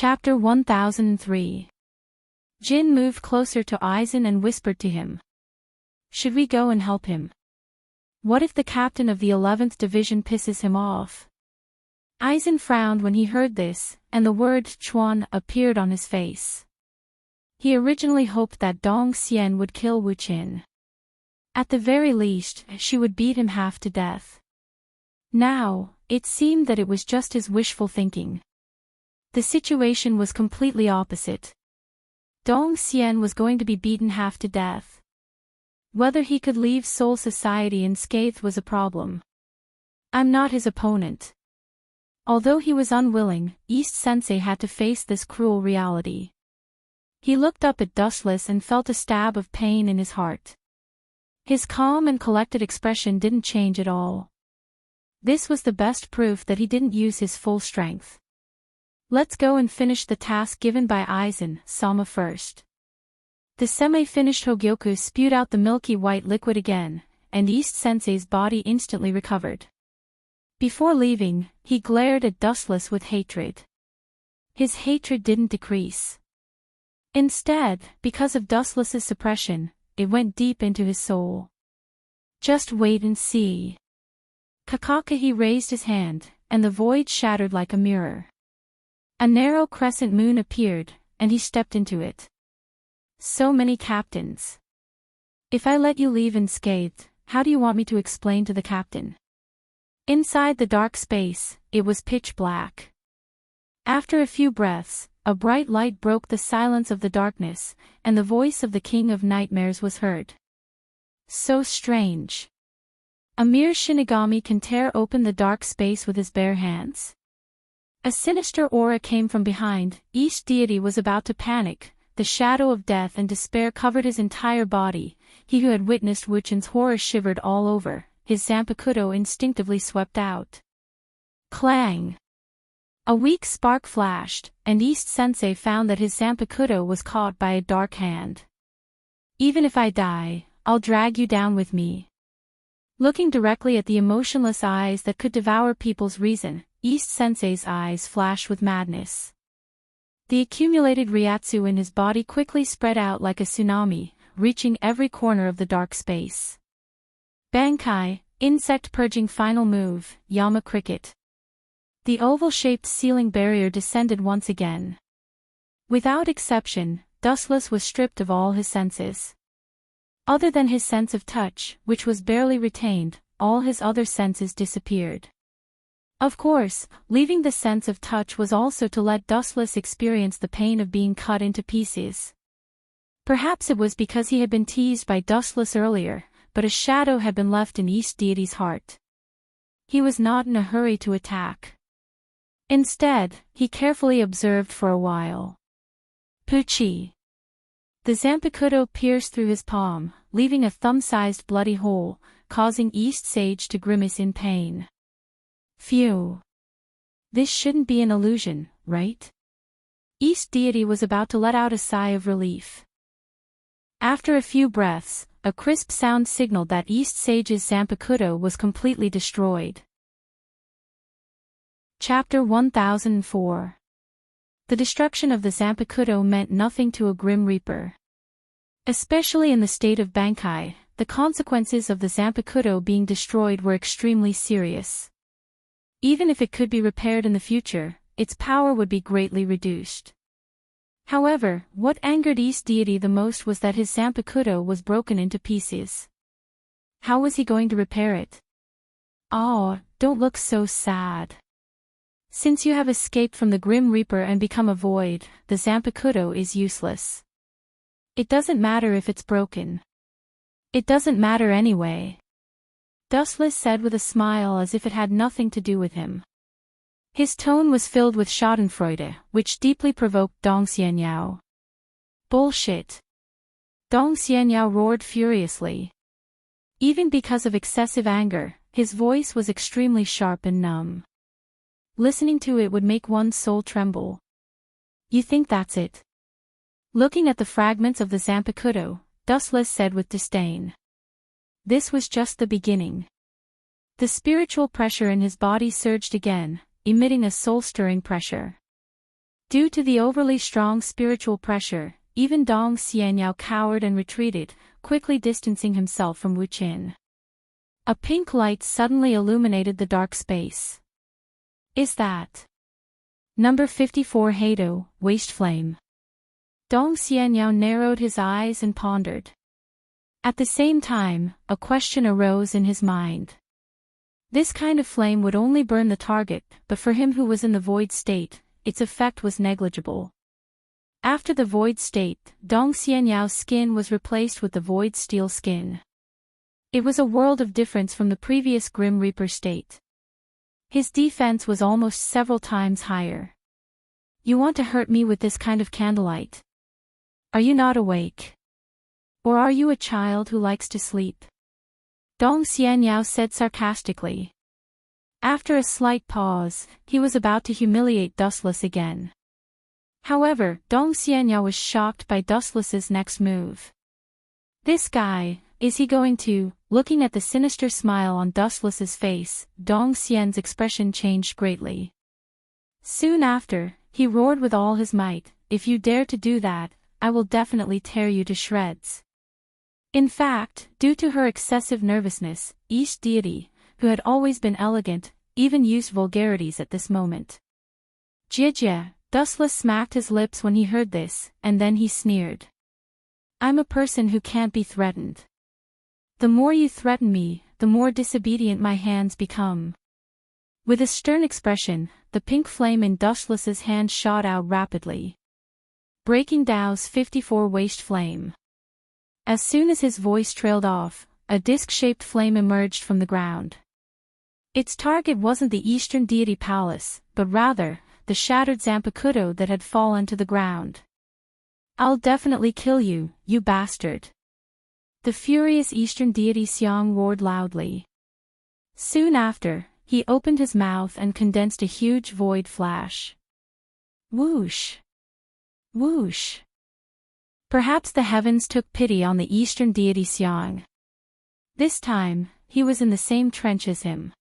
Chapter 1003. Jin moved closer to Aizen and whispered to him. Should we go and help him? What if the captain of the 11th division pisses him off? Aizen frowned when he heard this, and the word Chuan appeared on his face. He originally hoped that Dong Xian would kill Wu Qin. At the very least, she would beat him half to death. Now, it seemed that it was just his wishful thinking. The situation was completely opposite. Dong Xian was going to be beaten half to death. Whether he could leave Soul Society unscathed was a problem. I'm not his opponent. Although he was unwilling, East Sensei had to face this cruel reality. He looked up at Dustless and felt a stab of pain in his heart. His calm and collected expression didn't change at all. This was the best proof that he didn't use his full strength. Let's go and finish the task given by Aizen, Sama first. The semi-finished Hogyoku spewed out the milky white liquid again, and East Sensei's body instantly recovered. Before leaving, he glared at Dustless with hatred. His hatred didn't decrease. Instead, because of Dustless's suppression, it went deep into his soul. Just wait and see. Kakakuhi raised his hand, and the void shattered like a mirror. A narrow crescent moon appeared, and he stepped into it. So many captains. If I let you leave unscathed, how do you want me to explain to the captain? Inside the dark space, it was pitch black. After a few breaths, a bright light broke the silence of the darkness, and the voice of the King of Nightmares was heard. So strange. A mere Shinigami can tear open the dark space with his bare hands. A sinister aura came from behind. Each deity was about to panic. The shadow of death and despair covered his entire body. He who had witnessed Wuchin's horror shivered all over. His Zanpakuto instinctively swept out. Clang! A weak spark flashed, and East Sensei found that his Zanpakuto was caught by a dark hand. Even if I die, I'll drag you down with me. Looking directly at the emotionless eyes that could devour people's reason, East Sensei's eyes flashed with madness. The accumulated Ryatsu in his body quickly spread out like a tsunami, reaching every corner of the dark space. Bankai, insect purging final move, Yama cricket. The oval-shaped ceiling barrier descended once again. Without exception, Dustless was stripped of all his senses. Other than his sense of touch, which was barely retained, all his other senses disappeared. Of course, leaving the sense of touch was also to let Dustless experience the pain of being cut into pieces. Perhaps it was because he had been teased by Dustless earlier, but a shadow had been left in East Deity's heart. He was not in a hurry to attack. Instead, he carefully observed for a while. Puchi. The Zanpakuto pierced through his palm, leaving a thumb-sized bloody hole, causing East Sage to grimace in pain. Phew. This shouldn't be an illusion, right? East Deity was about to let out a sigh of relief. After a few breaths, a crisp sound signaled that East Sage's Zanpakuto was completely destroyed. Chapter 1004. The destruction of the Zanpakuto meant nothing to a Grim Reaper. Especially in the state of Bankai, the consequences of the Zanpakuto being destroyed were extremely serious. Even if it could be repaired in the future, its power would be greatly reduced. However, what angered East Deity the most was that his Zanpakuto was broken into pieces. How was he going to repair it? Oh, don't look so sad. Since you have escaped from the Grim Reaper and become a void, the Zanpakuto is useless. It doesn't matter if it's broken. It doesn't matter anyway. Dustless said with a smile as if it had nothing to do with him. His tone was filled with schadenfreude, which deeply provoked Dong Xianyao. Bullshit. Dong Xianyao roared furiously. Even because of excessive anger, his voice was extremely sharp and numb. Listening to it would make one's soul tremble. You think that's it? Looking at the fragments of the Zanpakuto, Dustless said with disdain. This was just the beginning. The spiritual pressure in his body surged again, emitting a soul-stirring pressure. Due to the overly strong spiritual pressure, even Dong Xianyao cowered and retreated, quickly distancing himself from Wu Qin. A pink light suddenly illuminated the dark space. Is that number 54 Hado, Waste Flame? Dong Xianyao narrowed his eyes and pondered. At the same time, a question arose in his mind. This kind of flame would only burn the target, but for him who was in the void state, its effect was negligible. After the void state, Dong Xianyao's skin was replaced with the void steel skin. It was a world of difference from the previous Grim Reaper state. His defense was almost several times higher. You want to hurt me with this kind of candlelight? Are you not awake? Or are you a child who likes to sleep? Dong Xianyao said sarcastically. After a slight pause, he was about to humiliate Dustless again. However, Dong Xianyao was shocked by Dustless's next move. This guy, is he going to? Looking at the sinister smile on Dustless's face, Dong Xian's expression changed greatly. Soon after, he roared with all his might, if you dare to do that, I will definitely tear you to shreds. In fact, due to her excessive nervousness, East deity, who had always been elegant, even used vulgarities at this moment. Jie, Dustless smacked his lips when he heard this, and then he sneered. I'm a person who can't be threatened. The more you threaten me, the more disobedient my hands become. With a stern expression, the pink flame in Dustless's hand shot out rapidly, breaking Dao's 54 waste flame. As soon as his voice trailed off, a disc-shaped flame emerged from the ground. Its target wasn't the Eastern Deity Palace, but rather, the shattered Zanpakuto that had fallen to the ground. I'll definitely kill you, you bastard. The furious Eastern Deity Xiang roared loudly. Soon after, he opened his mouth and condensed a huge void flash. Whoosh! Whoosh! Perhaps the heavens took pity on the Eastern Deity Xiang. This time, he was in the same trench as him.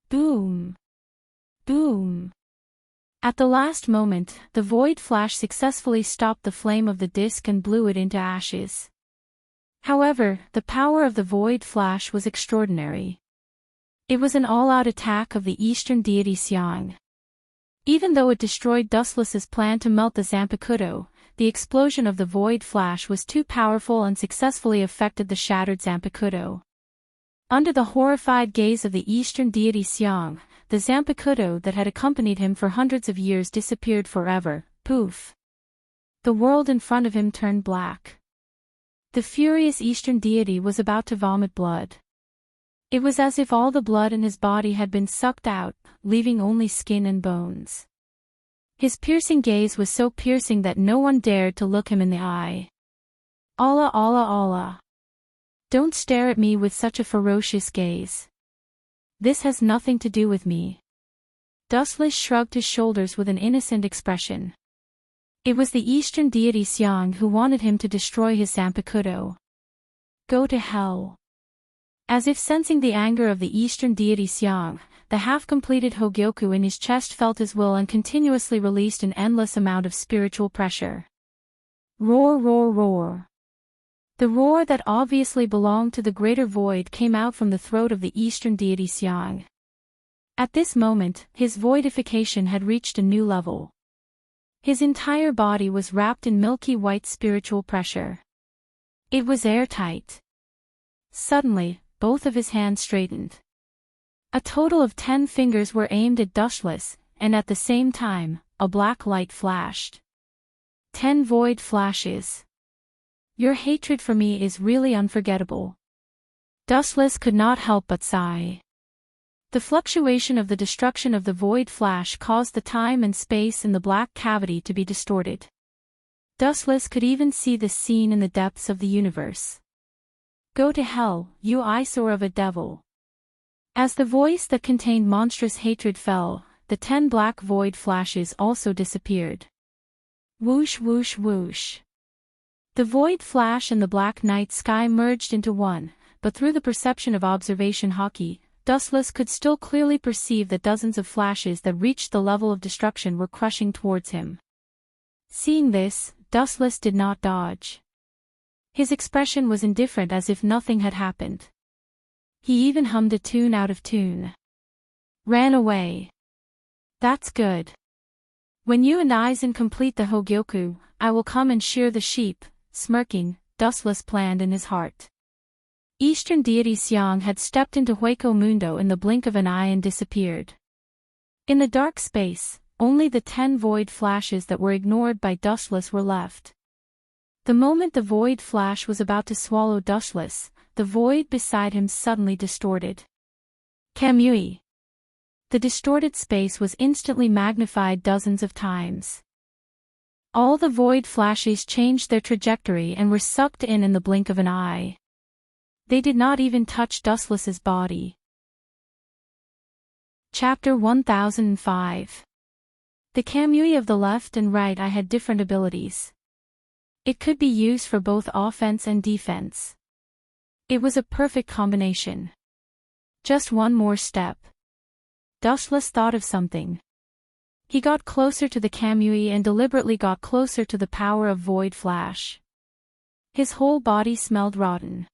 Boom! Boom! At the last moment, the void flash successfully stopped the flame of the disc and blew it into ashes. However, the power of the void flash was extraordinary. It was an all-out attack of the Eastern Deity Xiang. Even though it destroyed Dustless's plan to melt the Zanpakuto, the explosion of the void flash was too powerful and successfully affected the shattered Zanpakuto. Under the horrified gaze of the Eastern Deity Xiang, the Zanpakuto that had accompanied him for hundreds of years disappeared forever. Poof! The world in front of him turned black. The furious Eastern Deity was about to vomit blood. It was as if all the blood in his body had been sucked out, leaving only skin and bones. His piercing gaze was so piercing that no one dared to look him in the eye. Allah, Allah, Allah! Don't stare at me with such a ferocious gaze. This has nothing to do with me. Dustless shrugged his shoulders with an innocent expression. It was the Eastern Deity Xiang who wanted him to destroy his Zanpakuto. Go to hell. As if sensing the anger of the Eastern Deity Xiang, the half-completed Hogyoku in his chest felt his will and continuously released an endless amount of spiritual pressure. Roar, roar, roar. The roar that obviously belonged to the greater void came out from the throat of the Eastern Deity Xiang. At this moment, his voidification had reached a new level. His entire body was wrapped in milky white spiritual pressure. It was airtight. Suddenly, both of his hands straightened. A total of 10 fingers were aimed at Dustless, and at the same time, a black light flashed. 10 void flashes. Your hatred for me is really unforgettable. Dustless could not help but sigh. The fluctuation of the destruction of the void flash caused the time and space in the black cavity to be distorted. Dustless could even see the scene in the depths of the universe. Go to hell, you eyesore of a devil. As the voice that contained monstrous hatred fell, the 10 black void flashes also disappeared. Whoosh, whoosh, whoosh. The void flash and the black night sky merged into one, but through the perception of observation hockey, Dustless could still clearly perceive that dozens of flashes that reached the level of destruction were crushing towards him. Seeing this, Dustless did not dodge. His expression was indifferent, as if nothing had happened. He even hummed a tune out of tune. Ran away. That's good. When you and Aizen complete the Hogyoku, I will come and shear the sheep, smirking, Dustless planned in his heart. Eastern deity Xiang had stepped into Hueco Mundo in the blink of an eye and disappeared. In the dark space, only the 10 void flashes that were ignored by Dustless were left. The moment the void flash was about to swallow Dustless, the void beside him suddenly distorted. Kamui. The distorted space was instantly magnified dozens of times. All the void flashes changed their trajectory and were sucked in the blink of an eye. They did not even touch Dustless's body. Chapter 1005. The Kamui of the left and right eye had different abilities. It could be used for both offense and defense. It was a perfect combination. Just one more step. Dustless thought of something. He got closer to the Kamui and deliberately got closer to the power of Void Flash. His whole body smelled rotten.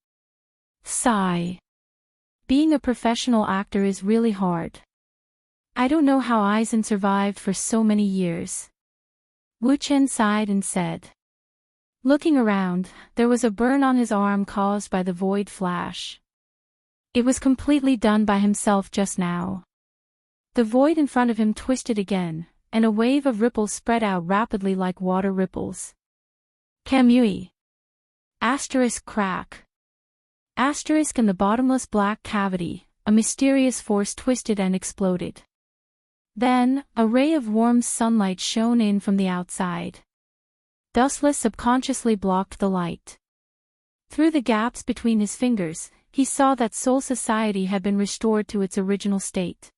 Sigh. Being a professional actor is really hard. I don't know how Aizen survived for so many years. Wu Chen sighed and said. Looking around, there was a burn on his arm caused by the Void Flash. It was completely done by himself just now. The void in front of him twisted again, and a wave of ripples spread out rapidly like water ripples. Kamui. Asterisk crack. Asterisk in the bottomless black cavity, a mysterious force twisted and exploded. Then, a ray of warm sunlight shone in from the outside. Dustless subconsciously blocked the light. Through the gaps between his fingers, he saw that Soul Society had been restored to its original state.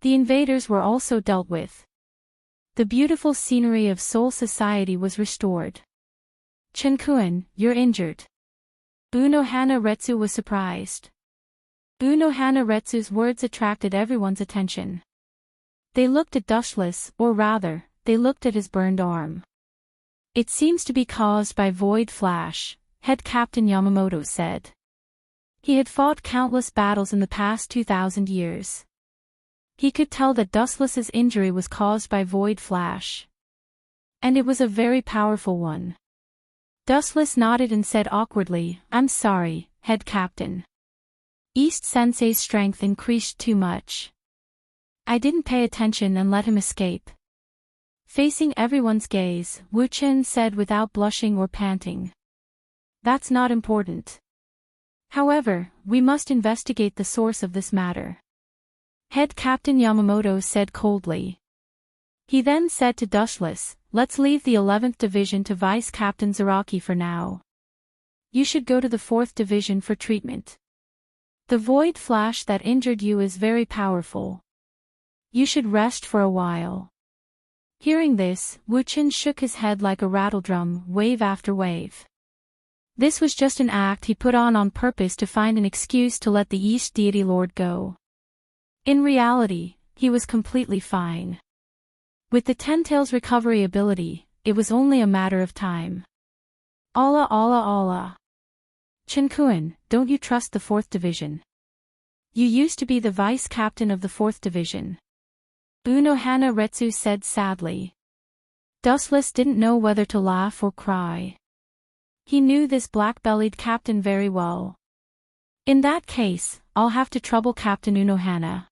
The invaders were also dealt with. The beautiful scenery of Soul Society was restored. Chenkuen, you're injured. Unohana Retsu was surprised. Unohana Retsu's words attracted everyone's attention. They looked at Dustless, or rather, they looked at his burned arm. It seems to be caused by Void Flash, Head Captain Yamamoto said. He had fought countless battles in the past 2,000 years. He could tell that Dustless's injury was caused by Void Flash. And it was a very powerful one. Dustless nodded and said awkwardly, I'm sorry, Head Captain. East Sensei's strength increased too much. I didn't pay attention and let him escape. Facing everyone's gaze, Wu Chen said without blushing or panting. That's not important. However, we must investigate the source of this matter. Head Captain Yamamoto said coldly. He then said to Dustless, let's leave the 11th Division to Vice Captain Zaraki for now. You should go to the 4th Division for treatment. The Void Flash that injured you is very powerful. You should rest for a while. Hearing this, Wu Chen shook his head like a rattledrum, wave after wave. This was just an act he put on purpose to find an excuse to let the East Deity Lord go. In reality, he was completely fine. With the Ten-Tails recovery ability, it was only a matter of time. Allah Allah Allah. Chenkuen, don't you trust the 4th Division? You used to be the vice captain of the 4th Division. Unohana Retsu said sadly. Dustless didn't know whether to laugh or cry. He knew this black-bellied captain very well. In that case, I'll have to trouble Captain Unohana.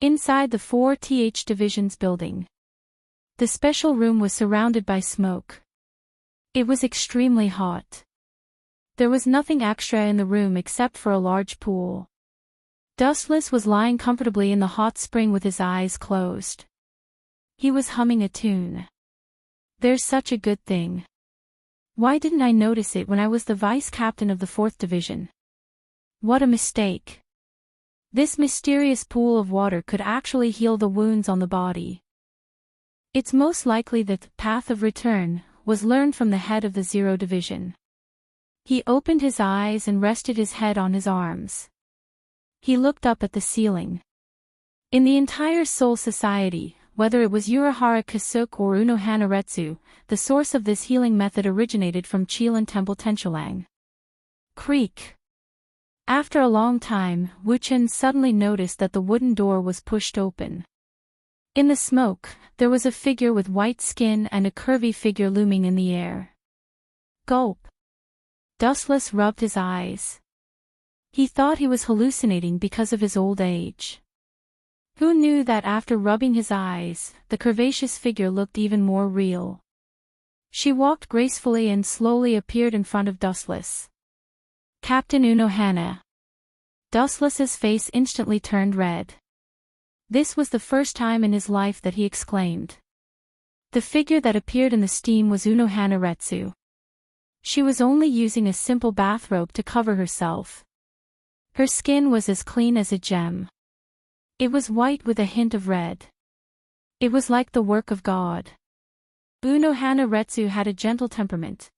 Inside the 4th Division's building. The special room was surrounded by smoke. It was extremely hot. There was nothing extra in the room except for a large pool. Dustless was lying comfortably in the hot spring with his eyes closed. He was humming a tune. There's such a good thing. Why didn't I notice it when I was the vice captain of the 4th Division? What a mistake. This mysterious pool of water could actually heal the wounds on the body. It's most likely that the path of return was learned from the head of the 0 Division. He opened his eyes and rested his head on his arms. He looked up at the ceiling. In the entire Soul Society, whether it was Urahara Kasuk or Unohana Retsu, the source of this healing method originated from Chilan Temple Tencholang. Creak. After a long time, Wuchen suddenly noticed that the wooden door was pushed open. In the smoke, there was a figure with white skin and a curvy figure looming in the air. Gulp. Dustless rubbed his eyes. He thought he was hallucinating because of his old age. Who knew that after rubbing his eyes, the curvaceous figure looked even more real? She walked gracefully and slowly appeared in front of Dustless. Captain Unohana. Dustless's face instantly turned red. This was the first time in his life that he exclaimed. The figure that appeared in the steam was Unohana Retsu. She was only using a simple bathrobe to cover herself. Her skin was as clean as a gem. It was white with a hint of red. It was like the work of God. Unohana Retsu had a gentle temperament.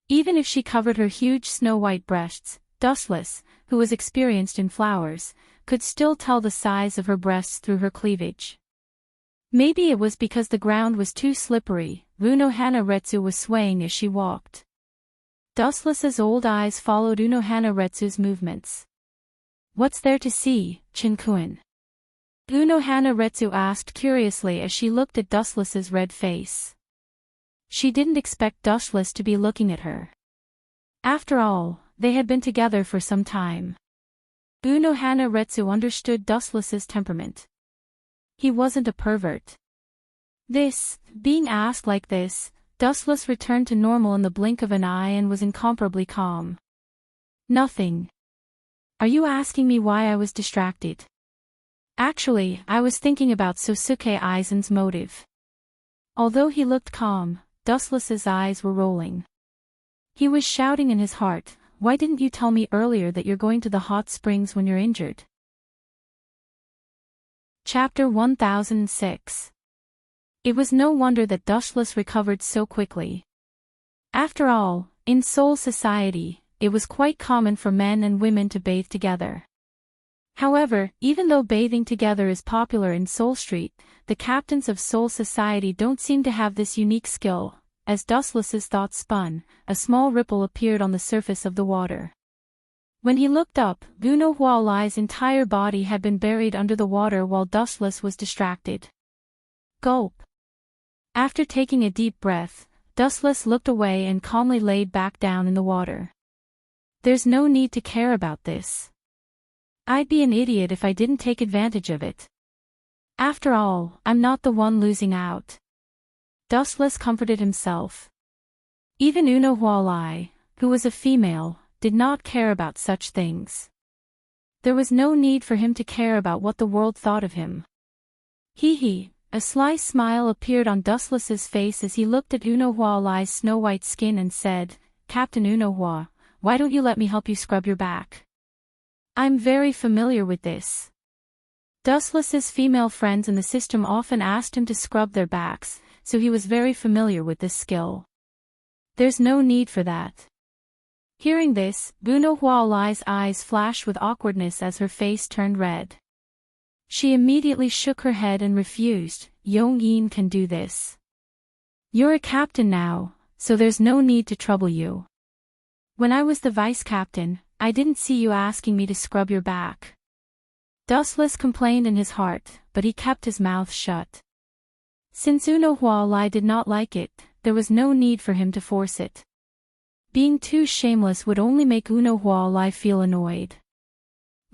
Even if she covered her huge snow-white breasts, Dustless, who was experienced in flowers, could still tell the size of her breasts through her cleavage. Maybe it was because the ground was too slippery, Unohana Retsu was swaying as she walked. Dustless's old eyes followed Unohana Retsu's movements. What's there to see, Chinkuen? Unohana Retsu asked curiously as she looked at Dustless's red face. She didn't expect Dustless to be looking at her. After all, they had been together for some time. Unohana Retsu understood Dustless's temperament. He wasn't a pervert. Being asked like this, Dustless returned to normal in the blink of an eye and was incomparably calm. Nothing. Are you asking me why I was distracted? Actually, I was thinking about Sosuke Aizen's motive. Although he looked calm, Dustless's eyes were rolling. He was shouting in his heart, "Why didn't you tell me earlier that you're going to the hot springs when you're injured?" Chapter 1006. It was no wonder that Dustless recovered so quickly. After all, in Soul Society, it was quite common for men and women to bathe together. However, even though bathing together is popular in Soul Street, the captains of Soul Society don't seem to have this unique skill. As Dustless's thoughts spun, a small ripple appeared on the surface of the water. When he looked up, Unohua-Lai's entire body had been buried under the water while Dustless was distracted. Gulp. After taking a deep breath, Dustless looked away and calmly laid back down in the water. There's no need to care about this. I'd be an idiot if I didn't take advantage of it. After all, I'm not the one losing out. Dustless comforted himself. Even Unohua-Lai, who was a female, did not care about such things. There was no need for him to care about what the world thought of him. Hee. A sly smile appeared on Dustless's face as he looked at Unohua-Lai's snow-white skin and said, "Captain Unohua, why don't you let me help you scrub your back? I'm very familiar with this." Dustless's female friends in the system often asked him to scrub their backs, so he was very familiar with this skill. There's no need for that. Hearing this, Unohua-Lai's eyes flashed with awkwardness as her face turned red. She immediately shook her head and refused. Yong-yin can do this. You're a captain now, so there's no need to trouble you. When I was the vice captain, I didn't see you asking me to scrub your back. Dustless complained in his heart, but he kept his mouth shut. Since Unohua-Lai did not like it, there was no need for him to force it. Being too shameless would only make Unohua-Lai feel annoyed.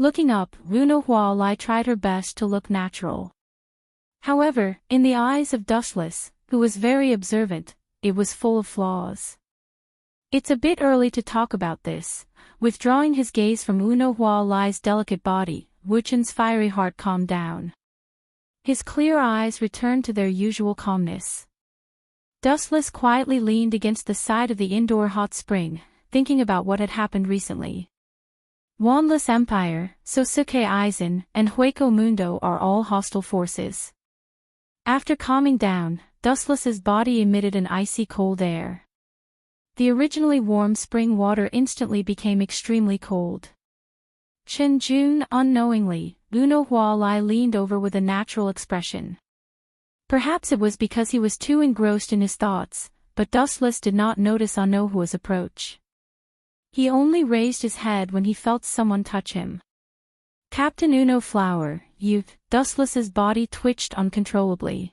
Looking up, Unohua-Lai tried her best to look natural. However, in the eyes of Dustless, who was very observant, it was full of flaws. It's a bit early to talk about this. Withdrawing his gaze from Unohua-Lai's delicate body, Wuchen's fiery heart calmed down. His clear eyes returned to their usual calmness. Dustless quietly leaned against the side of the indoor hot spring, thinking about what had happened recently. Wandless Empire, Sosuke Aizen, and Hueco Mundo are all hostile forces. After calming down, Dustless's body emitted an icy cold air. The originally warm spring water instantly became extremely cold. Chen Jun unknowingly, Unohua-Lai leaned over with a natural expression. Perhaps it was because he was too engrossed in his thoughts, but Dustless did not notice Unohua's approach. He only raised his head when he felt someone touch him. "Captain Uno Flower, you..." Dustless's body twitched uncontrollably.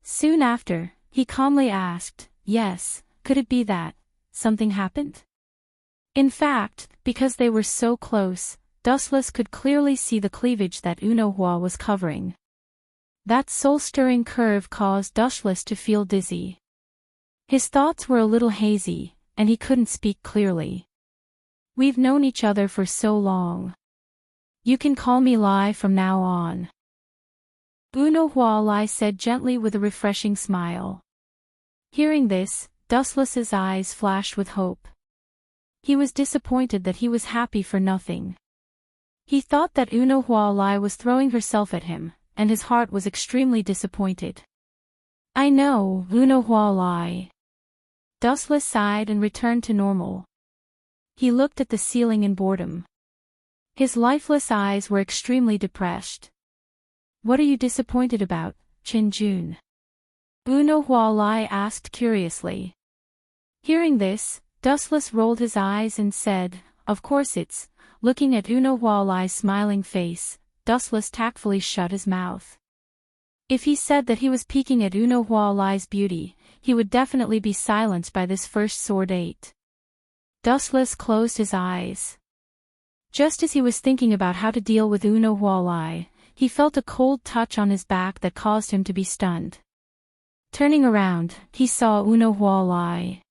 Soon after, he calmly asked, "Yes, could it be that something happened?" In fact, because they were so close, Dustless could clearly see the cleavage that Unohua was covering. That soul-stirring curve caused Dustless to feel dizzy. His thoughts were a little hazy, and he couldn't speak clearly. "We've known each other for so long. You can call me Lai from now on," Unohua Lai said gently with a refreshing smile. Hearing this, Dustless's eyes flashed with hope. He was disappointed that he was happy for nothing. He thought that Unohua Lai was throwing herself at him, and his heart was extremely disappointed. "I know, Unohua Lai." Dustless sighed and returned to normal. He looked at the ceiling in boredom. His lifeless eyes were extremely depressed. "What are you disappointed about, Qinjun?" Unohua Lai asked curiously. Hearing this, Dustless rolled his eyes and said, "Of course it's..." Looking at Unohua Lai's smiling face, Dustless tactfully shut his mouth. If he said that he was peeking at Unohua Lai's beauty, he would definitely be silenced by this first sore date. Dustless closed his eyes. Just as he was thinking about how to deal with Unohua Lai, he felt a cold touch on his back that caused him to be stunned. Turning around, he saw Unohua Lai.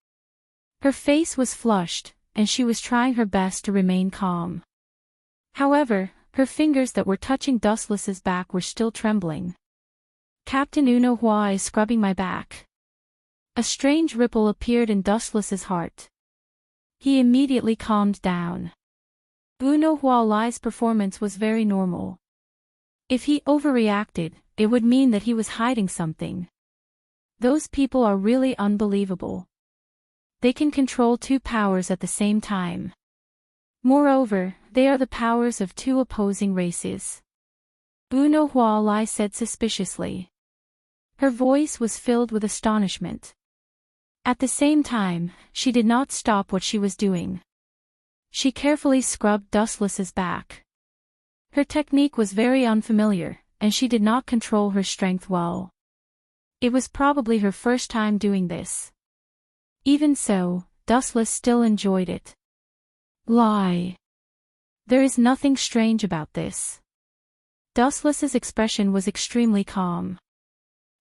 Her face was flushed, and she was trying her best to remain calm. However, her fingers that were touching Dustless's back were still trembling. "Captain Unohua is scrubbing my back." A strange ripple appeared in Dustless's heart. He immediately calmed down. Unohua Lai's performance was very normal. If he overreacted, it would mean that he was hiding something. Those people are really unbelievable. They can control two powers at the same time. Moreover, they are the powers of two opposing races. Unohua Lai said suspiciously. Her voice was filled with astonishment. At the same time, she did not stop what she was doing. She carefully scrubbed Dustless's back. Her technique was very unfamiliar, and she did not control her strength well. It was probably her first time doing this. Even so, Dustless still enjoyed it. "Lie. There is nothing strange about this." Dustless's expression was extremely calm.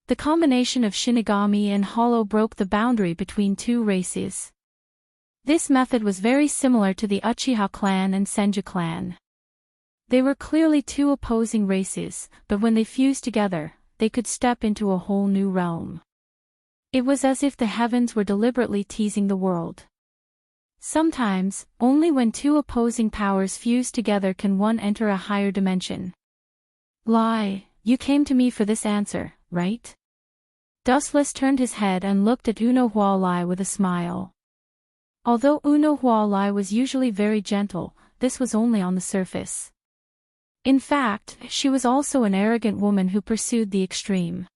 The combination of Shinigami and Hollow broke the boundary between two races. This method was very similar to the Uchiha clan and Senju clan. They were clearly two opposing races, but when they fused together, they could step into a whole new realm. It was as if the heavens were deliberately teasing the world. Sometimes, only when two opposing powers fuse together can one enter a higher dimension. "Lie, you came to me for this answer, right?" Dustless turned his head and looked at Unohua Lai with a smile. Although Unohua Lai was usually very gentle, this was only on the surface. In fact, she was also an arrogant woman who pursued the extreme.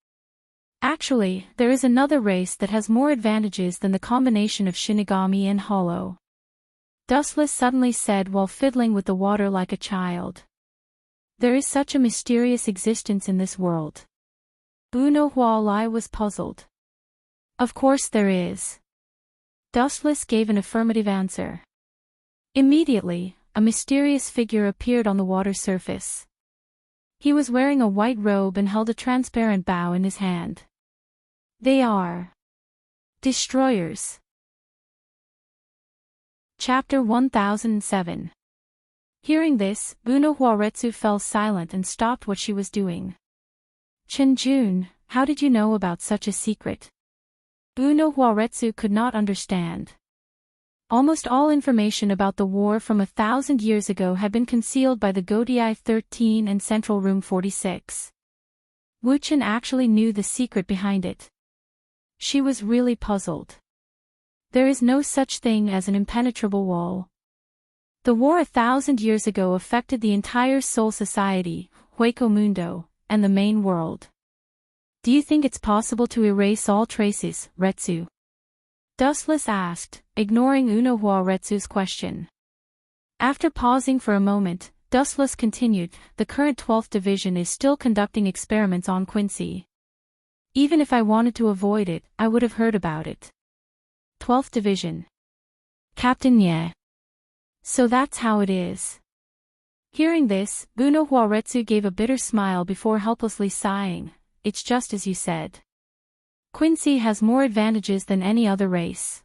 Actually, there is another race that has more advantages than the combination of Shinigami and Hollow. Dustless suddenly said while fiddling with the water like a child. "There is such a mysterious existence in this world." Unohua Lai was puzzled. "Of course there is." Dustless gave an affirmative answer. Immediately, a mysterious figure appeared on the water surface. He was wearing a white robe and held a transparent bow in his hand. "They are destroyers." Chapter 1007. Hearing this, Unohuaretsu fell silent and stopped what she was doing. "Chenjun, how did you know about such a secret?" Unohuaretsu could not understand. Almost all information about the war from 1,000 years ago had been concealed by the Godai 13 and Central Room 46. Wuchen actually knew the secret behind it. She was really puzzled. There is no such thing as an impenetrable wall. The war 1,000 years ago affected the entire Soul Society, Hueco Mundo, and the main world. Do you think it's possible to erase all traces, Retsu? Dustless asked, ignoring Unohua Retsu's question. After pausing for a moment, Dustless continued, the current 12th Division is still conducting experiments on Quincy. Even if I wanted to avoid it, I would have heard about it. 12th Division. Captain Nye. So that's how it is. Hearing this, Unohua Retsu gave a bitter smile before helplessly sighing. It's just as you said. Quincy has more advantages than any other race.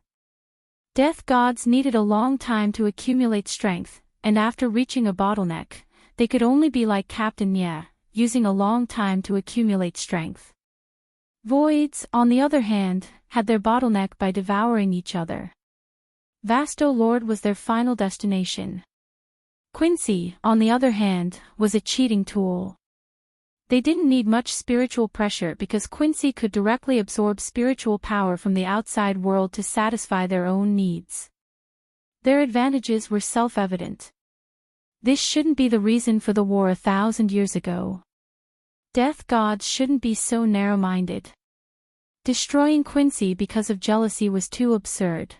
Death gods needed a long time to accumulate strength, and after reaching a bottleneck, they could only be like Captain Nye, using a long time to accumulate strength. Voids, on the other hand, had their bottleneck by devouring each other. Vasto Lord was their final destination. Quincy, on the other hand, was a cheating tool. They didn't need much spiritual pressure because Quincy could directly absorb spiritual power from the outside world to satisfy their own needs. Their advantages were self-evident. This shouldn't be the reason for the war 1,000 years ago. Death gods shouldn't be so narrow-minded. Destroying Quincy because of jealousy was too absurd.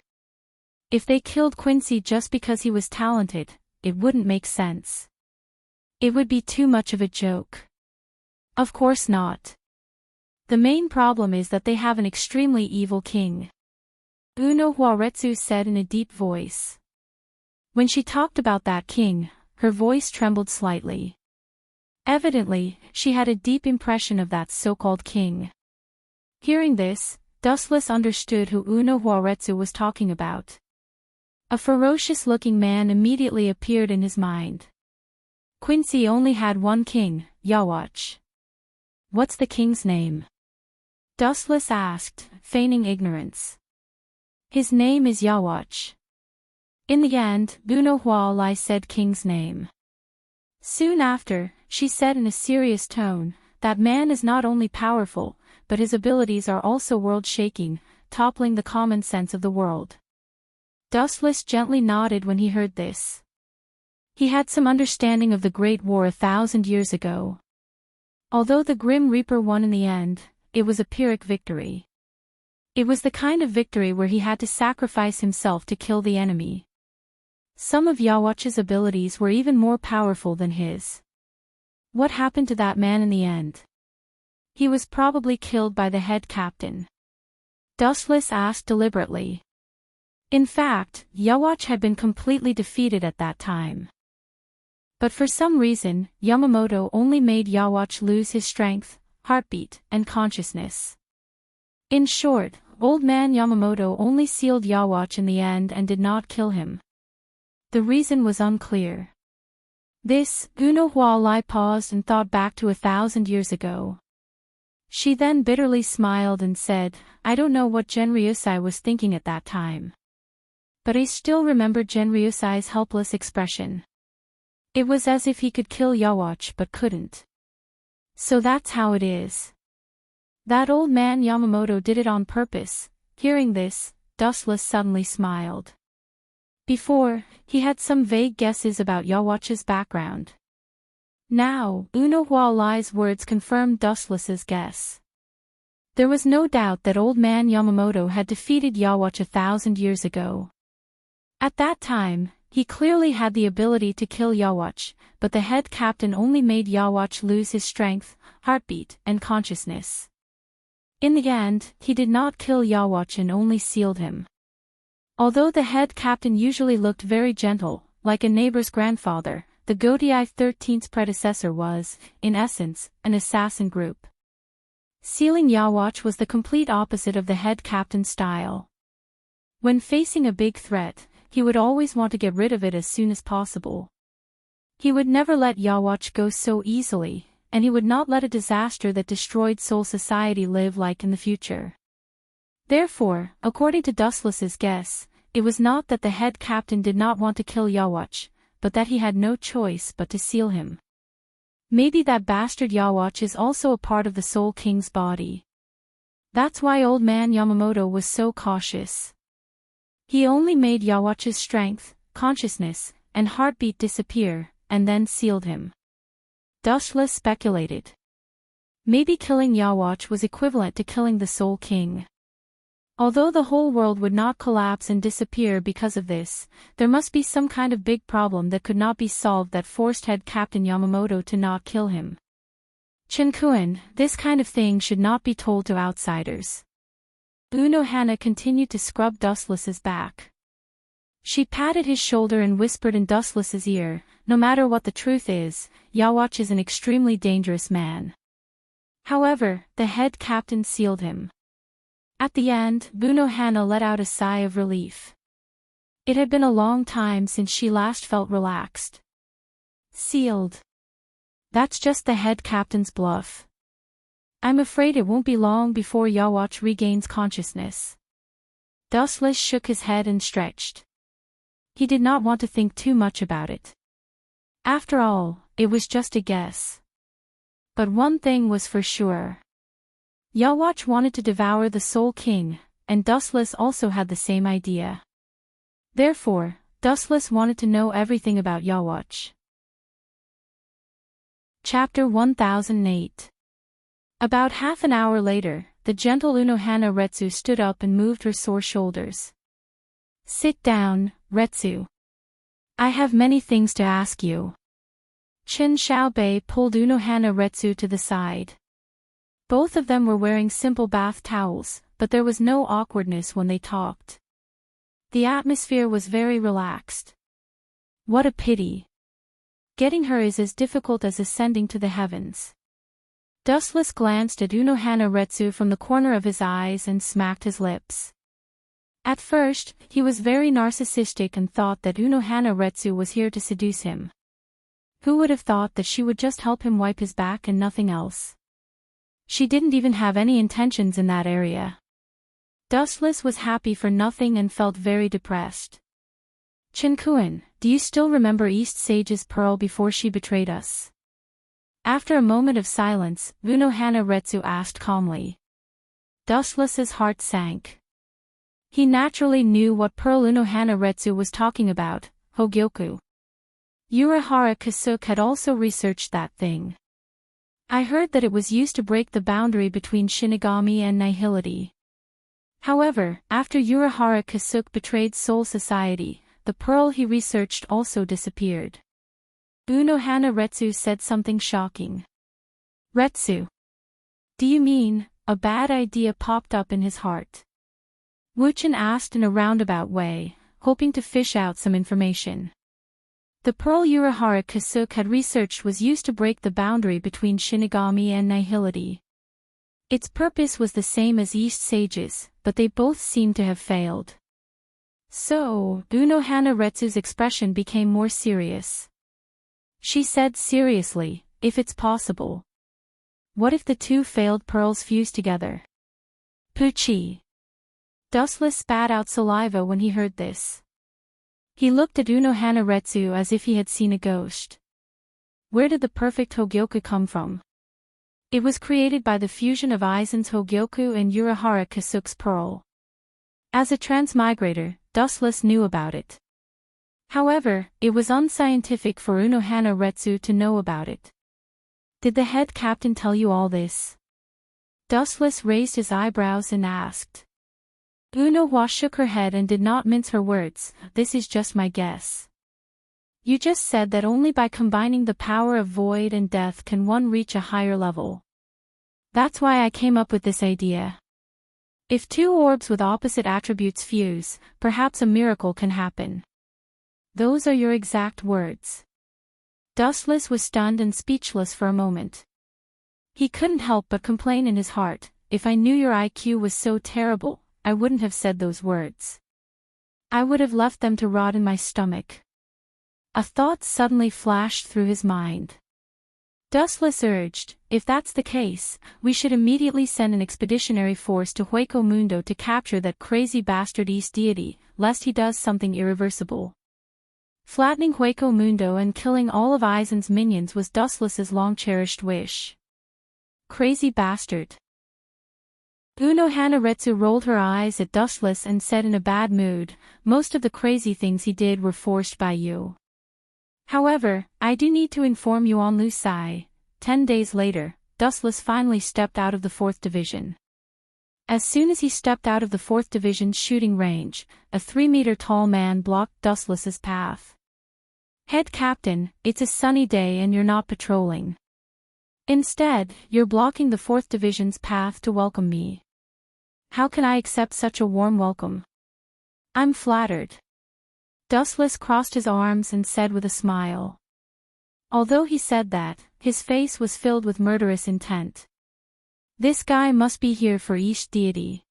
If they killed Quincy just because he was talented, it wouldn't make sense. It would be too much of a joke. Of course not. The main problem is that they have an extremely evil king. Unohua Retsu said in a deep voice. When she talked about that king, her voice trembled slightly. Evidently, she had a deep impression of that so-called king. Hearing this, Dustless understood who Unohua Retsu was talking about. A ferocious-looking man immediately appeared in his mind. Quincy only had one king, Yawatch. What's the king's name? Dustless asked, feigning ignorance. His name is Yawatch. In the end, Unohua Lai said king's name. Soon after, she said in a serious tone, that man is not only powerful, but his abilities are also world-shaking, toppling the common sense of the world. Dustless gently nodded when he heard this. He had some understanding of the Great War 1,000 years ago. Although the Grim Reaper won in the end, it was a Pyrrhic victory. It was the kind of victory where he had to sacrifice himself to kill the enemy. Some of Yawatch's abilities were even more powerful than his. What happened to that man in the end? He was probably killed by the head captain. Dustless asked deliberately. In fact, Yawatch had been completely defeated at that time. But for some reason, Yamamoto only made Yawatch lose his strength, heartbeat, and consciousness. In short, old man Yamamoto only sealed Yawatch in the end and did not kill him. The reason was unclear. This, Unohua Lai paused and thought back to 1,000 years ago. She then bitterly smiled and said, I don't know what Genryusai was thinking at that time. But I still remember Genryusai's helpless expression. It was as if he could kill Yawatch but couldn't. So that's how it is. That old man Yamamoto did it on purpose. Hearing this, Dustless suddenly smiled. Before, he had some vague guesses about Yawatch's background. Now, Unohua Lai's words confirmed Dustless's guess. There was no doubt that old man Yamamoto had defeated Yawatch 1,000 years ago. At that time, he clearly had the ability to kill Yawatch, but the head captain only made Yawatch lose his strength, heartbeat, and consciousness. In the end, he did not kill Yawatch and only sealed him. Although the head captain usually looked very gentle, like a neighbor's grandfather, the Gotei 13's predecessor was, in essence, an assassin group. Sealing Yawatch was the complete opposite of the head captain's style. When facing a big threat, he would always want to get rid of it as soon as possible. He would never let Yawatch go so easily, and he would not let a disaster that destroyed Soul Society live like in the future. Therefore, according to Dustless's guess, it was not that the head captain did not want to kill Yawatch, but that he had no choice but to seal him. Maybe that bastard Yawatch is also a part of the Soul King's body. That's why old man Yamamoto was so cautious. He only made Yawatch's strength, consciousness, and heartbeat disappear, and then sealed him. Dustless speculated. Maybe killing Yawatch was equivalent to killing the Soul King. Although the whole world would not collapse and disappear because of this, there must be some kind of big problem that could not be solved that forced head Captain Yamamoto to not kill him. Chinkuen, this kind of thing should not be told to outsiders. Unohana continued to scrub Dustless's back. She patted his shoulder and whispered in Dustless's ear, no matter what the truth is, Yawatch is an extremely dangerous man. However, the head captain sealed him. At the end, Unohana let out a sigh of relief. It had been a long time since she last felt relaxed. Sealed. That's just the head captain's bluff. I'm afraid it won't be long before Yawatch regains consciousness. Dustless shook his head and stretched. He did not want to think too much about it. After all, it was just a guess. But one thing was for sure. Yawatch wanted to devour the Soul King, and Dustless also had the same idea. Therefore, Dustless wanted to know everything about Yawatch. Chapter 1008. About half an hour later, the gentle Unohana Retsu stood up and moved her sore shoulders. Sit down, Retsu. I have many things to ask you. Chin Xiaobei pulled Unohana Retsu to the side. Both of them were wearing simple bath towels, but there was no awkwardness when they talked. The atmosphere was very relaxed. What a pity. Getting her is as difficult as ascending to the heavens. Dustless glanced at Unohana Retsu from the corner of his eyes and smacked his lips. At first, he was very narcissistic and thought that Unohana Retsu was here to seduce him. Who would have thought that she would just help him wipe his back and nothing else? She didn't even have any intentions in that area. Dustless was happy for nothing and felt very depressed. Chinkuen, do you still remember East Sage's pearl before she betrayed us? After a moment of silence, Unohana Retsu asked calmly. Dustless's heart sank. He naturally knew what pearl Unohana Retsu was talking about, Hogyoku. Urahara Kasuk had also researched that thing. I heard that it was used to break the boundary between Shinigami and nihility. However, after Urahara Kasuk betrayed Soul Society, the pearl he researched also disappeared. Unohana Retsu said something shocking. Retsu. Do you mean, a bad idea popped up in his heart? Wuchen asked in a roundabout way, hoping to fish out some information. The pearl Urahara Kasuk had researched was used to break the boundary between Shinigami and nihility. Its purpose was the same as East Sage's, but they both seemed to have failed. So, Unohana Retsu's expression became more serious. She said seriously, if it's possible. What if the two failed pearls fuse together? Puchi. Dustless spat out saliva when he heard this. He looked at Unohana Retsu as if he had seen a ghost. Where did the perfect Hogyoku come from? It was created by the fusion of Aizen's Hogyoku and Urahara Kasuk's pearl. As a transmigrator, Dustless knew about it. However, it was unscientific for Unohana Retsu to know about it. Did the head captain tell you all this? Dustless raised his eyebrows and asked. Unohana shook her head and did not mince her words, this is just my guess. You just said that only by combining the power of void and death can one reach a higher level. That's why I came up with this idea. If two orbs with opposite attributes fuse, perhaps a miracle can happen. Those are your exact words. Dustless was stunned and speechless for a moment. He couldn't help but complain in his heart, if I knew your IQ was so terrible, I wouldn't have said those words. I would have left them to rot in my stomach. A thought suddenly flashed through his mind. Dustless urged, if that's the case, we should immediately send an expeditionary force to Hueco Mundo to capture that crazy bastard East deity, lest he does something irreversible. Flattening Hueco Mundo and killing all of Aizen's minions was Dustless's long-cherished wish. Crazy bastard. Unohana Retsu rolled her eyes at Dustless and said in a bad mood, most of the crazy things he did were forced by you. However, I do need to inform you on Lusai, 10 days later, Dustless finally stepped out of the 4th Division. As soon as he stepped out of the 4th Division's shooting range, a 3-meter-tall man blocked Dustless's path. "Head Captain, it's a sunny day and you're not patrolling. Instead, you're blocking the 4th Division's path to welcome me. How can I accept such a warm welcome? I'm flattered." Dustless crossed his arms and said with a smile. Although he said that, his face was filled with murderous intent. This guy must be here for East Deity.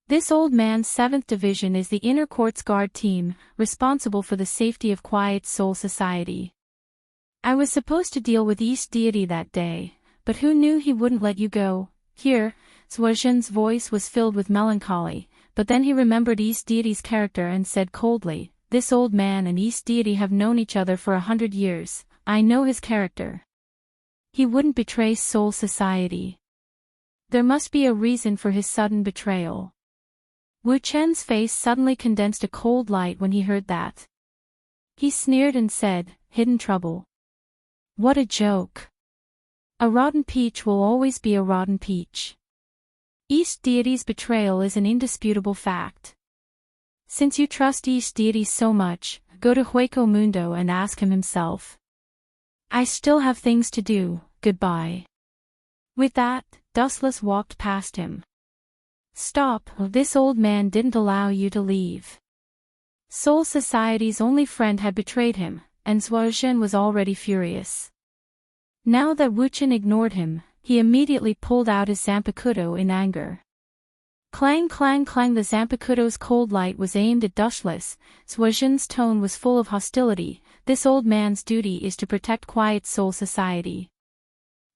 This old man's 7th Division is the Inner Courts Guard team, responsible for the safety of Quiet Soul Society. I was supposed to deal with East Deity that day, but who knew he wouldn't let you go? Here, Suozhen's voice was filled with melancholy, but then he remembered East Deity's character and said coldly, "This old man and East Deity have known each other for 100 years, I know his character. He wouldn't betray Soul Society. There must be a reason for his sudden betrayal." Wu Chen's face suddenly condensed a cold light when he heard that. He sneered and said, "Hidden trouble. What a joke. A rotten peach will always be a rotten peach. East Deity's betrayal is an indisputable fact. Since you trust East Deity so much, go to Hueco Mundo and ask him himself. I still have things to do, goodbye." With that, Dustless walked past him. "Stop, this old man didn't allow you to leave." Soul Society's only friend had betrayed him, and Suozhen was already furious. Now that Wu Chen ignored him, he immediately pulled out his Zanpakuto in anger. Clang clang clang, the Zanpakuto's cold light was aimed at Dustless. Suozhen's tone was full of hostility. "This old man's duty is to protect Quiet Soul Society.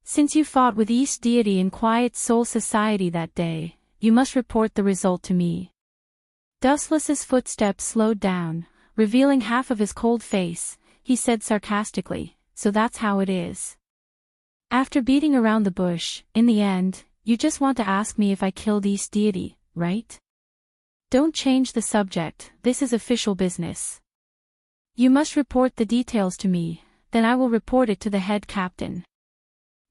Since you fought with East Deity in Quiet Soul Society that day, you must report the result to me." Dustless's footsteps slowed down, revealing half of his cold face. He said sarcastically, "So that's how it is. After beating around the bush, in the end, you just want to ask me if I killed East Deity, right? Don't change the subject, this is official business. You must report the details to me, then I will report it to the head captain."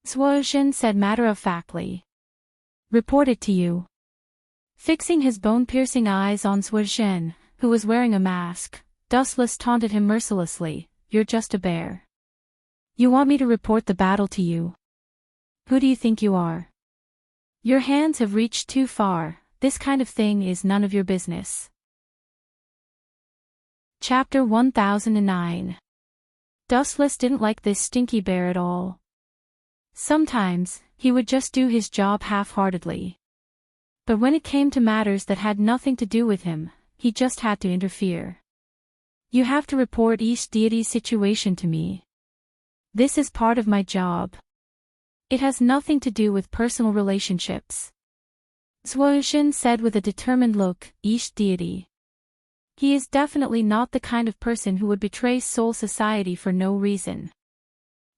Suozhen said matter-of-factly. "Report it to you." Fixing his bone-piercing eyes on Suozhen, who was wearing a mask, Dustless taunted him mercilessly, "You're just a bear. You want me to report the battle to you? Who do you think you are? Your hands have reached too far, this kind of thing is none of your business." Chapter 1009. Dustless didn't like this stinky bear at all. Sometimes, he would just do his job half-heartedly. But when it came to matters that had nothing to do with him, he just had to interfere. "You have to report East Deity's situation to me. This is part of my job. It has nothing to do with personal relationships." Suozhen said with a determined look, "East Deity. He is definitely not the kind of person who would betray Soul Society for no reason."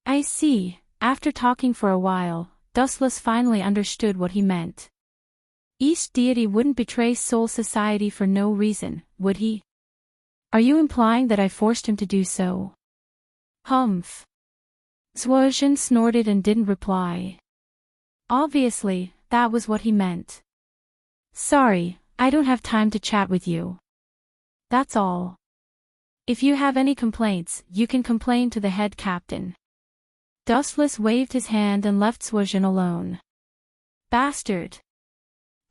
"I see." After talking for a while, Dustless finally understood what he meant. East Deity wouldn't betray Soul Society for no reason, would he? Are you implying that I forced him to do so? Humph. Suozhen snorted and didn't reply. Obviously, that was what he meant. "Sorry, I don't have time to chat with you. That's all. If you have any complaints, you can complain to the head captain." Dustless waved his hand and left Suozhen alone. "Bastard!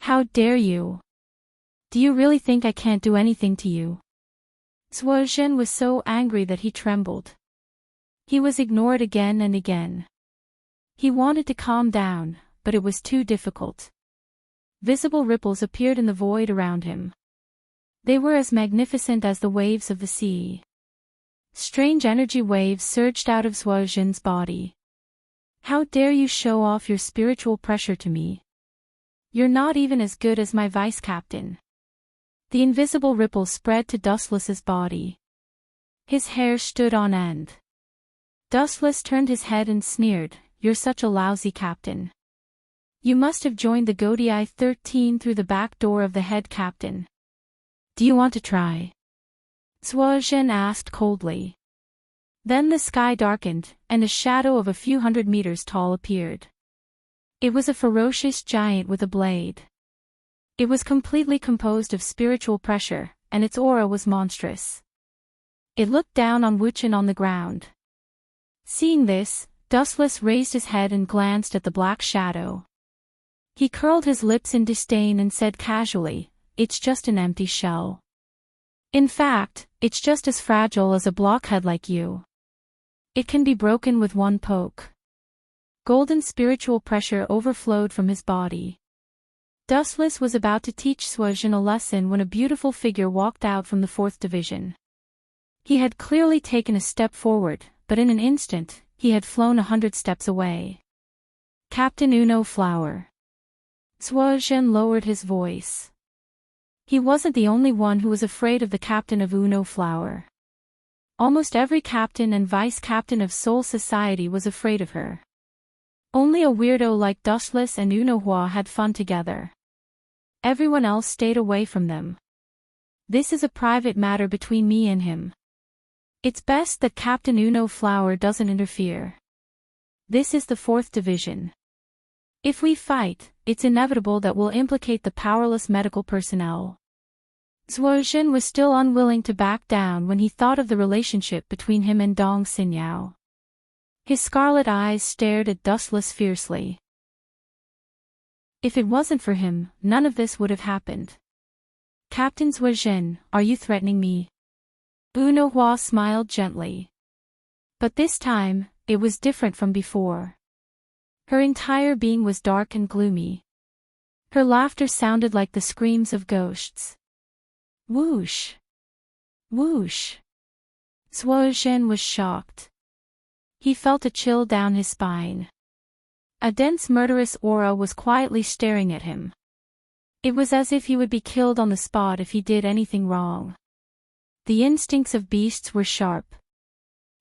How dare you? Do you really think I can't do anything to you?" Suozhen was so angry that he trembled. He was ignored again and again. He wanted to calm down, but it was too difficult. Visible ripples appeared in the void around him. They were as magnificent as the waves of the sea. Strange energy waves surged out of Suozhen's body. "How dare you show off your spiritual pressure to me? You're not even as good as my vice-captain." The invisible ripple spread to Dustless's body. His hair stood on end. Dustless turned his head and sneered, "You're such a lousy captain. You must have joined the Godii 13 through the back door of the head captain. Do you want to try?" Suozhen asked coldly. Then the sky darkened, and a shadow of a few hundred meters tall appeared. It was a ferocious giant with a blade. It was completely composed of spiritual pressure, and its aura was monstrous. It looked down on Wuchen on the ground. Seeing this, Dustless raised his head and glanced at the black shadow. He curled his lips in disdain and said casually, "It's just an empty shell. In fact, it's just as fragile as a blockhead like you. It can be broken with one poke." Golden spiritual pressure overflowed from his body. Dustless was about to teach Suojin a lesson when a beautiful figure walked out from the 4th division. He had clearly taken a step forward, but in an instant, he had flown 100 steps away. Captain Uno Flower. Suojin lowered his voice. He wasn't the only one who was afraid of the captain of Uno Flower. Almost every captain and vice-captain of Soul Society was afraid of her. Only a weirdo like Dustless and Uno Hua had fun together. Everyone else stayed away from them. "This is a private matter between me and him. It's best that Captain Uno Flower doesn't interfere. This is the 4th division. If we fight, it's inevitable that we'll implicate the powerless medical personnel." Suojin was still unwilling to back down when he thought of the relationship between him and Dong Xinyao. His scarlet eyes stared at Dustless fiercely. If it wasn't for him, none of this would have happened. "Captain Suojin, are you threatening me?" Uno Hua smiled gently. But this time, it was different from before. Her entire being was dark and gloomy. Her laughter sounded like the screams of ghosts. Whoosh! Whoosh! Suojin was shocked. He felt a chill down his spine. A dense murderous aura was quietly staring at him. It was as if he would be killed on the spot if he did anything wrong. The instincts of beasts were sharp.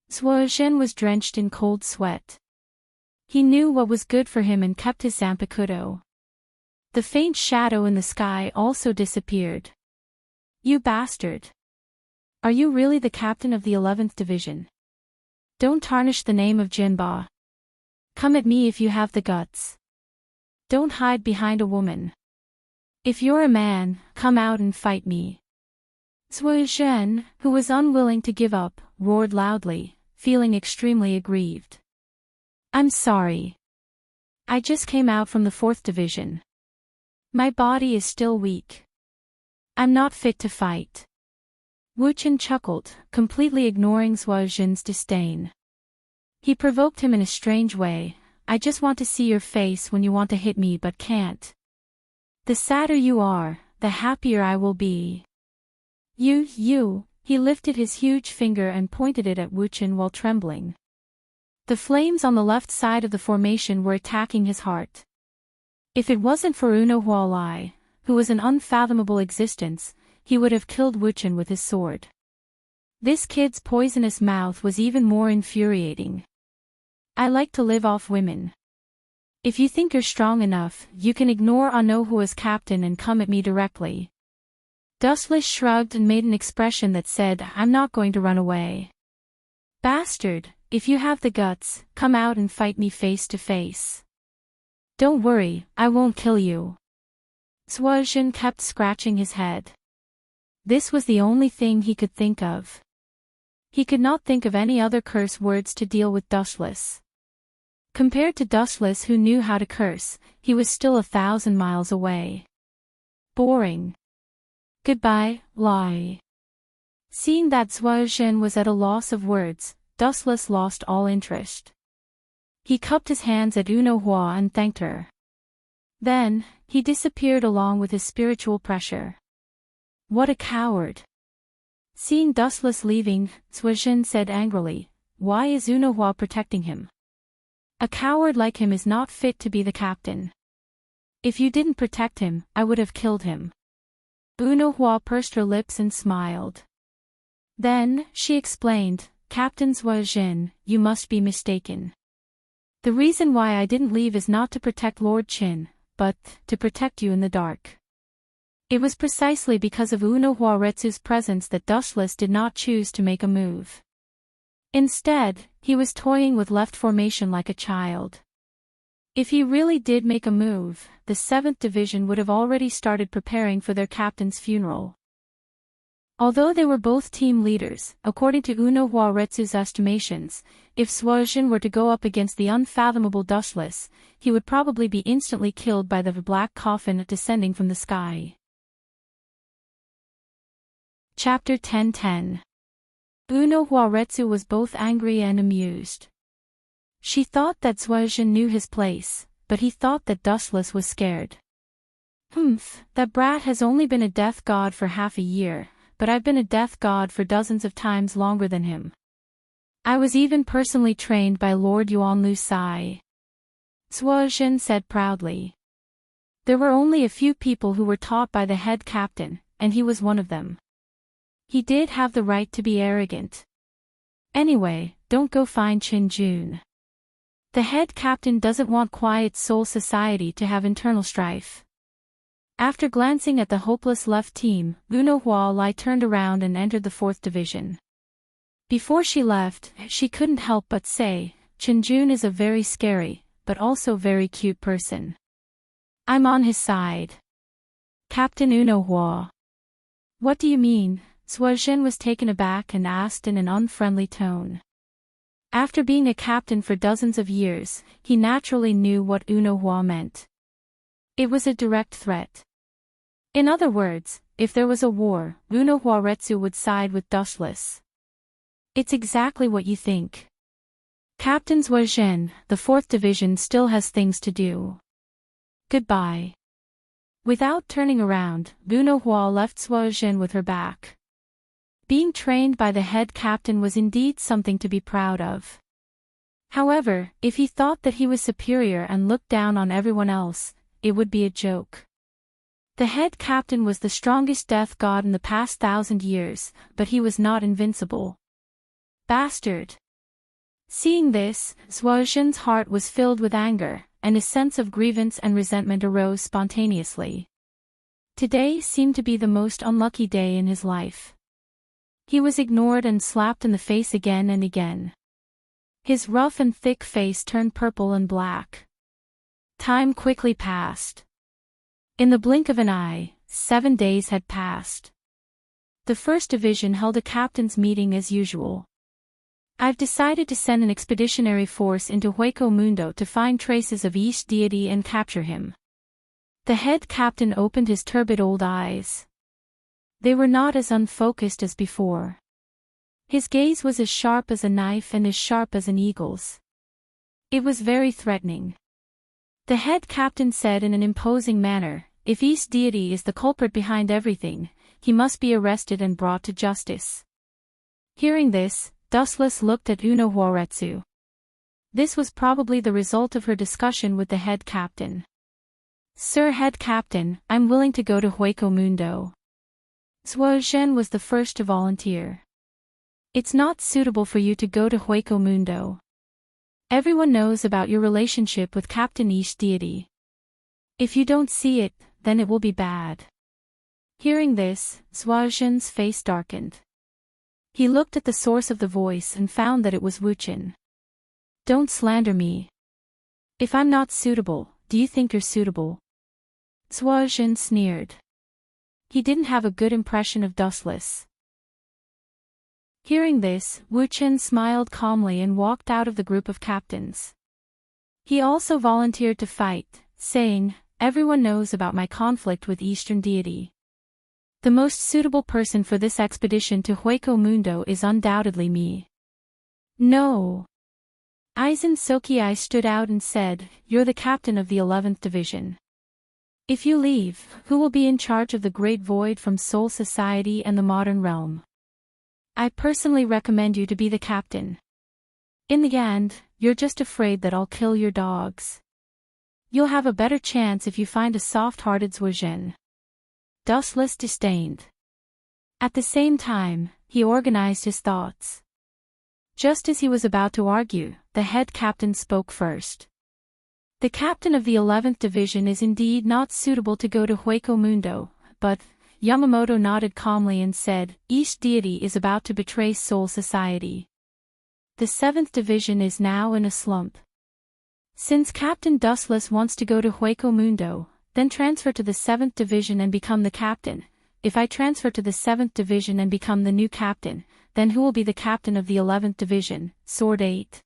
Suojin was drenched in cold sweat. He knew what was good for him and kept his Zanpakuto. The faint shadow in the sky also disappeared. "You bastard! Are you really the captain of the 11th division? Don't tarnish the name of Jinba. Come at me if you have the guts. Don't hide behind a woman. If you're a man, come out and fight me." Suojin, who was unwilling to give up, roared loudly, feeling extremely aggrieved. "I'm sorry. I just came out from the 4th division. My body is still weak. I'm not fit to fight." Wuchen chuckled, completely ignoring Suojin's disdain. He provoked him in a strange way. "I just want to see your face when you want to hit me but can't. The sadder you are, the happier I will be. You. He lifted his huge finger and pointed it at Wuchen while trembling. The flames on the left side of the formation were attacking his heart. If it wasn't for Uno Hualai, who was an unfathomable existence, he would have killed Wuchen with his sword. This kid's poisonous mouth was even more infuriating. "I like to live off women. If you think you're strong enough, you can ignore Uno Hua's captain and come at me directly." Dustless shrugged and made an expression that said, "I'm not going to run away." "Bastard, if you have the guts, come out and fight me face to face. Don't worry, I won't kill you." Suojin kept scratching his head. This was the only thing he could think of. He could not think of any other curse words to deal with Dustless. Compared to Dustless, who knew how to curse, he was still 1,000 miles away. Boring. Goodbye, Lai. Seeing that Suojin was at a loss of words, Dustless lost all interest. He cupped his hands at Uno Hua and thanked her. Then, he disappeared along with his spiritual pressure. What a coward! Seeing Dustless leaving, Suojin said angrily, "Why is Uno Hua protecting him? A coward like him is not fit to be the captain. If you didn't protect him, I would have killed him." Uno Hua pursed her lips and smiled. Then, she explained, "Captain Suojin, you must be mistaken. The reason why I didn't leave is not to protect Lord Qin, but to protect you in the dark." It was precisely because of Uno Huaretsu's presence that Dustless did not choose to make a move. Instead, he was toying with left formation like a child. If he really did make a move, the 7th Division would have already started preparing for their captain's funeral. Although they were both team leaders, according to Uno Huaretsu's estimations, if Suojin were to go up against the unfathomable dustless, he would probably be instantly killed by the black coffin descending from the sky. Chapter 10:10. Uno Huaretsu was both angry and amused. She thought that Suojin knew his place, but he thought that dustless was scared. That brat has only been a death god for half a year, but I've been a death god for dozens of times longer than him. I was even personally trained by Lord Yuanlu Sai. Suojin said proudly. There were only a few people who were taught by the head captain, and he was one of them. He did have the right to be arrogant. Anyway, don't go find Qin Jun. The head captain doesn't want quiet soul society to have internal strife. After glancing at the hopeless left team, Uno Hualai turned around and entered the 4th Division. Before she left, she couldn't help but say, Qin Jun is a very scary, but also very cute person. I'm on his side. Captain Uno Hua. What do you mean? Suojin was taken aback and asked in an unfriendly tone. After being a captain for dozens of years, he naturally knew what Uno Hua meant. It was a direct threat. In other words, if there was a war, Uno Huaretsu would side with dustless. It's exactly what you think. Captain Suojin, the 4th Division still has things to do. Goodbye. Without turning around, Uno Hua left Suojin with her back. Being trained by the head captain was indeed something to be proud of. However, if he thought that he was superior and looked down on everyone else, it would be a joke. The head captain was the strongest death god in the past 1,000 years, but he was not invincible. Bastard! Seeing this, Suojin's heart was filled with anger, and a sense of grievance and resentment arose spontaneously. Today seemed to be the most unlucky day in his life. He was ignored and slapped in the face again and again. His rough and thick face turned purple and black. Time quickly passed. In the blink of an eye, 7 days had passed. The 1st Division held a captain's meeting as usual. I've decided to send an expeditionary force into Hueco Mundo to find traces of East deity and capture him. The head captain opened his turbid old eyes. They were not as unfocused as before. His gaze was as sharp as a knife and as sharp as an eagle's. It was very threatening. The head captain said in an imposing manner, if East deity is the culprit behind everything, he must be arrested and brought to justice. Hearing this, Dustless looked at Uno Huaretsu. This was probably the result of her discussion with the head captain. Sir Head Captain, I'm willing to go to Hueco Mundo. Suojin was the first to volunteer. It's not suitable for you to go to Hueco Mundo. Everyone knows about your relationship with Captain Ish deity. If you don't see it, then it will be bad. Hearing this, Suojin's face darkened. He looked at the source of the voice and found that it was Wuchen. Don't slander me. If I'm not suitable, do you think you're suitable? Suojin sneered. He didn't have a good impression of Dustless. Hearing this, Wuchen smiled calmly and walked out of the group of captains. He also volunteered to fight, saying, everyone knows about my conflict with Eastern deity. The most suitable person for this expedition to Hueco Mundo is undoubtedly me. No. Aizen Sokiai stood out and said, you're the captain of the 11th Division. If you leave, who will be in charge of the Great Void from Soul Society and the modern realm? I personally recommend you to be the captain. In the end, you're just afraid that I'll kill your dogs. You'll have a better chance if you find a soft-hearted Suojin. Dustless disdained. At the same time, he organized his thoughts. Just as he was about to argue, the head captain spoke first. The captain of the 11th Division is indeed not suitable to go to Hueco Mundo, but, Yamamoto nodded calmly and said, East deity is about to betray Soul Society. The 7th Division is now in a slump. Since Captain Dustless wants to go to Hueco Mundo, then transfer to the 7th Division and become the captain. If I transfer to the 7th Division and become the new captain, then who will be the captain of the 11th Division, Sword 8?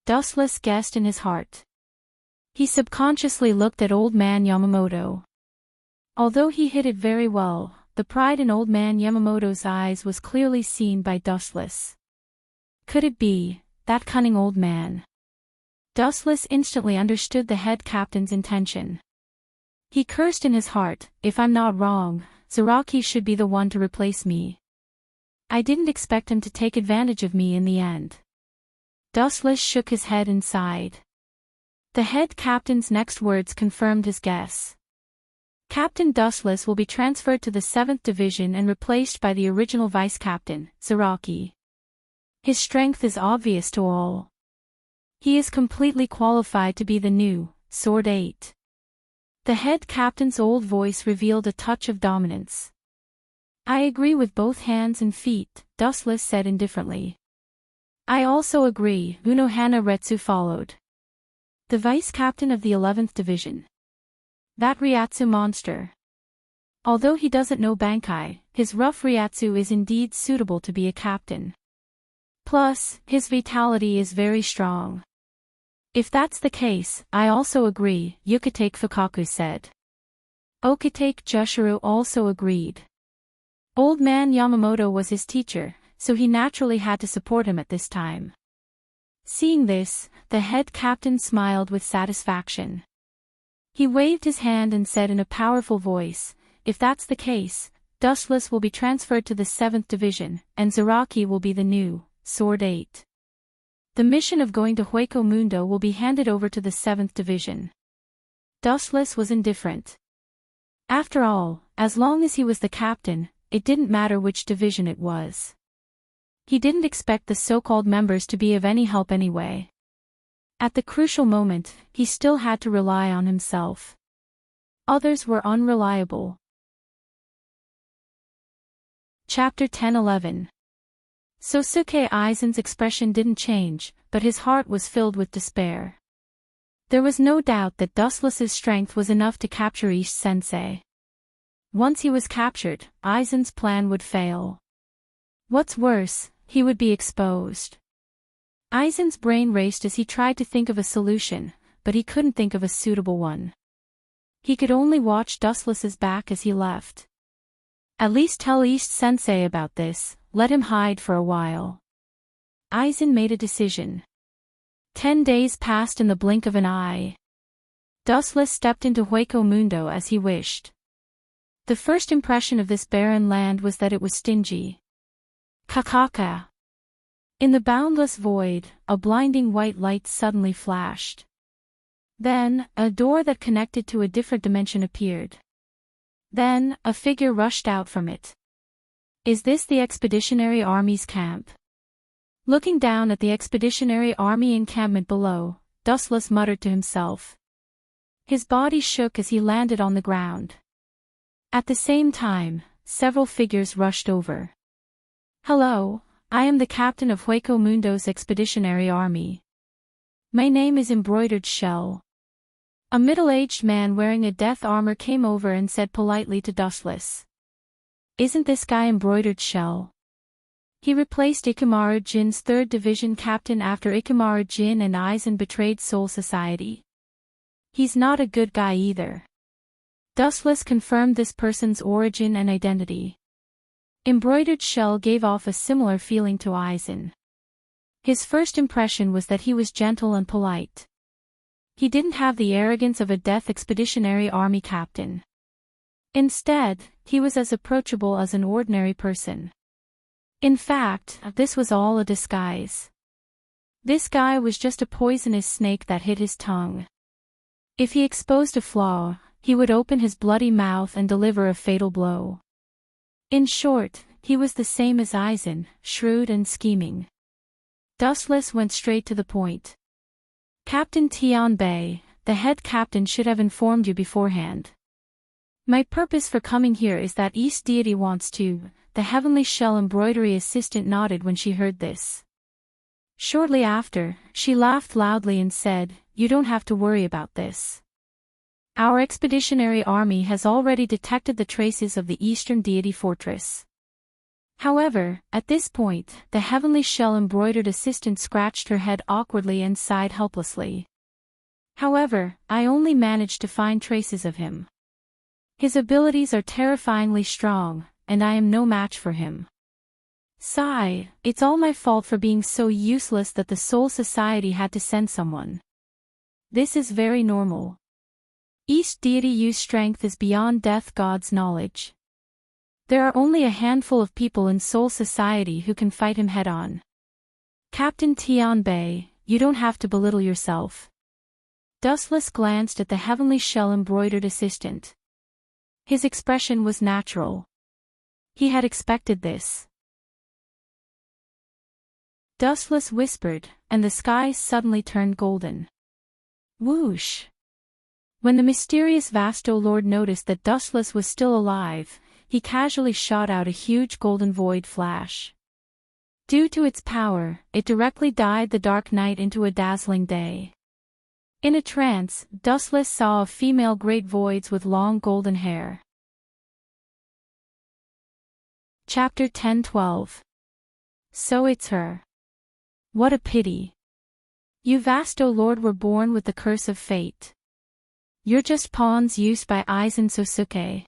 Dustless guessed in his heart. He subconsciously looked at Old Man Yamamoto. Although he hid it very well, the pride in Old Man Yamamoto's eyes was clearly seen by Dustless. Could it be that cunning old man? Dustless instantly understood the head captain's intention. He cursed in his heart, if I'm not wrong, Zaraki should be the one to replace me. I didn't expect him to take advantage of me in the end. Dustless shook his head and sighed. The head captain's next words confirmed his guess. Captain Dustless will be transferred to the 7th Division and replaced by the original vice-captain, Zaraki. His strength is obvious to all. He is completely qualified to be the new, Sword 8. The head captain's old voice revealed a touch of dominance. I agree with both hands and feet, Dustless said indifferently. I also agree, Unohana Retsu followed. The vice-captain of the 11th Division. That Ryatsu monster. Although he doesn't know Bankai, his rough Ryatsu is indeed suitable to be a captain. Plus, his vitality is very strong. If that's the case, I also agree, Yukitake Fukaku said. Okitake Jushiro also agreed. Old Man Yamamoto was his teacher, so he naturally had to support him at this time. Seeing this, the head captain smiled with satisfaction. He waved his hand and said in a powerful voice, if that's the case, Dustless will be transferred to the 7th Division, and Zaraki will be the new, Sword 8. The mission of going to Hueco Mundo will be handed over to the 7th Division. Dustless was indifferent. After all, as long as he was the captain, it didn't matter which division it was. He didn't expect the so-called members to be of any help anyway. At the crucial moment, he still had to rely on himself. Others were unreliable. Chapter 10-11. Sosuke Aizen's expression didn't change, but his heart was filled with despair. There was no doubt that Dustless's strength was enough to capture Ishi-sensei. Once he was captured, Aizen's plan would fail. What's worse, he would be exposed. Aizen's brain raced as he tried to think of a solution, but he couldn't think of a suitable one. He could only watch Dustless's back as he left. At least tell Ishi-sensei about this, let him hide for a while. Aizen made a decision. 10 days passed in the blink of an eye. Dustless stepped into Hueco Mundo as he wished. The first impression of this barren land was that it was stingy. Kakaka. In the boundless void, a blinding white light suddenly flashed. Then, a door that connected to a different dimension appeared. Then, a figure rushed out from it. Is this the Expeditionary Army's camp? Looking down at the Expeditionary Army encampment below, Dustless muttered to himself. His body shook as he landed on the ground. At the same time, several figures rushed over. Hello, I am the captain of Hueco Mundo's Expeditionary Army. My name is Embroidered Shell. A middle-aged man wearing a death armor came over and said politely to Dustless. Isn't this guy Embroidered Shell? He replaced Ikamaru Jin's 3rd Division captain after Ikamaru Jin and Aizen betrayed Soul Society. He's not a good guy either. Dustless confirmed this person's origin and identity. Embroidered Shell gave off a similar feeling to Aizen. His first impression was that he was gentle and polite. He didn't have the arrogance of a Death Expeditionary Army captain. Instead, he was as approachable as an ordinary person. In fact, this was all a disguise. This guy was just a poisonous snake that hid his tongue. If he exposed a flaw, he would open his bloody mouth and deliver a fatal blow. In short, he was the same as Aizen, shrewd and scheming. Dustless went straight to the point. Captain Tianbei, the head captain should have informed you beforehand. My purpose for coming here is that East Deity wants to. The Heavenly Shell embroidery assistant nodded when she heard this. Shortly after, she laughed loudly and said, you don't have to worry about this. Our expeditionary army has already detected the traces of the eastern deity fortress. However, at this point, the heavenly shell-embroidered assistant scratched her head awkwardly and sighed helplessly. However, I only managed to find traces of him. His abilities are terrifyingly strong, and I am no match for him. Sigh, it's all my fault for being so useless that the Soul Society had to send someone. This is very normal. East deity Yu's strength is beyond Death God's knowledge. There are only a handful of people in Soul Society who can fight him head-on. Captain Tianbei, you don't have to belittle yourself. Dustless glanced at the heavenly shell-embroidered assistant. His expression was natural. He had expected this. Dustless whispered, and the sky suddenly turned golden. Whoosh! When the mysterious Vasto Lord noticed that Dustless was still alive, he casually shot out a huge golden void flash. Due to its power, it directly dyed the dark night into a dazzling day. In a trance, Dustless saw a female great voids with long golden hair. Chapter 10-12. So it's her. What a pity. You Vasto Lord were born with the curse of fate. You're just pawns used by Aizen Sosuke.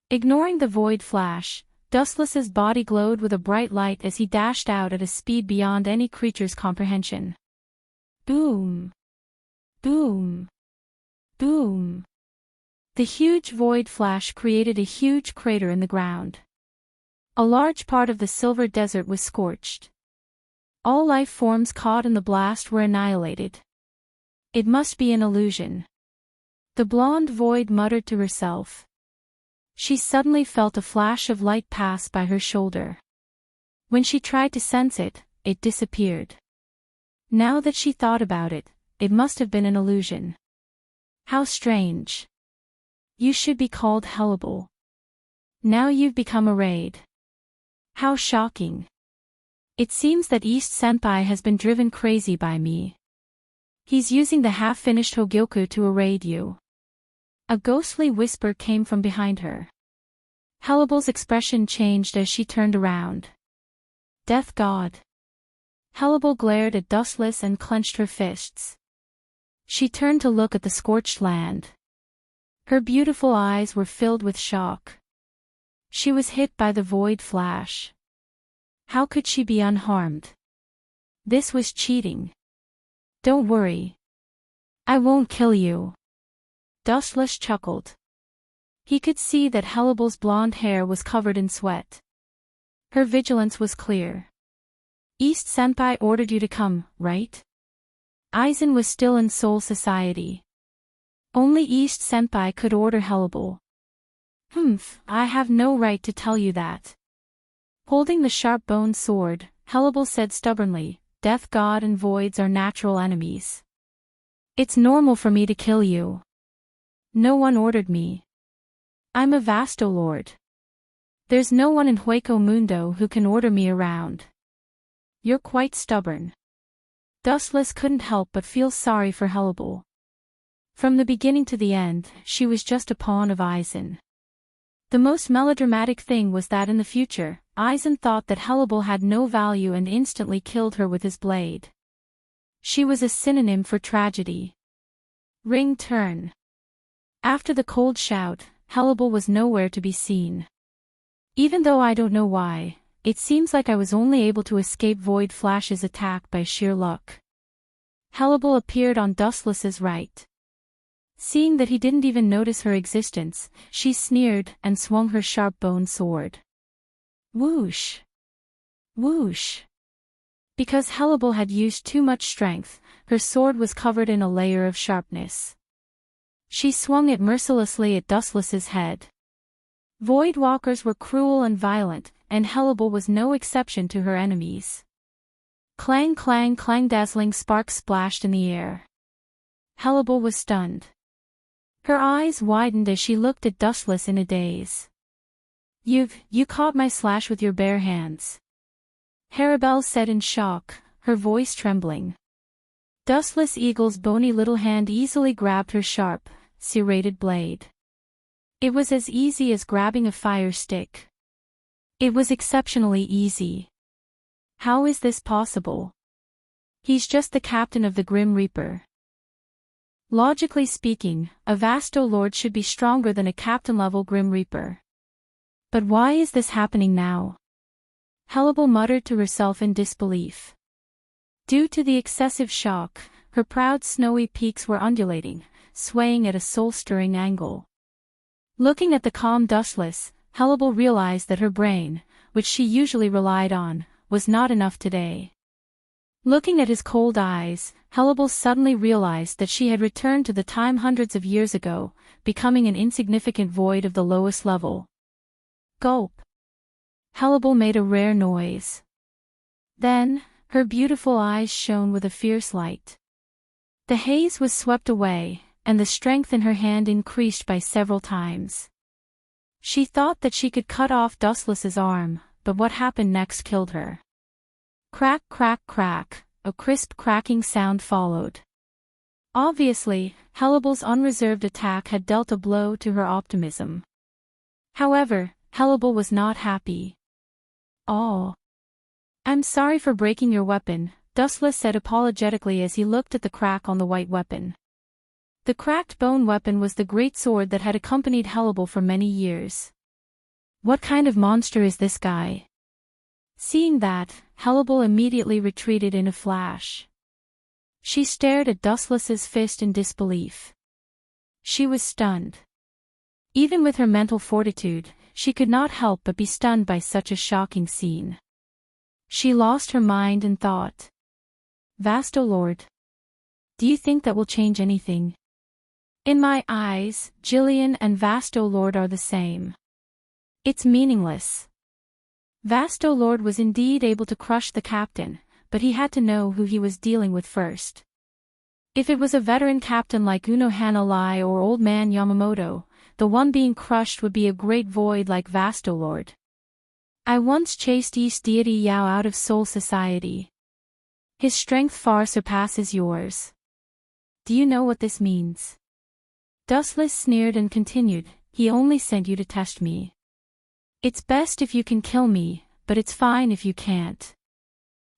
Ignoring the void flash, Dustless's body glowed with a bright light as he dashed out at a speed beyond any creature's comprehension. Boom! Boom! Boom! The huge void flash created a huge crater in the ground. A large part of the silver desert was scorched. All life forms caught in the blast were annihilated. It must be an illusion. The blonde void muttered to herself. She suddenly felt a flash of light pass by her shoulder. When she tried to sense it, it disappeared. Now that she thought about it, it must have been an illusion. How strange. You should be called Hellable. Now you've become a raid. How shocking. It seems that East Senpai has been driven crazy by me. He's using the half-finished Hogyoku to raid you. A ghostly whisper came from behind her. Hellable's expression changed as she turned around. Death God. Hellable glared at Dustless and clenched her fists. She turned to look at the scorched land. Her beautiful eyes were filled with shock. She was hit by the void flash. How could she be unharmed? This was cheating. Don't worry. I won't kill you. Dustless chuckled. He could see that Hellable's blonde hair was covered in sweat. Her vigilance was clear. East Senpai ordered you to come, right? Aizen was still in Soul Society. Only East Senpai could order Hellable. I have no right to tell you that. Holding the sharp-boned sword, Hellable said stubbornly, Death God and voids are natural enemies. It's normal for me to kill you. No one ordered me. I'm a Vasto Lord. There's no one in Hueco Mundo who can order me around. You're quite stubborn. Dustless couldn't help but feel sorry for Hellable. From the beginning to the end, she was just a pawn of Aizen. The most melodramatic thing was that in the future, Aizen thought that Hellable had no value and instantly killed her with his blade. She was a synonym for tragedy. Ring turn. After the cold shout, Hellable was nowhere to be seen. Even though I don't know why, it seems like I was only able to escape Void Flash's attack by sheer luck. Hellable appeared on Dustless's right. Seeing that he didn't even notice her existence, she sneered and swung her sharp-boned sword. Whoosh! Whoosh! Because Hellable had used too much strength, her sword was covered in a layer of sharpness. She swung it mercilessly at Dustless's head. Void Walkers were cruel and violent, and Hellable was no exception to her enemies. Clang clang clang, dazzling sparks splashed in the air. Hellable was stunned. Her eyes widened as she looked at Dustless in a daze. You caught my slash with your bare hands. Harabelle said in shock, her voice trembling. Dustless Eagle's bony little hand easily grabbed her sharp, serrated blade. It was as easy as grabbing a fire stick. It was exceptionally easy. How is this possible? He's just the captain of the Grim Reaper. Logically speaking, a Vasto Lord should be stronger than a captain-level Grim Reaper. But why is this happening now? Hellable muttered to herself in disbelief. Due to the excessive shock, her proud snowy peaks were undulating, swaying at a soul-stirring angle. Looking at the calm Dustless, Hellable realized that her brain, which she usually relied on, was not enough today. Looking at his cold eyes, Hellable suddenly realized that she had returned to the time hundreds of years ago, becoming an insignificant void of the lowest level. Gulp. Hellable made a rare noise. Then, her beautiful eyes shone with a fierce light. The haze was swept away, and the strength in her hand increased by several times. She thought that she could cut off Dustless's arm, but what happened next killed her. Crack, crack, crack, a crisp cracking sound followed. Obviously, Hellable's unreserved attack had dealt a blow to her optimism. However, Hellable was not happy. "Oh. I'm sorry for breaking your weapon," Dustless said apologetically as he looked at the crack on the white weapon. The cracked bone weapon was the great sword that had accompanied Hellable for many years. What kind of monster is this guy? Seeing that, Hellable immediately retreated in a flash. She stared at Dustless's fist in disbelief. She was stunned. Even with her mental fortitude, she could not help but be stunned by such a shocking scene. She lost her mind and thought. "Vasto Lord. Do you think that will change anything? In my eyes, Jillian and Vasto Lord are the same. It's meaningless." Vasto Lord was indeed able to crush the captain, but he had to know who he was dealing with first. If it was a veteran captain like Unohana Lai or Old Man Yamamoto, the one being crushed would be a great void like Vasto Lord. "I once chased East Deity Yao out of Soul Society. His strength far surpasses yours. Do you know what this means?" Dustless sneered and continued, "He only sent you to test me. It's best if you can kill me, but it's fine if you can't.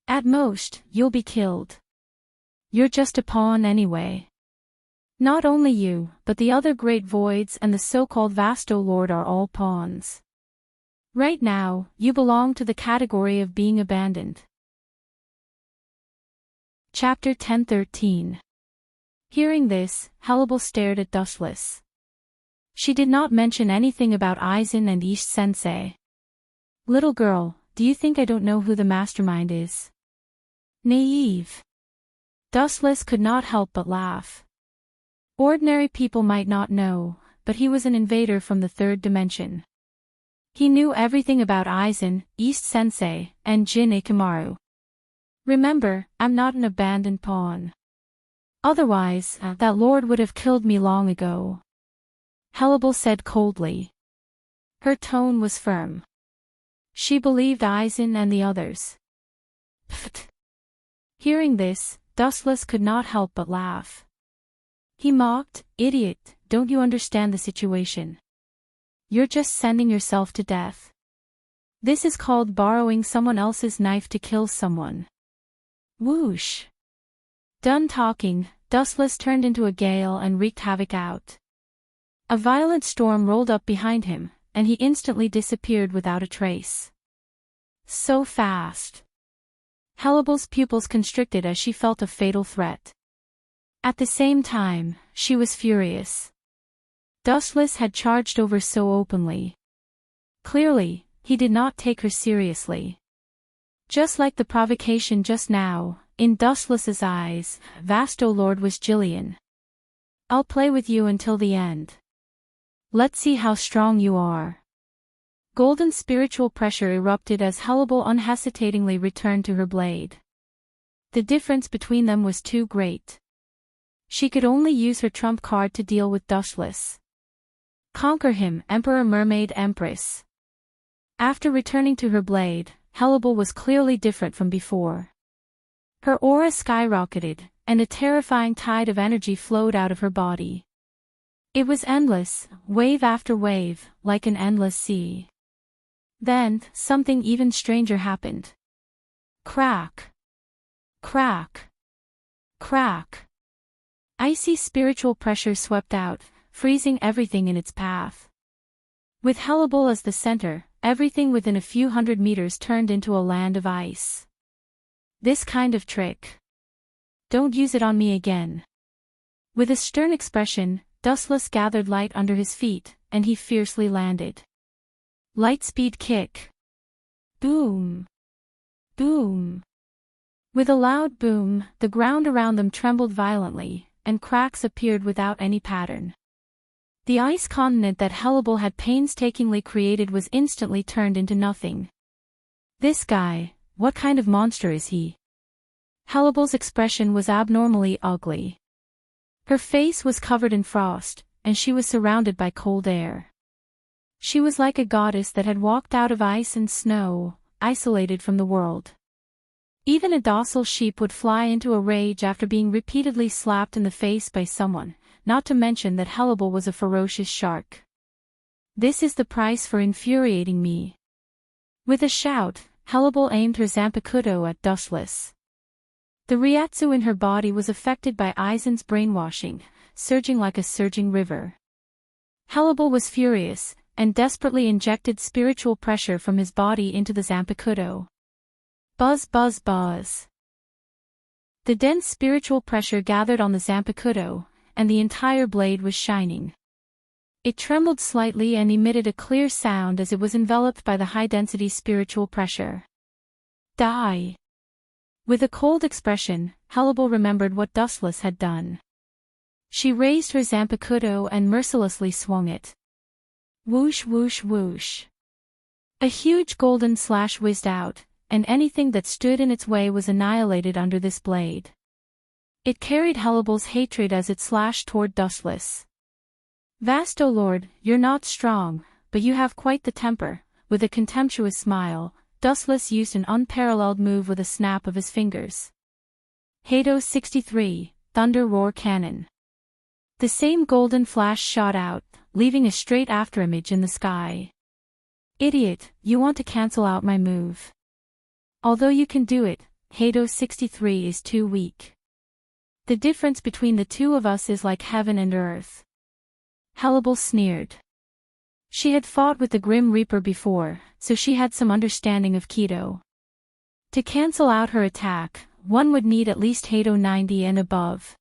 At most, you'll be killed. You're just a pawn anyway. Not only you, but the other great voids and the so-called Vasto Lord are all pawns. Right now, you belong to the category of being abandoned." Chapter 10:13. Hearing this, Hellable stared at Dustless. She did not mention anything about Aizen and Ish Sensei. "Little girl, do you think I don't know who the mastermind is?" Naive. Dustless could not help but laugh. Ordinary people might not know, but he was an invader from the third dimension. He knew everything about Aizen, East Sensei, and Jin Ikamaru. "Remember, I'm not an abandoned pawn. Otherwise, that lord would have killed me long ago," Hellable said coldly. Her tone was firm. She believed Aizen and the others. Pfft. Hearing this, Dustless could not help but laugh. He mocked, "Idiot, don't you understand the situation? You're just sending yourself to death. This is called borrowing someone else's knife to kill someone." Whoosh. Done talking, Dustless turned into a gale and wreaked havoc out. A violent storm rolled up behind him, and he instantly disappeared without a trace. So fast. Hellable's pupils constricted as she felt a fatal threat. At the same time, she was furious. Dustless had charged over so openly. Clearly, he did not take her seriously. Just like the provocation just now, in Dustless's eyes, Vasto Lord was Jillian. "I'll play with you until the end. Let's see how strong you are." Golden spiritual pressure erupted as Hellable unhesitatingly returned to her blade. The difference between them was too great. She could only use her trump card to deal with Dustless. Conquer him, Emperor Mermaid Empress. After returning to her blade, Hellable was clearly different from before. Her aura skyrocketed, and a terrifying tide of energy flowed out of her body. It was endless, wave after wave, like an endless sea. Then, something even stranger happened. Crack. Crack. Crack. Icy spiritual pressure swept out, freezing everything in its path. With Hannibal as the center, everything within a few hundred meters turned into a land of ice. This kind of trick. Don't use it on me again. With a stern expression, Dustless gathered light under his feet, and he fiercely landed. Lightspeed kick. Boom. Boom. With a loud boom, the ground around them trembled violently, and cracks appeared without any pattern. The ice continent that Hannibal had painstakingly created was instantly turned into nothing. This guy, what kind of monster is he? Hannibal's expression was abnormally ugly. Her face was covered in frost, and she was surrounded by cold air. She was like a goddess that had walked out of ice and snow, isolated from the world. Even a docile sheep would fly into a rage after being repeatedly slapped in the face by someone, not to mention that Hannibal was a ferocious shark. This is the price for infuriating me. With a shout, Hannibal aimed her Zanpakuto at Dustless. The Ryatsu in her body was affected by Aizen's brainwashing, surging like a surging river. Hannibal was furious, and desperately injected spiritual pressure from his body into the Zanpakuto. Buzz buzz buzz. The dense spiritual pressure gathered on the Zanpakuto, and the entire blade was shining. It trembled slightly and emitted a clear sound as it was enveloped by the high-density spiritual pressure. Die! With a cold expression, Hannibal remembered what Dustless had done. She raised her Zanpakuto and mercilessly swung it. Whoosh whoosh whoosh. A huge golden slash whizzed out, and anything that stood in its way was annihilated under this blade. It carried Hannibal's hatred as it slashed toward Dustless. Vast, O Lord, you're not strong, but you have quite the temper. With a contemptuous smile, Dustless used an unparalleled move with a snap of his fingers. Hado 63, Thunder Roar Cannon. The same golden flash shot out, leaving a straight afterimage in the sky. Idiot, you want to cancel out my move. Although you can do it, Hado 63 is too weak. The difference between the two of us is like heaven and earth. Hannibal sneered. She had fought with the Grim Reaper before, so she had some understanding of Kido. To cancel out her attack, one would need at least Hado 90 and above.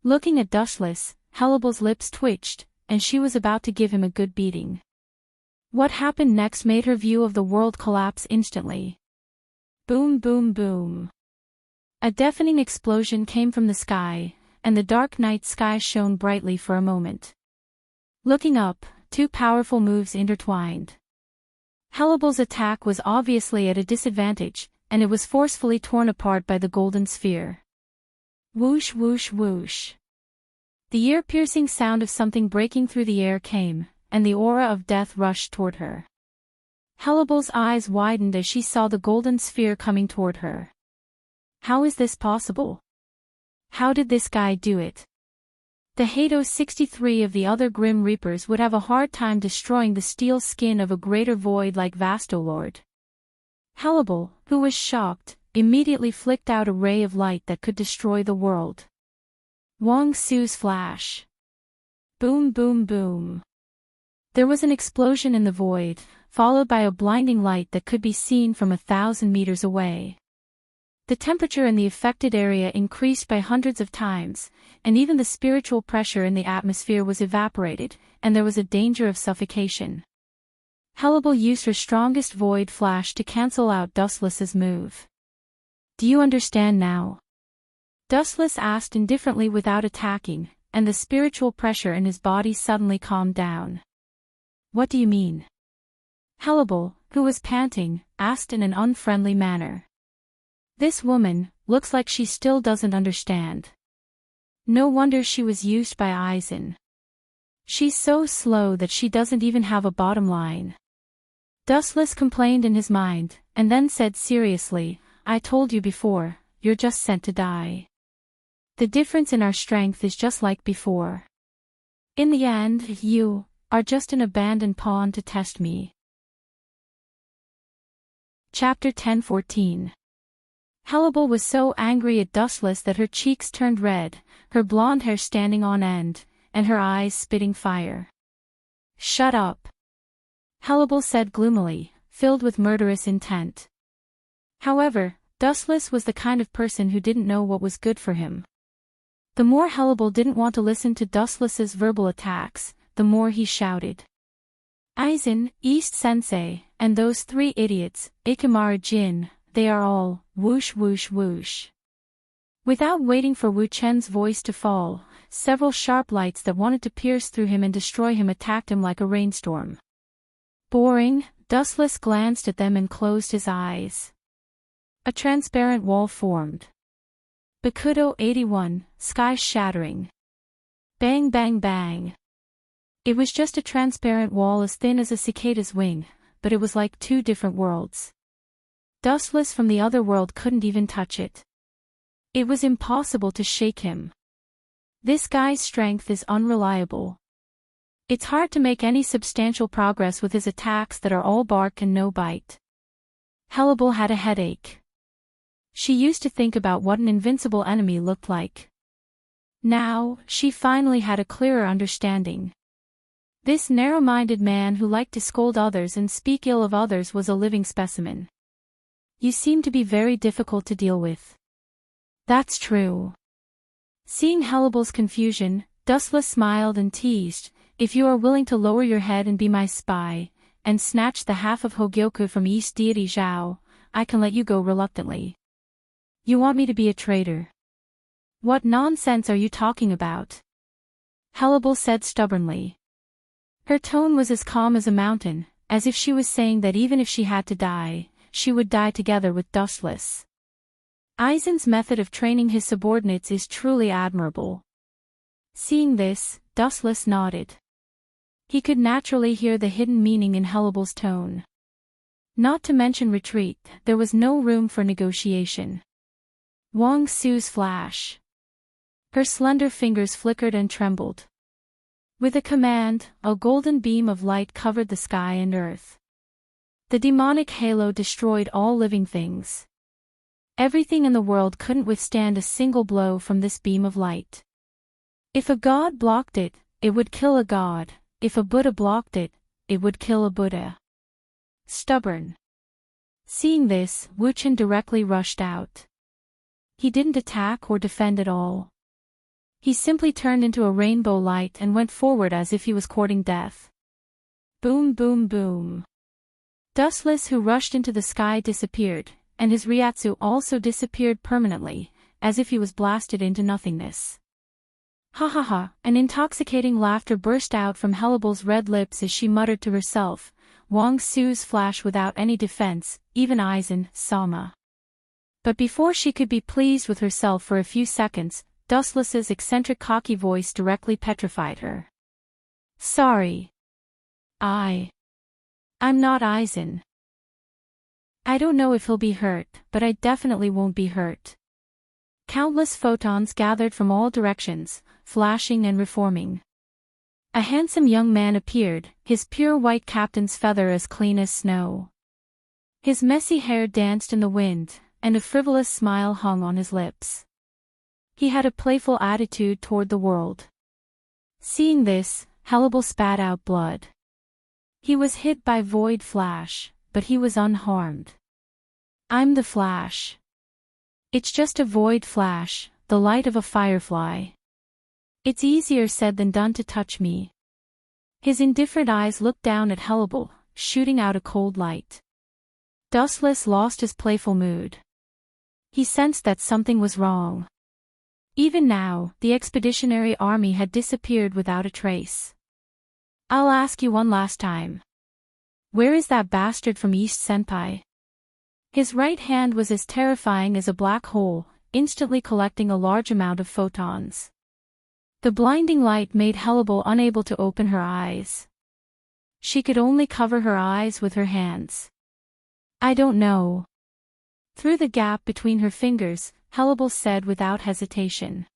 Looking at Dustless, Hannibal's lips twitched, and she was about to give him a good beating. What happened next made her view of the world collapse instantly. Boom boom boom. A deafening explosion came from the sky, and the dark night sky shone brightly for a moment. Looking up, two powerful moves intertwined. Hannibal's attack was obviously at a disadvantage, and it was forcefully torn apart by the golden sphere. Whoosh whoosh whoosh. The ear-piercing sound of something breaking through the air came, and the aura of death rushed toward her. Hannibal's eyes widened as she saw the golden sphere coming toward her. How is this possible? How did this guy do it? The Hado 63 of the other Grim Reapers would have a hard time destroying the steel skin of a greater void like Vastolord. Hannibal, who was shocked, immediately flicked out a ray of light that could destroy the world. Wong Su's flash. Boom boom boom. There was an explosion in the void, followed by a blinding light that could be seen from 1,000 meters away. The temperature in the affected area increased by hundreds of times, and even the spiritual pressure in the atmosphere was evaporated, and there was a danger of suffocation. Hannibal used her strongest void flash to cancel out Dustless's move. Do you understand now? Dustless asked indifferently without attacking, and the spiritual pressure in his body suddenly calmed down. What do you mean? Hannibal, who was panting, asked in an unfriendly manner. This woman, looks like she still doesn't understand. No wonder she was used by Aizen. She's so slow that she doesn't even have a bottom line. Dustless complained in his mind, and then said seriously, I told you before, you're just sent to die. The difference in our strength is just like before. In the end, you are just an abandoned pawn to test me. Chapter 10:14. Hellable was so angry at Dustless that her cheeks turned red, her blonde hair standing on end, and her eyes spitting fire. "Shut up," Hellable said gloomily, filled with murderous intent. However, Dustless was the kind of person who didn't know what was good for him. The more Hellable didn't want to listen to Dustless's verbal attacks, the more he shouted. "Aizen, East Sensei, and those three idiots, Ikimara Jin, they are all, whoosh whoosh whoosh." Without waiting for Wu Chen's voice to fall, several sharp lights that wanted to pierce through him and destroy him attacked him like a rainstorm. Boring, Dustless glanced at them and closed his eyes. A transparent wall formed. Bakudo 81, sky shattering. Bang bang bang. It was just a transparent wall as thin as a cicada's wing, but it was like two different worlds. Dustless from the other world couldn't even touch it. It was impossible to shake him. This guy's strength is unreliable. It's hard to make any substantial progress with his attacks that are all bark and no bite. Hellable had a headache. She used to think about what an invincible enemy looked like. Now, she finally had a clearer understanding. This narrow-minded man who liked to scold others and speak ill of others was a living specimen. "You seem to be very difficult to deal with." "That's true." Seeing Hellable's confusion, Dustless smiled and teased, "If you are willing to lower your head and be my spy, and snatch the half of Hogyoku from East Deity Zhao, I can let you go reluctantly." "You want me to be a traitor?" "What nonsense are you talking about?" Hellable said stubbornly. Her tone was as calm as a mountain, as if she was saying that even if she had to die, she would die together with Dustless. Aizen's method of training his subordinates is truly admirable. Seeing this, Dustless nodded. He could naturally hear the hidden meaning in Hellable's tone. Not to mention retreat, there was no room for negotiation. Wang Su's flash. Her slender fingers flickered and trembled. With a command, a golden beam of light covered the sky and earth. The demonic halo destroyed all living things. Everything in the world couldn't withstand a single blow from this beam of light. If a god blocked it, it would kill a god. If a Buddha blocked it, it would kill a Buddha. Stubborn. Seeing this, Wu Chen directly rushed out. He didn't attack or defend at all. He simply turned into a rainbow light and went forward as if he was courting death. Boom boom boom. Dustless, who rushed into the sky, disappeared, and his Ryatsu also disappeared permanently, as if he was blasted into nothingness. Ha ha ha, an intoxicating laughter burst out from Hellable's red lips as she muttered to herself, "Wang Su's flash without any defense, even Aizen, Sama." But before she could be pleased with herself for a few seconds, Dustless's eccentric cocky voice directly petrified her. "Sorry. I'm not Aizen. I don't know if he'll be hurt, but I definitely won't be hurt." Countless photons gathered from all directions, flashing and reforming. A handsome young man appeared, his pure white captain's feather as clean as snow. His messy hair danced in the wind, and a frivolous smile hung on his lips. He had a playful attitude toward the world. Seeing this, Hellable spat out blood. He was hit by Void Flash, but he was unharmed. "I'm the Flash. It's just a Void Flash, the light of a firefly. It's easier said than done to touch me." His indifferent eyes looked down at Hellable, shooting out a cold light. Dustless lost his playful mood. He sensed that something was wrong. Even now, the expeditionary army had disappeared without a trace. "I'll ask you one last time. Where is that bastard from East Senpai?" His right hand was as terrifying as a black hole, instantly collecting a large amount of photons. The blinding light made Hellable unable to open her eyes. She could only cover her eyes with her hands. "I don't know." Through the gap between her fingers, Hellable said without hesitation.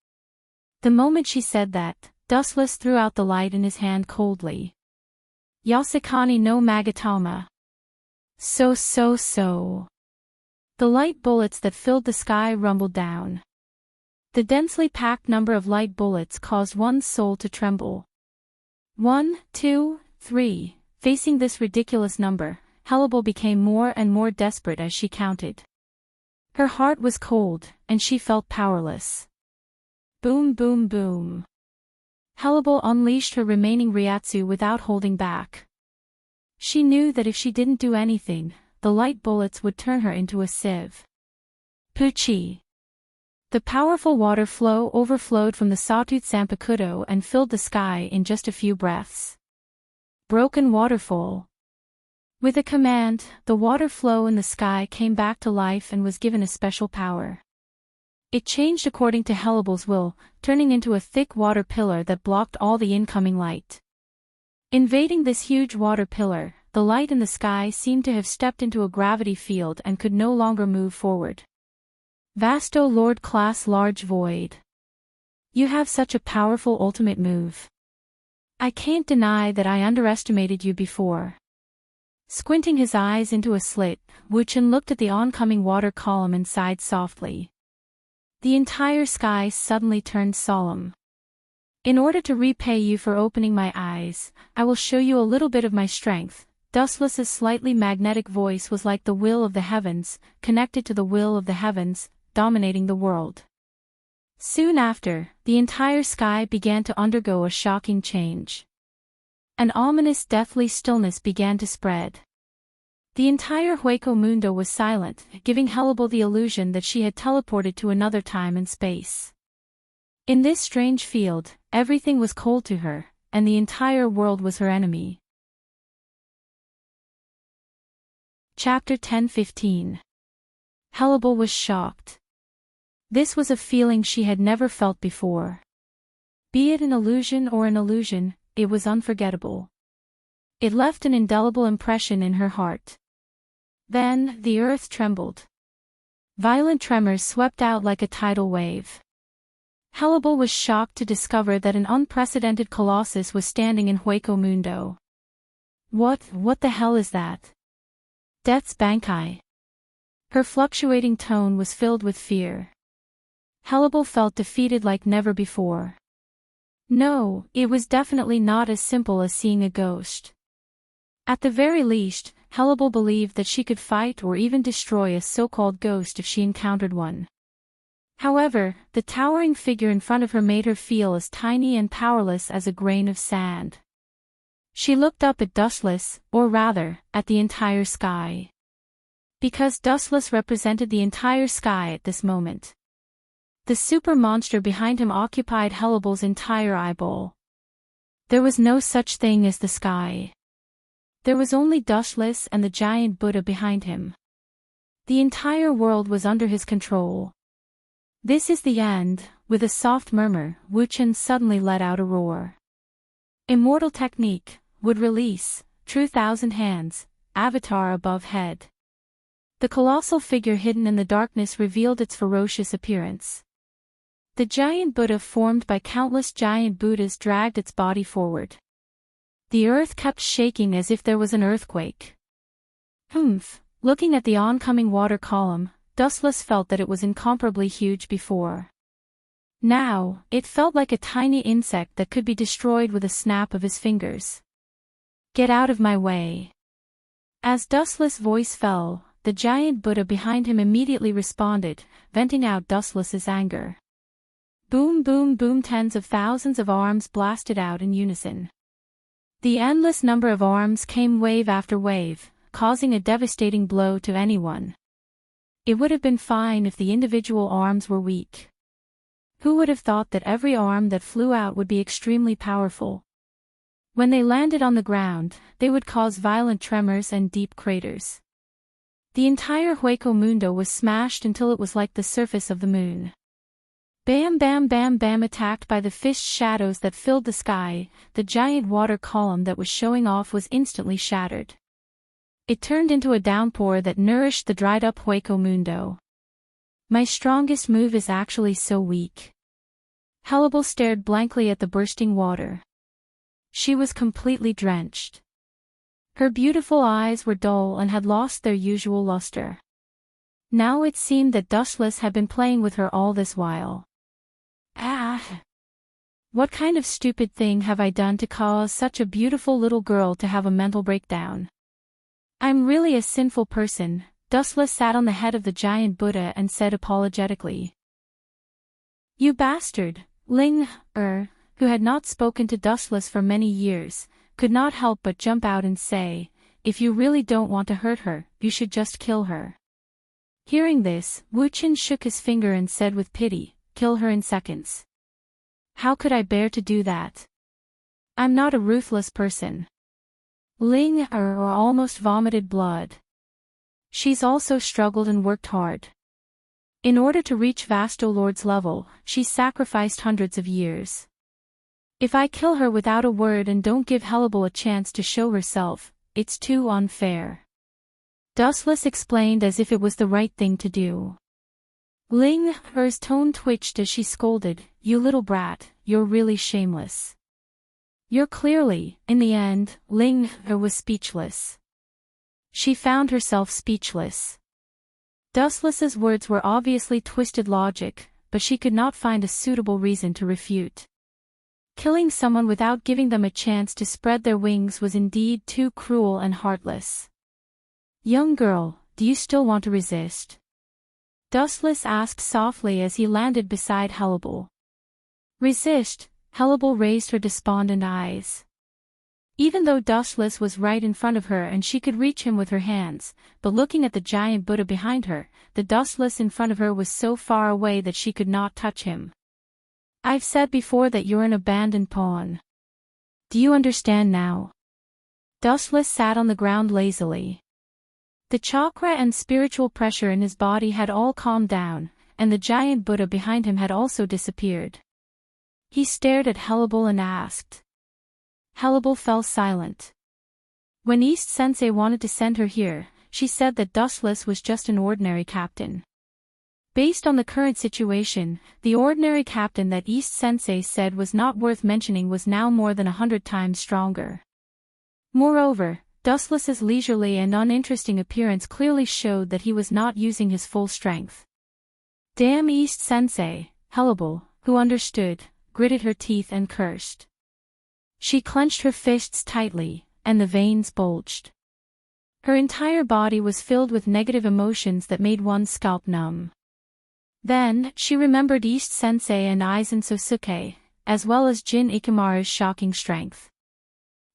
The moment she said that, Dustless threw out the light in his hand coldly. Yasekani no Magatama. So. The light bullets that filled the sky rumbled down. The densely packed number of light bullets caused one's soul to tremble. 1, 2, 3. Facing this ridiculous number, Hellable became more and more desperate as she counted. Her heart was cold, and she felt powerless. Boom boom boom. Hellable unleashed her remaining Ryatsu without holding back. She knew that if she didn't do anything, the light bullets would turn her into a sieve. Puchi. The powerful water flow overflowed from the Sawtooth Sanpakudo and filled the sky in just a few breaths. Broken waterfall. With a command, the water flow in the sky came back to life and was given a special power. It changed according to Hellable's will, turning into a thick water pillar that blocked all the incoming light. Invading this huge water pillar, the light in the sky seemed to have stepped into a gravity field and could no longer move forward. Vasto Lord Class Large Void. You have such a powerful ultimate move. I can't deny that I underestimated you before. Squinting his eyes into a slit, Wuchen looked at the oncoming water column and sighed softly. The entire sky suddenly turned solemn. In order to repay you for opening my eyes, I will show you a little bit of my strength. Dustless's slightly magnetic voice was like the will of the heavens, connected to the will of the heavens, dominating the world. Soon after, the entire sky began to undergo a shocking change. An ominous deathly stillness began to spread. The entire Hueco Mundo was silent, giving Hellable the illusion that she had teleported to another time and space. In this strange field, everything was cold to her, and the entire world was her enemy. Chapter 10-15. Hellable was shocked. This was a feeling she had never felt before. Be it an illusion or an illusion, it was unforgettable. It left an indelible impression in her heart. Then, the earth trembled. Violent tremors swept out like a tidal wave. Hellable was shocked to discover that an unprecedented colossus was standing in Hueco Mundo. What the hell is that? Death's Bankai. Her fluctuating tone was filled with fear. Hellable felt defeated like never before. No, it was definitely not as simple as seeing a ghost. At the very least, Hellable believed that she could fight or even destroy a so-called ghost if she encountered one. However, the towering figure in front of her made her feel as tiny and powerless as a grain of sand. She looked up at Dustless, or rather, at the entire sky. Because Dustless represented the entire sky at this moment. The super monster behind him occupied Hellable's entire eyeball. There was no such thing as the sky. There was only Dustless and the giant Buddha behind him. The entire world was under his control. This is the end. With a soft murmur, Wuchen suddenly let out a roar. Immortal technique, would release, true thousand hands, avatar above head. The colossal figure hidden in the darkness revealed its ferocious appearance. The giant Buddha formed by countless giant Buddhas dragged its body forward. The earth kept shaking as if there was an earthquake. Looking at the oncoming water column, Dustless felt that it was incomparably huge before. Now, it felt like a tiny insect that could be destroyed with a snap of his fingers. Get out of my way. As Dustless' voice fell, the giant Buddha behind him immediately responded, venting out Dustless's anger. Boom boom boom, tens of thousands of arms blasted out in unison. The endless number of arms came wave after wave, causing a devastating blow to anyone. It would have been fine if the individual arms were weak. Who would have thought that every arm that flew out would be extremely powerful? When they landed on the ground, they would cause violent tremors and deep craters. The entire Hueco Mundo was smashed until it was like the surface of the moon. Bam bam bam bam, attacked by the fist shadows that filled the sky, the giant water column that was showing off was instantly shattered. It turned into a downpour that nourished the dried-up Hueco Mundo. My strongest move is actually so weak. Hannibal stared blankly at the bursting water. She was completely drenched. Her beautiful eyes were dull and had lost their usual luster. Now it seemed that Dustless had been playing with her all this while. Ah! What kind of stupid thing have I done to cause such a beautiful little girl to have a mental breakdown? I'm really a sinful person. Dustless sat on the head of the giant Buddha and said apologetically. You bastard! Ling, who had not spoken to Dustless for many years, could not help but jump out and say, if you really don't want to hurt her, you should just kill her. Hearing this, Wu Qin shook his finger and said with pity, kill her in seconds. How could I bear to do that? I'm not a ruthless person. Ling almost vomited blood. She's also struggled and worked hard. In order to reach Vasto Lord's level, she sacrificed hundreds of years. If I kill her without a word and don't give Hannibal a chance to show herself, it's too unfair. Dustless explained as if it was the right thing to do. Ling's tone twitched as she scolded, you little brat, you're really shameless. You're clearly, in the end, Ling was speechless. She found herself speechless. Dustless's words were obviously twisted logic, but she could not find a suitable reason to refute. Killing someone without giving them a chance to spread their wings was indeed too cruel and heartless. Young girl, do you still want to resist? Dustless asked softly as he landed beside Hannibal. Resist? Hannibal raised her despondent eyes. Even though Dustless was right in front of her and she could reach him with her hands, but looking at the giant Buddha behind her, the Dustless in front of her was so far away that she could not touch him. I've said before that you're an abandoned pawn. Do you understand now? Dustless sat on the ground lazily. The chakra and spiritual pressure in his body had all calmed down, and the giant Buddha behind him had also disappeared. He stared at Hannibal and asked. Hannibal fell silent. When East Sensei wanted to send her here, she said that Dustless was just an ordinary captain. Based on the current situation, the ordinary captain that East Sensei said was not worth mentioning was now more than 100 times stronger. Moreover, Dustless's leisurely and uninteresting appearance clearly showed that he was not using his full strength. Damn East Sensei, Hannibal, who understood, gritted her teeth and cursed. She clenched her fists tightly, and the veins bulged. Her entire body was filled with negative emotions that made one's scalp numb. Then, she remembered East Sensei and Aizen Sosuke, as well as Jin Ikamaru's shocking strength.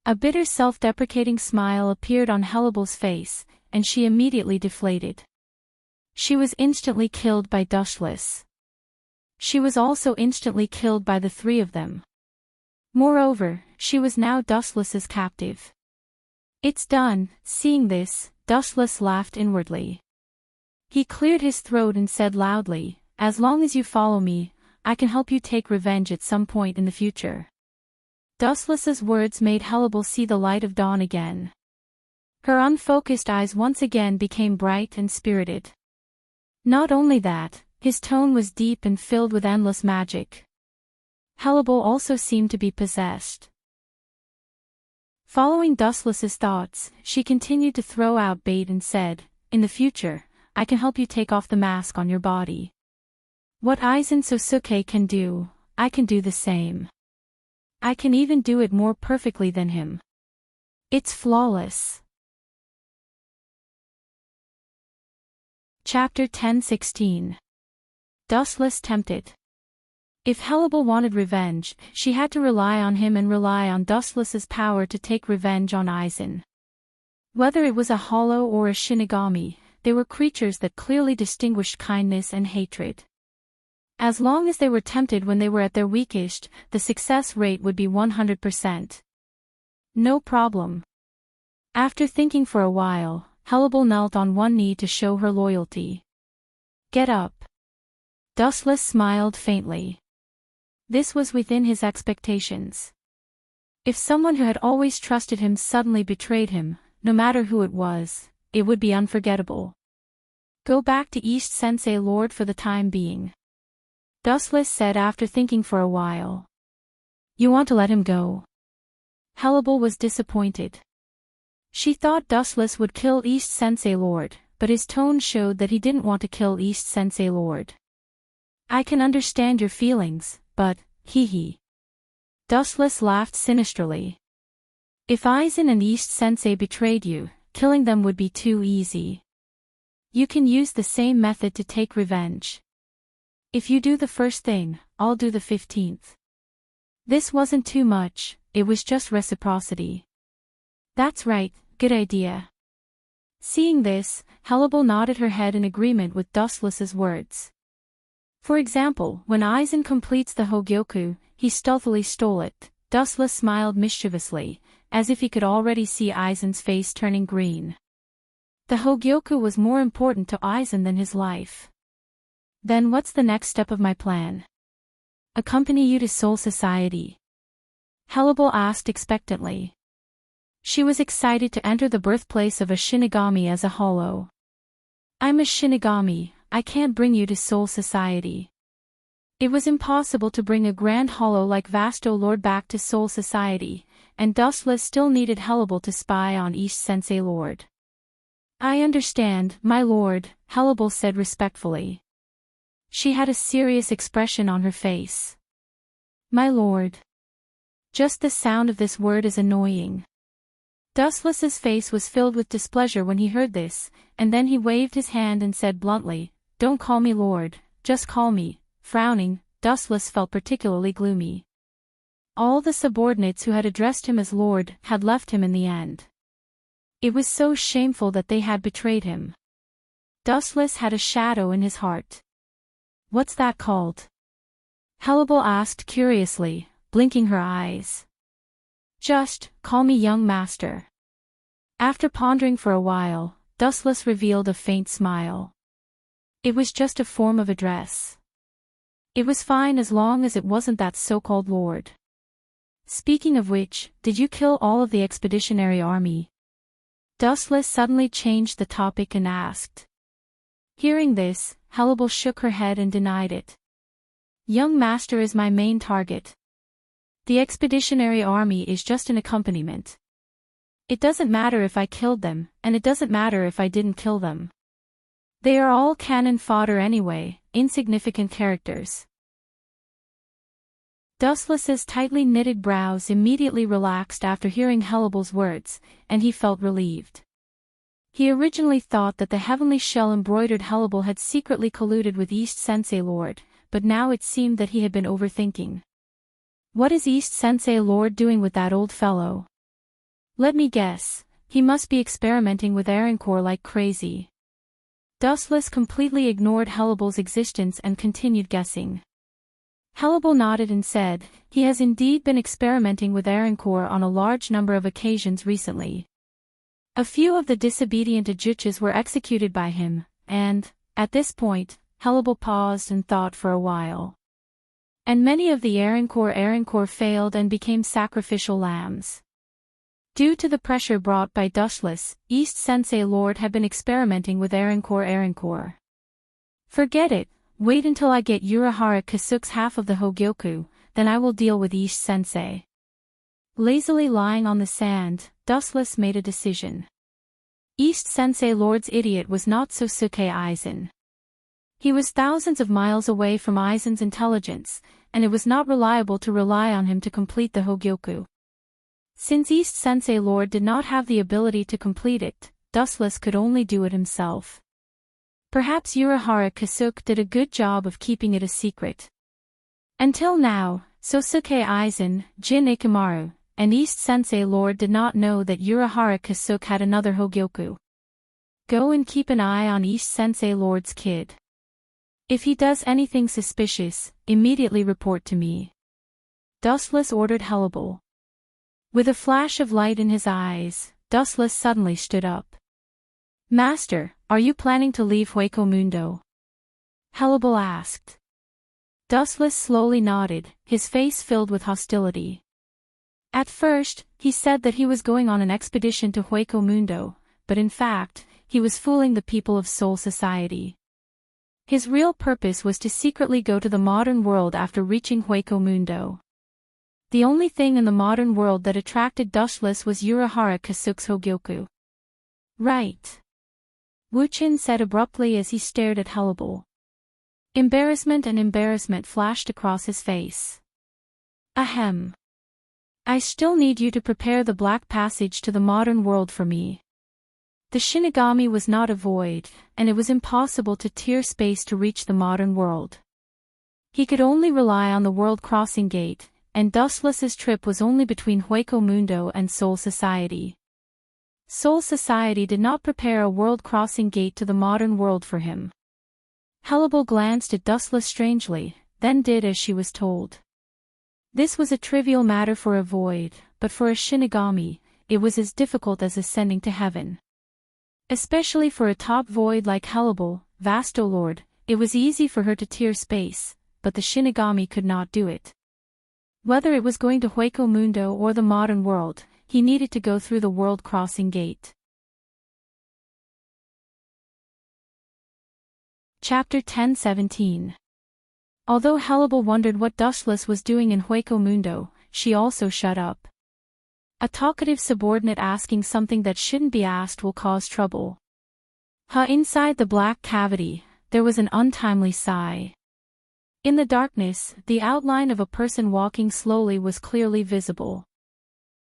A bitter self-deprecating smile appeared on Hannibal's face, and she immediately deflated. She was instantly killed by Dustless. She was also instantly killed by the three of them. Moreover, she was now Dustless's captive. It's done. Seeing this, Dustless laughed inwardly. He cleared his throat and said loudly, as long as you follow me, I can help you take revenge at some point in the future. Dustless's words made Hannibal see the light of dawn again. Her unfocused eyes once again became bright and spirited. Not only that, his tone was deep and filled with endless magic. Hannibal also seemed to be possessed. Following Dustless's thoughts, she continued to throw out bait and said, in the future, I can help you take off the mask on your body. What Aizen Sosuke can do, I can do the same. I can even do it more perfectly than him. It's flawless. Chapter 10:16. Dustless tempted. If Hannibal wanted revenge, she had to rely on him and rely on Dustless's power to take revenge on Aizen. Whether it was a hollow or a Shinigami, they were creatures that clearly distinguished kindness and hatred. As long as they were tempted when they were at their weakest, the success rate would be 100%. No problem. After thinking for a while, Hannibal knelt on one knee to show her loyalty. Get up. Dustless smiled faintly. This was within his expectations. If someone who had always trusted him suddenly betrayed him, no matter who it was, it would be unforgettable. Go back to East Sensei Lord for the time being. Dustless said after thinking for a while. You want to let him go? Hellable was disappointed. She thought Dustless would kill East Sensei Lord, but his tone showed that he didn't want to kill East Sensei Lord. I can understand your feelings, but, hee. Dustless laughed sinisterly. If Aizen and East Sensei betrayed you, killing them would be too easy. You can use the same method to take revenge. If you do the first thing, I'll do the 15th. This wasn't too much, it was just reciprocity. That's right, good idea. Seeing this, Hellable nodded her head in agreement with Dustless's words. For example, when Aizen completes the Hogyoku, he stealthily stole it. Dustless smiled mischievously, as if he could already see Aizen's face turning green. The Hogyoku was more important to Aizen than his life. Then what's the next step of my plan? Accompany you to Soul Society? Hellable asked expectantly. She was excited to enter the birthplace of a Shinigami as a hollow. I'm a Shinigami, I can't bring you to Soul Society. It was impossible to bring a grand hollow like Vasto Lord back to Soul Society, and Dustless still needed Hellable to spy on East Sensei Lord. I understand, my lord, Hellable said respectfully. She had a serious expression on her face. My lord. Just the sound of this word is annoying. Dustless's face was filled with displeasure when he heard this, and then he waved his hand and said bluntly, Don't call me lord, just call me. Frowning, Dustless felt particularly gloomy. All the subordinates who had addressed him as lord had left him in the end. It was so shameful that they had betrayed him. Dustless had a shadow in his heart. What's that called? Hellable asked curiously, blinking her eyes. Just, call me young master. After pondering for a while, Dustless revealed a faint smile. It was just a form of address. It was fine as long as it wasn't that so-called lord. Speaking of which, did you kill all of the expeditionary army? Dustless suddenly changed the topic and asked. Hearing this, Hellable shook her head and denied it. Young master is my main target. The expeditionary army is just an accompaniment. It doesn't matter if I killed them, and it doesn't matter if I didn't kill them. They are all cannon fodder anyway, insignificant characters. Dustless's tightly knitted brows immediately relaxed after hearing Hellable's words, and he felt relieved. He originally thought that the heavenly shell-embroidered Hellable had secretly colluded with East Sensei Lord, but now it seemed that he had been overthinking. What is East Sensei Lord doing with that old fellow? Let me guess, he must be experimenting with Aaroncore like crazy. Dustless completely ignored Hellable's existence and continued guessing. Hellable nodded and said, he has indeed been experimenting with Aaroncore on a large number of occasions recently. A few of the disobedient Ajuchas were executed by him, and, at this point, Hellable paused and thought for a while. And many of the Aaroncore failed and became sacrificial lambs. Due to the pressure brought by Dustless, East Sensei Lord had been experimenting with Aaroncore. Forget it, wait until I get Urahara Kasuke's half of the Hogyoku, then I will deal with East Sensei. Lazily lying on the sand, Dustless made a decision. East Sensei Lord's idiot was not Sosuke Aizen. He was thousands of miles away from Aizen's intelligence, and it was not reliable to rely on him to complete the Hogyoku. Since East Sensei Lord did not have the ability to complete it, Dustless could only do it himself. Perhaps Urahara Kasuke did a good job of keeping it a secret. Until now, Sosuke Aizen, Jin Ikamaru, and East Sensei Lord did not know that Urahara Kasuke had another Hogyoku. Go and keep an eye on East Sensei Lord's kid. If he does anything suspicious, immediately report to me. Dustless ordered Hellable. With a flash of light in his eyes, Dustless suddenly stood up. Master, are you planning to leave Hueco Mundo? Hellable asked. Dustless slowly nodded, his face filled with hostility. At first, he said that he was going on an expedition to Hueco Mundo, but in fact, he was fooling the people of Soul Society. His real purpose was to secretly go to the modern world after reaching Hueco Mundo. The only thing in the modern world that attracted Dushless was Urahara Kasuke's Hogyoku. Right. Wu-chin said abruptly as he stared at Hellable. Embarrassment flashed across his face. Ahem. I still need you to prepare the Black Passage to the modern world for me. The Shinigami was not a void, and it was impossible to tear space to reach the modern world. He could only rely on the World Crossing Gate, and Dustless's trip was only between Hueco Mundo and Soul Society. Soul Society did not prepare a World Crossing Gate to the modern world for him. Hellable glanced at Dustless strangely, then did as she was told. This was a trivial matter for a void, but for a Shinigami, it was as difficult as ascending to heaven. Especially for a top void like Hellable, Vastolord, it was easy for her to tear space, but the Shinigami could not do it. Whether it was going to Hueco Mundo or the modern world, he needed to go through the World Crossing Gate. Chapter 10:17. Although Hellable wondered what Dushless was doing in Hueco Mundo, she also shut up. A talkative subordinate asking something that shouldn't be asked will cause trouble. Inside the black cavity, there was an untimely sigh. In the darkness, the outline of a person walking slowly was clearly visible.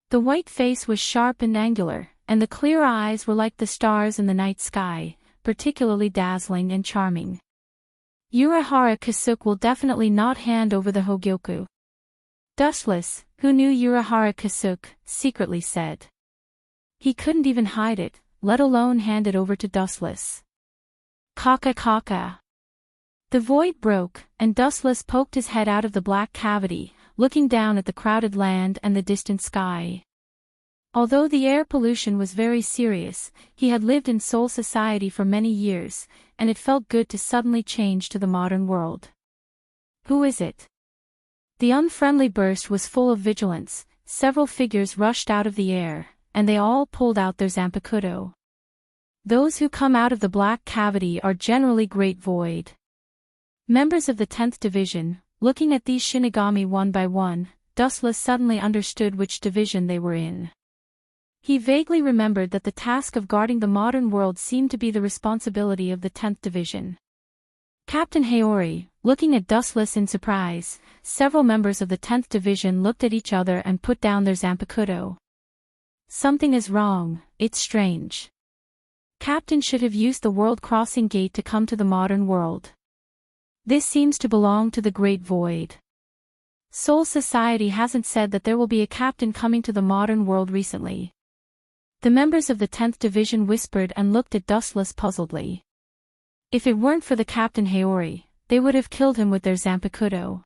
The white face was sharp and angular, and the clear eyes were like the stars in the night sky, particularly dazzling and charming. Urahara Kasuke will definitely not hand over the Hogyoku. Dustless, who knew Urahara Kasuke, secretly said. He couldn't even hide it, let alone hand it over to Dustless. Kaka. The void broke, and Dustless poked his head out of the black cavity, looking down at the crowded land and the distant sky. Although the air pollution was very serious, he had lived in Soul Society for many years, and it felt good to suddenly change to the modern world. Who is it? The unfriendly burst was full of vigilance, several figures rushed out of the air, and they all pulled out their Zanpakuto. Those who come out of the black cavity are generally great void. Members of the 10th Division, looking at these Shinigami one by one, Dustless suddenly understood which division they were in. He vaguely remembered that the task of guarding the modern world seemed to be the responsibility of the 10th Division. Captain Haori, looking at Dustless in surprise, several members of the 10th Division looked at each other and put down their Zanpakuto. Something is wrong, it's strange. Captain should have used the World Crossing Gate to come to the modern world. This seems to belong to the Great Void. Soul Society hasn't said that there will be a captain coming to the modern world recently. The members of the 10th Division whispered and looked at Dustless puzzledly. If it weren't for the Captain Haori, they would have killed him with their Zanpakuto.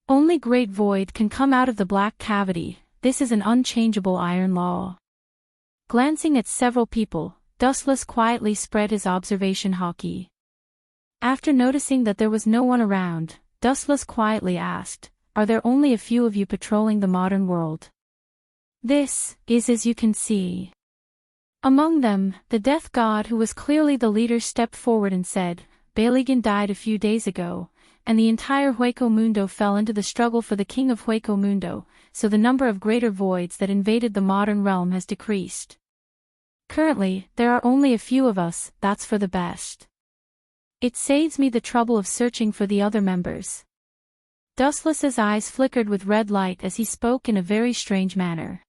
Only Great Void can come out of the black cavity, this is an unchangeable iron law. Glancing at several people, Dustless quietly spread his observation haki. After noticing that there was no one around, Dustless quietly asked, "Are there only a few of you patrolling the modern world?" "This is as you can see." Among them, the death god who was clearly the leader stepped forward and said, "Baligan died a few days ago, and the entire Hueco Mundo fell into the struggle for the king of Hueco Mundo, so the number of greater voids that invaded the modern realm has decreased. Currently, there are only a few of us, that's for the best. It saves me the trouble of searching for the other members." Dustless's eyes flickered with red light as he spoke in a very strange manner.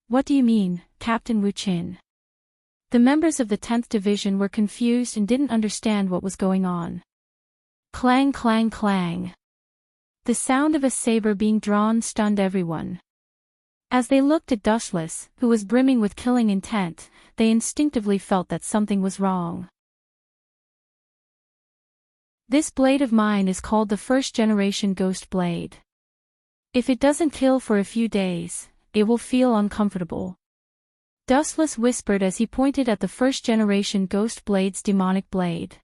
"What do you mean, Captain Wu-chin?" The members of the 10th Division were confused and didn't understand what was going on. Clang clang clang. The sound of a saber being drawn stunned everyone. As they looked at Dustless, who was brimming with killing intent, they instinctively felt that something was wrong. "This blade of mine is called the first-generation ghost blade. If it doesn't kill for a few days, it will feel uncomfortable." Dustless whispered as he pointed at the first-generation ghost blade's demonic blade.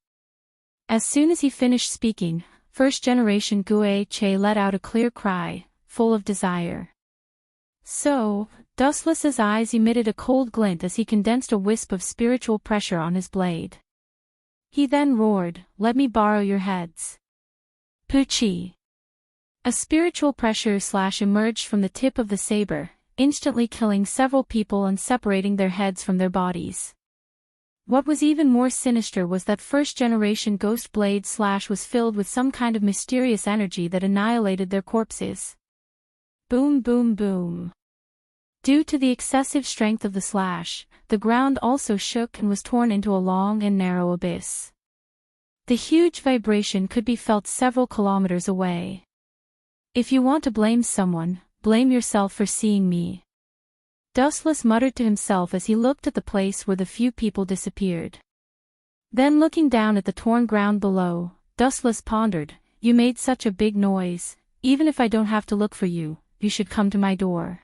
As soon as he finished speaking, first-generation Gue Che let out a clear cry, full of desire. So, Dustless's eyes emitted a cold glint as he condensed a wisp of spiritual pressure on his blade. He then roared, "Let me borrow your heads." Poochie. A spiritual pressure slash emerged from the tip of the saber, instantly killing several people and separating their heads from their bodies. What was even more sinister was that first-generation ghost blade slash was filled with some kind of mysterious energy that annihilated their corpses. Boom boom boom. Due to the excessive strength of the slash, the ground also shook and was torn into a long and narrow abyss. The huge vibration could be felt several kilometers away. If you want to blame someone, blame yourself for seeing me. Dustless muttered to himself as he looked at the place where the few people disappeared. Then looking down at the torn ground below, Dustless pondered, "You made such a big noise, even if I don't have to look for you, you should come to my door."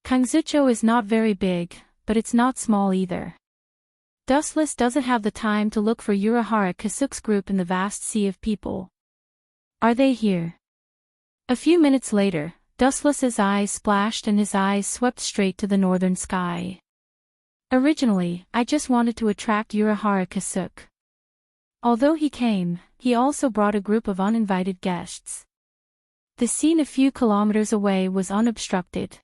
Kangzucho is not very big, but it's not small either. Dustless doesn't have the time to look for Urahara Kasuk's group in the vast sea of people. Are they here? A few minutes later, Dustless's eyes splashed and his eyes swept straight to the northern sky. Originally, I just wanted to attract Urahara Kasuk. Although he came, he also brought a group of uninvited guests. The scene a few kilometers away was unobstructed.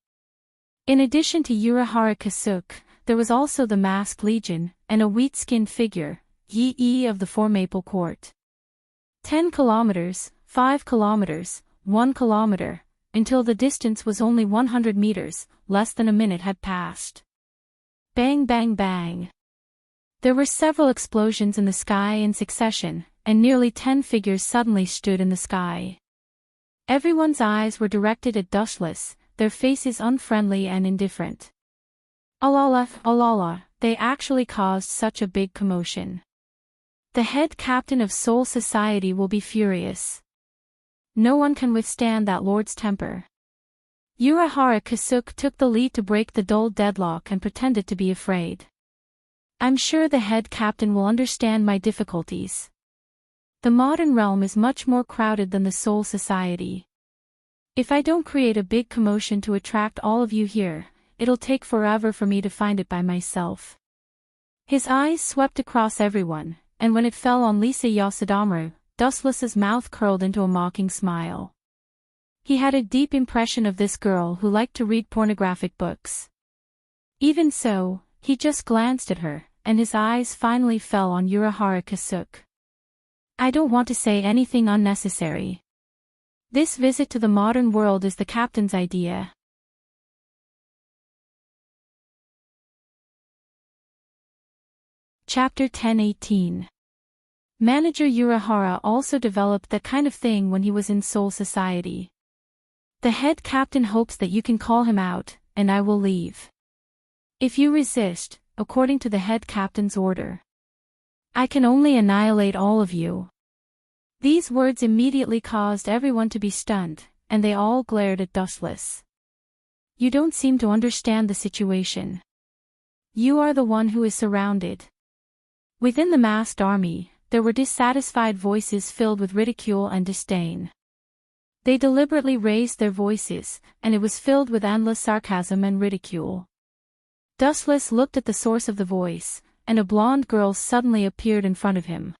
In addition to Urahara Kasuk, there was also the Masked Legion, and a wheat-skinned figure, Yi of the Four Maple Court. 10 kilometers, 5 kilometers, 1 kilometer, until the distance was only 100 meters, less than a minute had passed. Bang bang bang. There were several explosions in the sky in succession, and nearly 10 figures suddenly stood in the sky. Everyone's eyes were directed at Dustless, their faces unfriendly and indifferent. Alala, alala, they actually caused such a big commotion. The head captain of Soul Society will be furious. No one can withstand that lord's temper. Urahara Kasuk took the lead to break the dull deadlock and pretended to be afraid. I'm sure the head captain will understand my difficulties. The modern realm is much more crowded than the Soul Society. If I don't create a big commotion to attract all of you here, it'll take forever for me to find it by myself. His eyes swept across everyone, and when it fell on Lisa Yasudamu, Dustless's mouth curled into a mocking smile. He had a deep impression of this girl who liked to read pornographic books. Even so, he just glanced at her, and his eyes finally fell on Urahara Kasuk. I don't want to say anything unnecessary. This visit to the modern world is the captain's idea. Chapter 10:18. Manager Urahara also developed that kind of thing when he was in Soul Society. The head captain hopes that you can call him out, and I will leave. If you resist, according to the head captain's order, I can only annihilate all of you. These words immediately caused everyone to be stunned, and they all glared at Dustless. You don't seem to understand the situation. You are the one who is surrounded. Within the masked army, there were dissatisfied voices filled with ridicule and disdain. They deliberately raised their voices, and it was filled with endless sarcasm and ridicule. Dustless looked at the source of the voice, and a blonde girl suddenly appeared in front of him.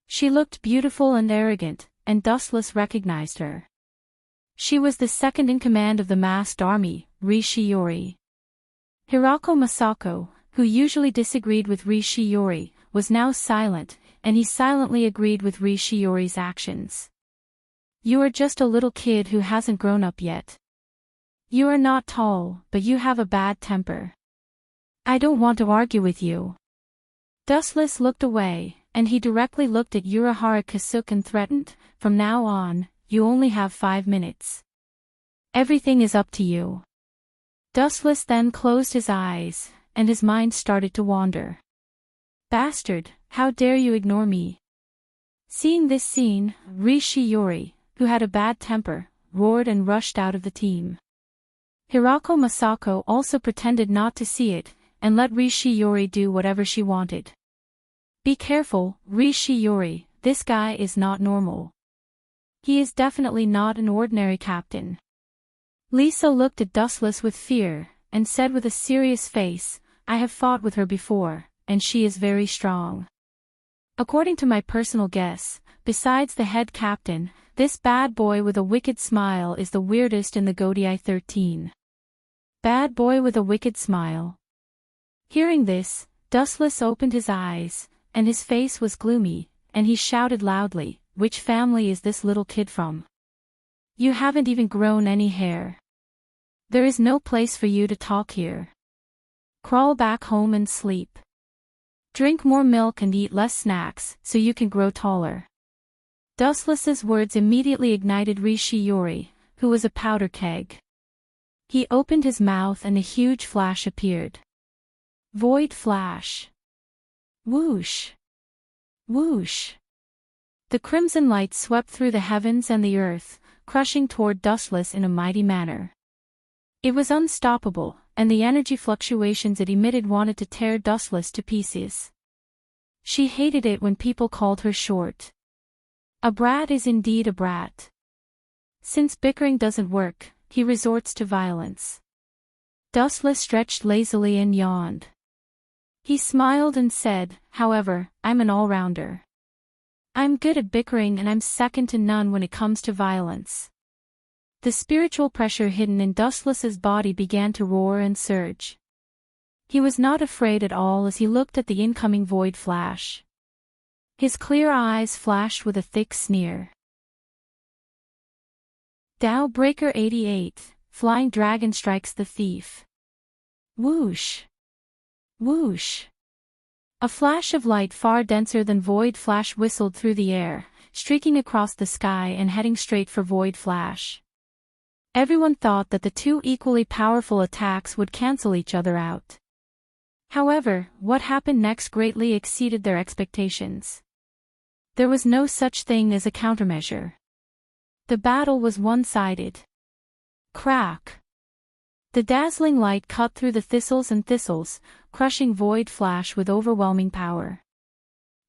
She looked beautiful and arrogant, and Dustless recognized her. She was the second in command of the masked army, Ri Shiori. Hirako Masako, who usually disagreed with Ri Shiori, was now silent, and he silently agreed with Ri Shiori's actions. You are just a little kid who hasn't grown up yet. You are not tall, but you have a bad temper. I don't want to argue with you. Dustless looked away, and he directly looked at Urahara Kasuk and threatened, from now on, you only have 5 minutes. Everything is up to you. Dustless then closed his eyes, and his mind started to wander. Bastard, how dare you ignore me? Seeing this scene, Ri Shiori, who had a bad temper, roared and rushed out of the team. Hirako Masako also pretended not to see it, and let Ri Shiori do whatever she wanted. Be careful, Ri Shiori, this guy is not normal. He is definitely not an ordinary captain. Lisa looked at Dustless with fear, and said with a serious face, I have fought with her before, and she is very strong. According to my personal guess, besides the head captain, this bad boy with a wicked smile is the weirdest in the Godii 13. Bad boy with a wicked smile. Hearing this, Dustless opened his eyes, and his face was gloomy, and he shouted loudly, "Which family is this little kid from? You haven't even grown any hair. There is no place for you to talk here. Crawl back home and sleep. Drink more milk and eat less snacks, so you can grow taller." Dustless's words immediately ignited Rishi Yori, who was a powder keg. He opened his mouth and a huge flash appeared. Void flash. Whoosh. Whoosh. The crimson light swept through the heavens and the earth, crushing toward Dustless in a mighty manner. It was unstoppable, and the energy fluctuations it emitted wanted to tear Dustless to pieces. She hated it when people called her short. A brat is indeed a brat. Since bickering doesn't work, he resorts to violence. Dustless stretched lazily and yawned. He smiled and said, "However, I'm an all-rounder. I'm good at bickering and I'm second to none when it comes to violence." The spiritual pressure hidden in Dustless's body began to roar and surge. He was not afraid at all as he looked at the incoming void flash. His clear eyes flashed with a thick sneer. Tao Breaker 88, Flying Dragon Strikes the Thief. Whoosh. Whoosh. A flash of light far denser than Void Flash whistled through the air, streaking across the sky and heading straight for Void Flash. Everyone thought that the two equally powerful attacks would cancel each other out. However, what happened next greatly exceeded their expectations. There was no such thing as a countermeasure. The battle was one-sided. Crack! The dazzling light cut through the thistles and thistles, crushing Void Flash with overwhelming power.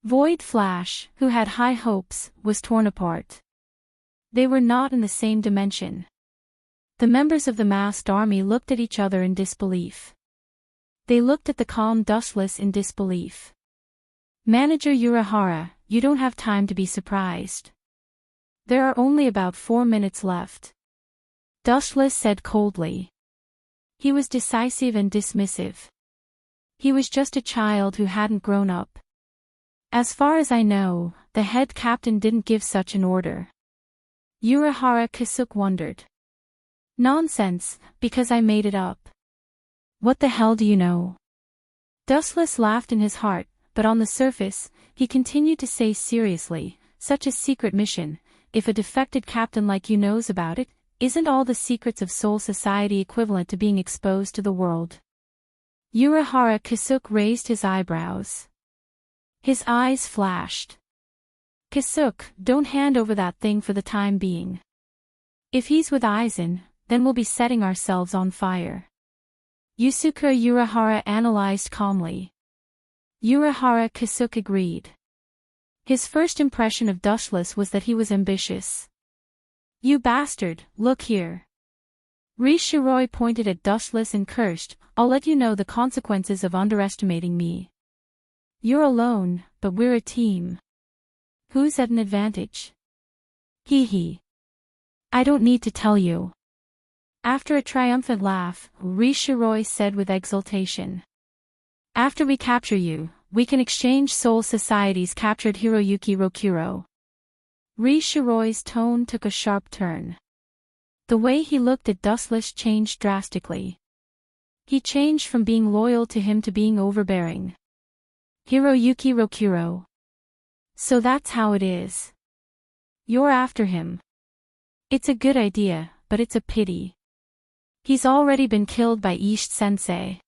Void Flash, who had high hopes, was torn apart. They were not in the same dimension. The members of the masked army looked at each other in disbelief. They looked at the calm Dustless in disbelief. "Manager Urahara, you don't have time to be surprised. There are only about 4 minutes left," Dustless said coldly. He was decisive and dismissive. He was just a child who hadn't grown up. "As far as I know, the head captain didn't give such an order." Urahara Kisuk wondered. "Nonsense, because I made it up." "What the hell do you know?" Dustless laughed in his heart, but on the surface, he continued to say seriously, "Such a secret mission, if a defected captain like you knows about it, isn't all the secrets of Soul Society equivalent to being exposed to the world?" Urahara Kisuk raised his eyebrows. His eyes flashed. "Kisuk, don't hand over that thing for the time being. If he's with Aizen, then we'll be setting ourselves on fire." Yusuke Urahara analyzed calmly. Urahara Kisuk agreed. His first impression of Dustless was that he was ambitious. "You bastard, look here." Rishiroi pointed at Dustless and cursed, "I'll let you know the consequences of underestimating me. You're alone, but we're a team. Who's at an advantage?" "Hee hee. I don't need to tell you." After a triumphant laugh, Rishiroi said with exultation, "After we capture you, we can exchange Soul Society's captured Hiroyuki Rokuro." Rishiroi's tone took a sharp turn. The way he looked at Dustless changed drastically. He changed from being loyal to him to being overbearing. "Hiroyuki Rokuro. So that's how it is. You're after him. It's a good idea, but it's a pity. He's already been killed by Ishi-sensei.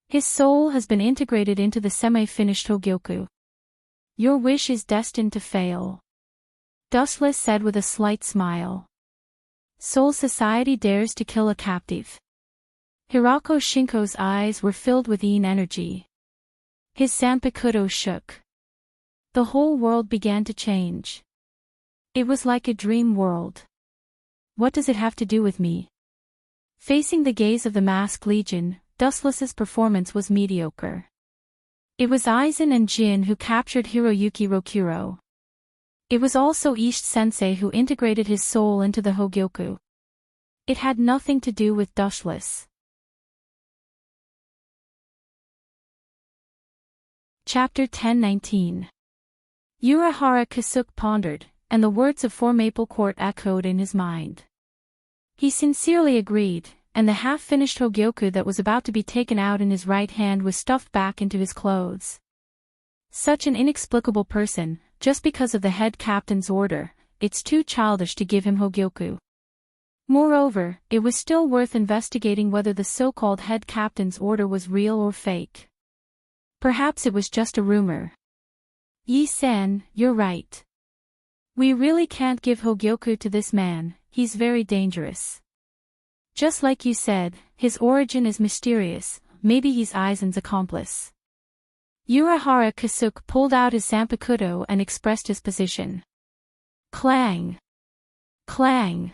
His soul has been integrated into the semi-finished Hogyoku. Your wish is destined to fail." Dustless said with a slight smile. "Soul Society dares to kill a captive." Hirako Shinko's eyes were filled with energy. His Sanpakuto shook. The whole world began to change. It was like a dream world. "What does it have to do with me?" Facing the gaze of the masked legion, Dustless's performance was mediocre. It was Aizen and Jin who captured Hiroyuki Rokuro. It was also Ishi-sensei who integrated his soul into the Hogyoku. It had nothing to do with dushless. Chapter 10:19. Urahara Kisuke pondered, and the words of Four Maple Court echoed in his mind. He sincerely agreed, and the half-finished Hogyoku that was about to be taken out in his right hand was stuffed back into his clothes. Such an inexplicable person, just because of the head captain's order, it's too childish to give him Hogyoku. Moreover, it was still worth investigating whether the so-called head captain's order was real or fake. Perhaps it was just a rumor. Yi-san, you're right. We really can't give Hogyoku to this man, he's very dangerous. Just like you said, his origin is mysterious, maybe he's Aizen's accomplice. Urahara Kisuke pulled out his Zanpakuto and expressed his position. Clang! Clang!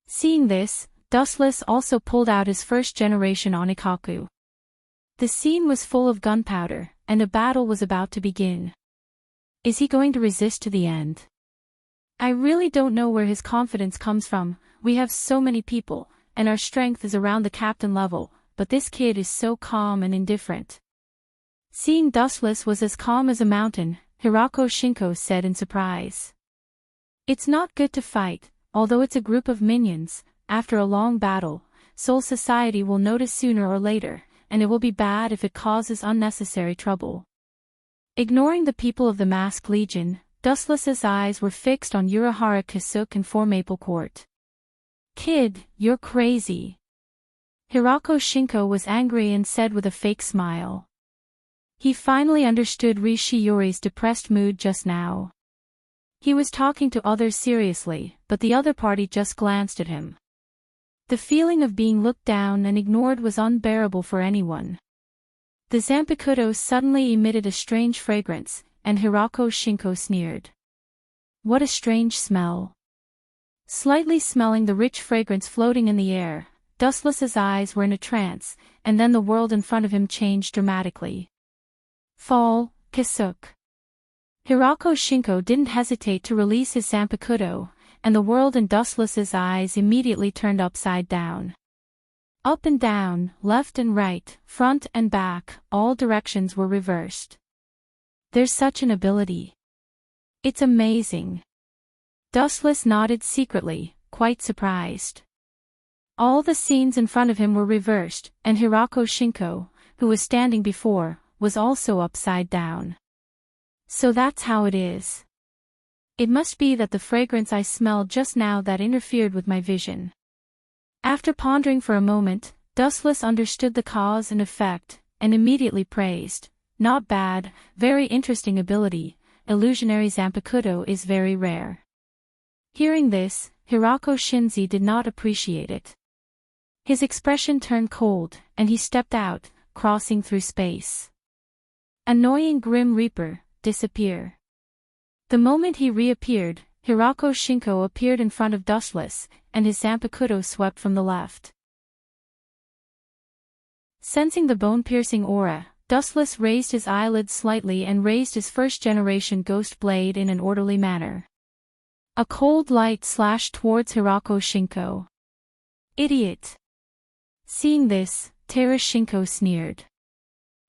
Seeing this, Dustless also pulled out his first-generation Onikaku. The scene was full of gunpowder, and a battle was about to begin. Is he going to resist to the end? I really don't know where his confidence comes from. We have so many people, and our strength is around the captain level, but this kid is so calm and indifferent. Seeing Dustless was as calm as a mountain, Hirako Shinko said in surprise. It's not good to fight, although it's a group of minions. After a long battle, Soul Society will notice sooner or later, and it will be bad if it causes unnecessary trouble. Ignoring the people of the Masked Legion, Dustless's eyes were fixed on Urahara Kisuke and Four Maple Court. Kid, you're crazy. Hirako Shinko was angry and said with a fake smile. He finally understood Rishiyori's depressed mood just now. He was talking to others seriously, but the other party just glanced at him. The feeling of being looked down and ignored was unbearable for anyone. The Zanpakuto suddenly emitted a strange fragrance, and Hirako Shinko sneered. What a strange smell. Slightly smelling the rich fragrance floating in the air, Dustless's eyes were in a trance, and then the world in front of him changed dramatically. Fall, Kisuke. Hirako Shinko didn't hesitate to release his Zanpakuto, and the world in Dustless's eyes immediately turned upside down. Up and down, left and right, front and back, all directions were reversed. There's such an ability. It's amazing. Dustless nodded secretly, quite surprised. All the scenes in front of him were reversed, and Hirako Shinko, who was standing before, was also upside down. So that's how it is. It must be that the fragrance I smelled just now that interfered with my vision. After pondering for a moment, Dustless understood the cause and effect, and immediately praised. Not bad, very interesting ability. Illusionary Zanpakuto is very rare. Hearing this, Hirako Shinzi did not appreciate it. His expression turned cold, and he stepped out, crossing through space. Annoying Grim Reaper, disappear. The moment he reappeared, Hirako Shinko appeared in front of Dustless, and his Zanpakuto swept from the left. Sensing the bone-piercing aura, Dustless raised his eyelids slightly and raised his first-generation ghost blade in an orderly manner. A cold light slashed towards Hirako Shinko. Idiot! Seeing this, Tara Shinko sneered.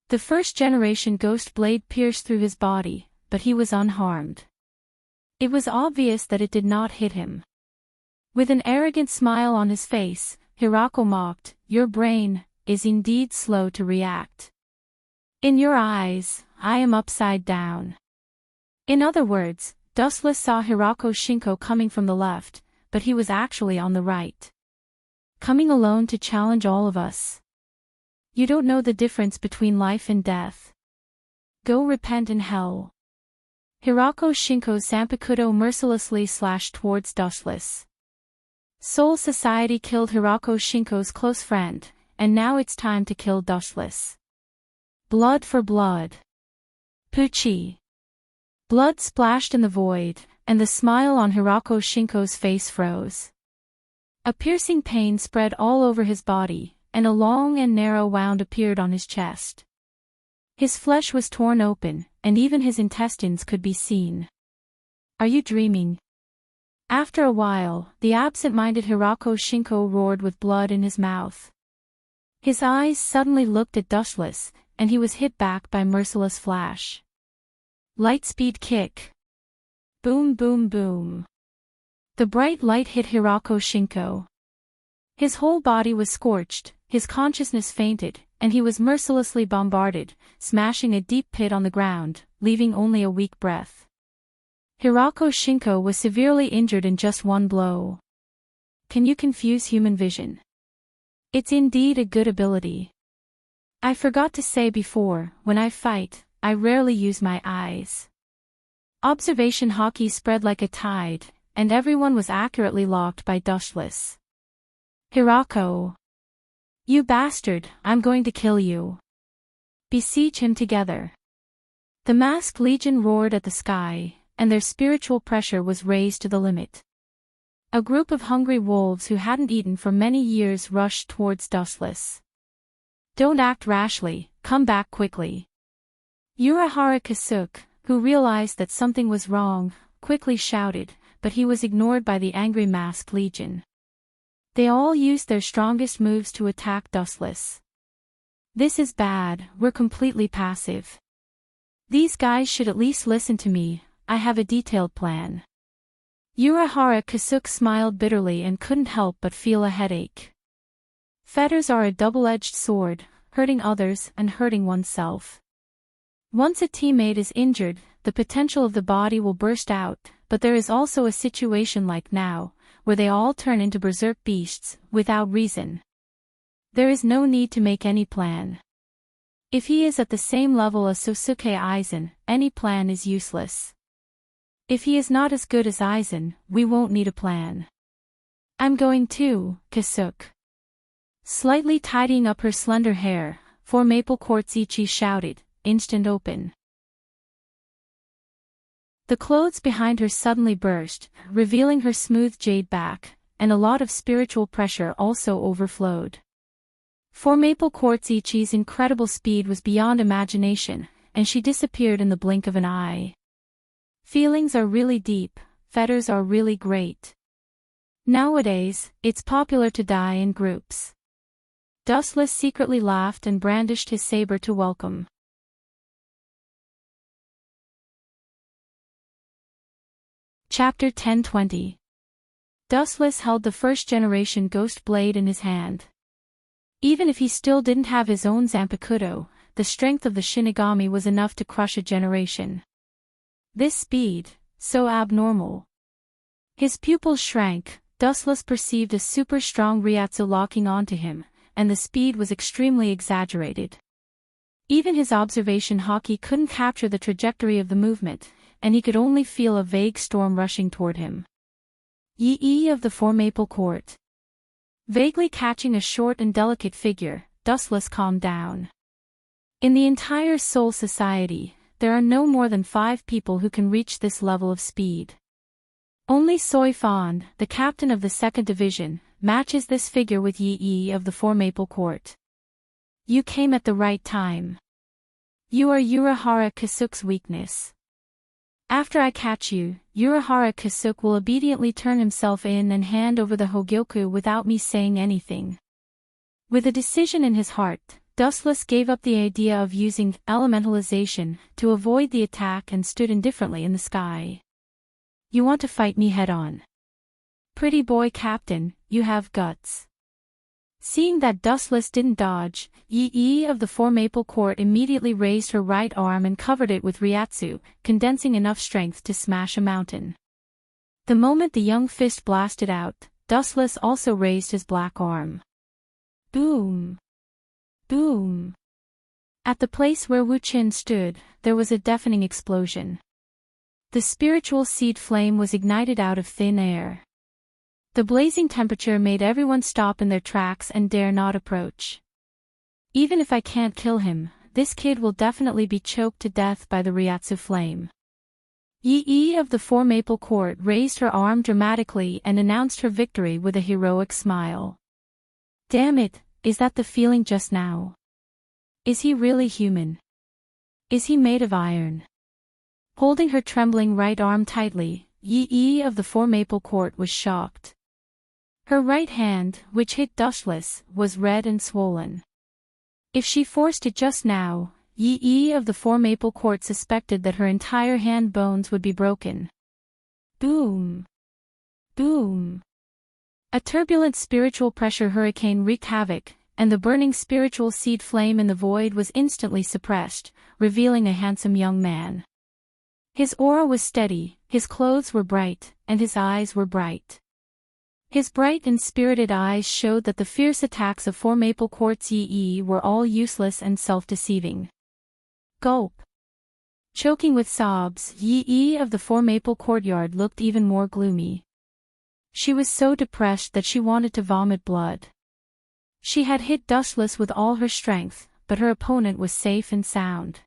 The first-generation ghost blade pierced through his body, but he was unharmed. It was obvious that it did not hit him. With an arrogant smile on his face, Hirako mocked, "Your brain is indeed slow to react. In your eyes, I am upside down." In other words, Dustless saw Hirako Shinko coming from the left, but he was actually on the right. Coming alone to challenge all of us. You don't know the difference between life and death. Go repent in hell. Hirako Shinko's Zanpakuto mercilessly slashed towards Dustless. Soul Society killed Hirako Shinko's close friend, and now it's time to kill Dustless. Blood for blood. Pucci. Blood splashed in the void, and the smile on Hirako Shinko's face froze. A piercing pain spread all over his body, and a long and narrow wound appeared on his chest. His flesh was torn open, and even his intestines could be seen. Are you dreaming? After a while, the absent-minded Hirako Shinko roared with blood in his mouth. His eyes suddenly looked at Dustless, and he was hit back by merciless flash. Lightspeed kick. Boom boom boom. The bright light hit Hirako Shinko. His whole body was scorched, his consciousness fainted, and he was mercilessly bombarded, smashing a deep pit on the ground, leaving only a weak breath. Hirako Shinko was severely injured in just one blow. Can you confuse human vision? It's indeed a good ability. I forgot to say before, when I fight, I rarely use my eyes. Observation hockey spread like a tide, and everyone was accurately locked by Dustless. Hirako. You bastard, I'm going to kill you. Besiege him together. The masked legion roared at the sky, and their spiritual pressure was raised to the limit. A group of hungry wolves who hadn't eaten for many years rushed towards Dustless. Don't act rashly, come back quickly. Urahara Kasuke, who realized that something was wrong, quickly shouted, but he was ignored by the angry masked legion. They all used their strongest moves to attack Dustless. This is bad, we're completely passive. These guys should at least listen to me, I have a detailed plan. Urahara Kasuke smiled bitterly and couldn't help but feel a headache. Fetters are a double-edged sword, hurting others and hurting oneself. Once a teammate is injured, the potential of the body will burst out, but there is also a situation like now, where they all turn into berserk beasts, without reason. There is no need to make any plan. If he is at the same level as Sosuke Aizen, any plan is useless. If he is not as good as Aizen, we won't need a plan. I'm going too, Kasuke. Slightly tidying up her slender hair, for Maple Quartz Ichi shouted, instant open. The clothes behind her suddenly burst, revealing her smooth jade back, and a lot of spiritual pressure also overflowed. For Maple Quartz Ichi's incredible speed was beyond imagination, and she disappeared in the blink of an eye. Feelings are really deep, fetters are really great. Nowadays, it's popular to die in groups. Dustless secretly laughed and brandished his saber to welcome. Chapter 1020. Dustless held the first-generation ghost blade in his hand. Even if he still didn't have his own Zanpakuto, the strength of the Shinigami was enough to crush a generation. This speed, so abnormal. His pupils shrank, Dustless perceived a super-strong Ryatsu locking onto him, and the speed was extremely exaggerated. Even his observation hockey couldn't capture the trajectory of the movement, and he could only feel a vague storm rushing toward him. Yi of the Four Maple Court. Vaguely catching a short and delicate figure, Dustless calmed down. In the entire Soul Society, there are no more than 5 people who can reach this level of speed. Only Soifan, the captain of the 2nd Division, matches this figure with Yi of the Four Maple Court. You came at the right time. You are Urahara Kasuke's weakness. After I catch you, Urahara Kasuke will obediently turn himself in and hand over the Hogyoku without me saying anything. With a decision in his heart, Dustless gave up the idea of using elementalization to avoid the attack and stood indifferently in the sky. You want to fight me head-on? Pretty boy captain, you have guts. Seeing that Dustless didn't dodge, Yi of the Four Maple Court immediately raised her right arm and covered it with Ryatsu, condensing enough strength to smash a mountain. The moment the young fist blasted out, Dustless also raised his black arm. Boom! Boom! At the place where Wu Qin stood, there was a deafening explosion. The spiritual seed flame was ignited out of thin air. The blazing temperature made everyone stop in their tracks and dare not approach. Even if I can't kill him, this kid will definitely be choked to death by the Ryatsu flame. Yi of the Four Maple Court raised her arm dramatically and announced her victory with a heroic smile. Damn it, is that the feeling just now? Is he really human? Is he made of iron? Holding her trembling right arm tightly, Yi of the Four Maple Court was shocked. Her right hand, which hit Dustless, was red and swollen. If she forced it just now, Yi of the Four Maple Court suspected that her entire hand bones would be broken. Boom! Boom! A turbulent spiritual pressure hurricane wreaked havoc, and the burning spiritual seed flame in the void was instantly suppressed, revealing a handsome young man. His aura was steady, his clothes were bright, and his eyes were bright. His bright and spirited eyes showed that the fierce attacks of Four Maple Court's Yi were all useless and self-deceiving. Gulp. Choking with sobs, Yi of the Four Maple Courtyard looked even more gloomy. She was so depressed that she wanted to vomit blood. She had hit Dustless with all her strength, but her opponent was safe and sound.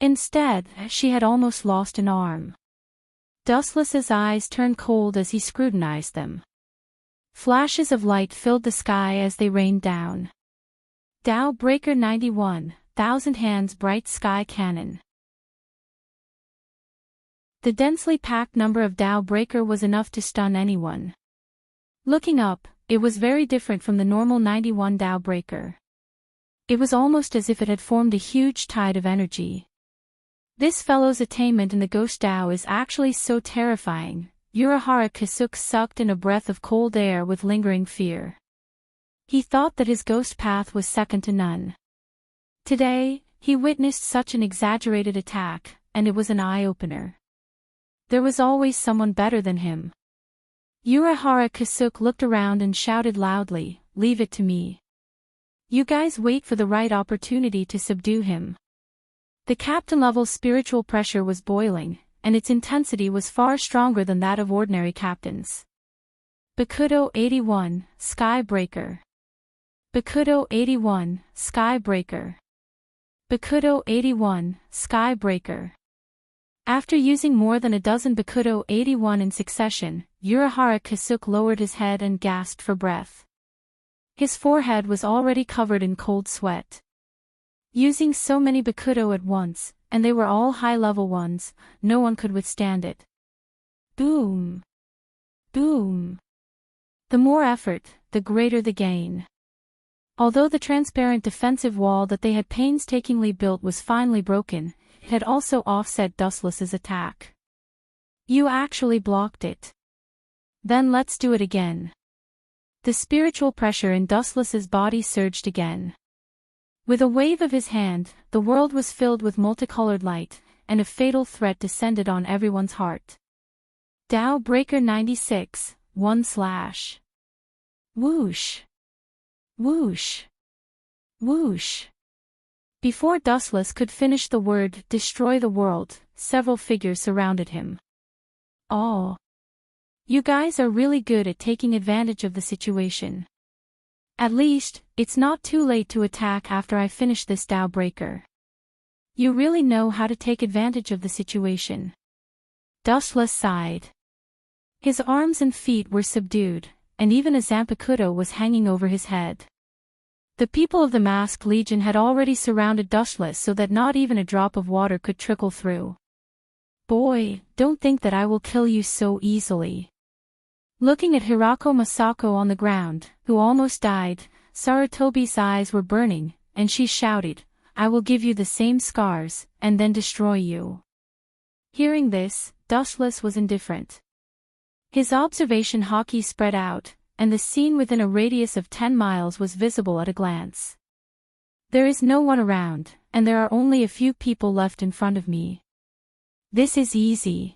Instead, she had almost lost an arm. Dustless's eyes turned cold as he scrutinized them. Flashes of light filled the sky as they rained down. Tao Breaker 91, Thousand Hands Bright Sky Cannon. The densely packed number of Tao Breaker was enough to stun anyone. Looking up, it was very different from the normal 91 Tao Breaker. It was almost as if it had formed a huge tide of energy. This fellow's attainment in the Ghost Tao is actually so terrifying. Urahara Kasuk sucked in a breath of cold air with lingering fear. He thought that his ghost path was second to none. Today, he witnessed such an exaggerated attack, and it was an eye-opener. There was always someone better than him. Urahara Kasuk looked around and shouted loudly, "Leave it to me. You guys wait for the right opportunity to subdue him." The captain-level spiritual pressure was boiling, and its intensity was far stronger than that of ordinary captains. Bakudo 81, Skybreaker. Bakudo 81, Skybreaker. Bakudo 81, Skybreaker. After using more than a dozen Bakudo 81 in succession, Urahara Kasuk lowered his head and gasped for breath. His forehead was already covered in cold sweat. Using so many Bakudo at once, and they were all high-level ones, no one could withstand it. Boom! Boom! The more effort, the greater the gain. Although the transparent defensive wall that they had painstakingly built was finally broken, it had also offset Dustless's attack. You actually blocked it. Then let's do it again. The spiritual pressure in Dustless's body surged again. With a wave of his hand, the world was filled with multicolored light, and a fatal threat descended on everyone's heart. Tao Breaker 96, 1/. Whoosh! Whoosh! Whoosh! Before Dustless could finish the word "destroy the world," several figures surrounded him. Oh! You guys are really good at taking advantage of the situation. At least, it's not too late to attack after I finish this Tao Breaker. You really know how to take advantage of the situation. Dustless sighed. His arms and feet were subdued, and even a Zanpakuto was hanging over his head. The people of the Masked Legion had already surrounded Dustless so that not even a drop of water could trickle through. Boy, don't think that I will kill you so easily. Looking at Hirako Masako on the ground, who almost died, Sarutobi's eyes were burning, and she shouted, "I will give you the same scars, and then destroy you." Hearing this, Dustless was indifferent. His observation haki spread out, and the scene within a radius of 10 miles was visible at a glance. There is no one around, and there are only a few people left in front of me. This is easy.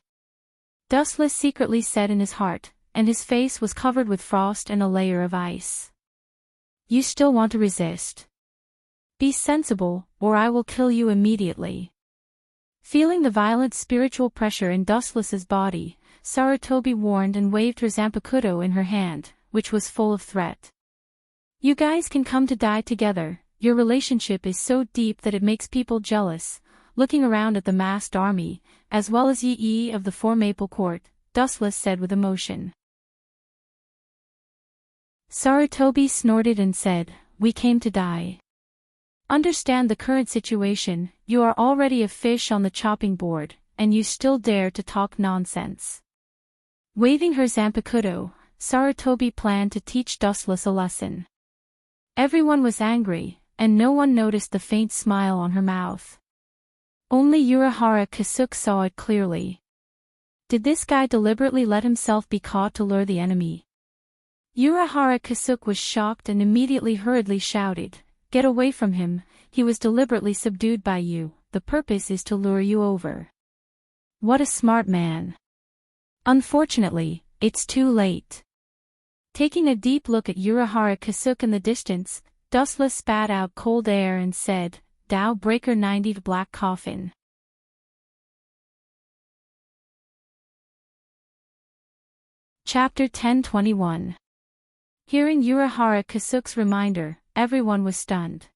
Dustless secretly said in his heart, and his face was covered with frost and a layer of ice. You still want to resist? Be sensible, or I will kill you immediately. Feeling the violent spiritual pressure in Dustless's body, Sarutobi warned and waved her Zanpakuto in her hand, which was full of threat. You guys can come to die together, your relationship is so deep that it makes people jealous. Looking around at the masked army, as well as Yi of the Four Maple Court, Dustless said with emotion. Sarutobi snorted and said, "We came to die. Understand the current situation, you are already a fish on the chopping board, and you still dare to talk nonsense. Waving her zanpakuto, Sarutobi planned to teach Dustless a lesson. Everyone was angry, and no one noticed the faint smile on her mouth. Only Urahara Kasuke saw it clearly. Did this guy deliberately let himself be caught to lure the enemy? Urahara Kasuke was shocked and immediately hurriedly shouted, "Get away from him, he was deliberately subdued by you, the purpose is to lure you over." What a smart man. Unfortunately, it's too late. Taking a deep look at Urahara Kasuke in the distance, Dustless spat out cold air and said, "Tao Breaker 90 Black Coffin." Chapter 10:21. Hearing Urahara Kasuke's reminder, everyone was stunned.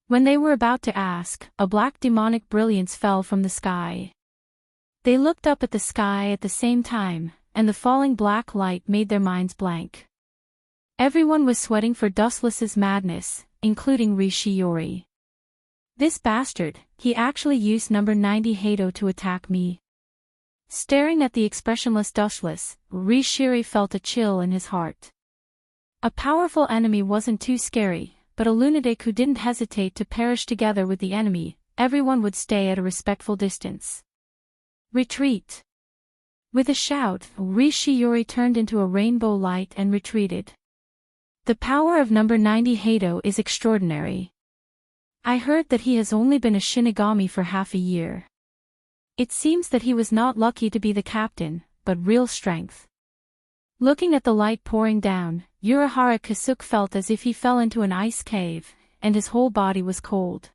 When they were about to ask, a black demonic brilliance fell from the sky. They looked up at the sky at the same time, and the falling black light made their minds blank. Everyone was sweating for Dustless's madness, including Rishiyori. This bastard, he actually used number 90 Hado to attack me. Staring at the expressionless Dustless, Rishiri felt a chill in his heart. A powerful enemy wasn't too scary, but a lunatic who didn't hesitate to perish together with the enemy, everyone would stay at a respectful distance. Retreat. With a shout, Rishiyori turned into a rainbow light and retreated. The power of number 90 Hado is extraordinary. I heard that he has only been a Shinigami for half a year. It seems that he was not lucky to be the captain, but real strength. Looking at the light pouring down, Urahara Kasuke felt as if he fell into an ice cave, and his whole body was cold.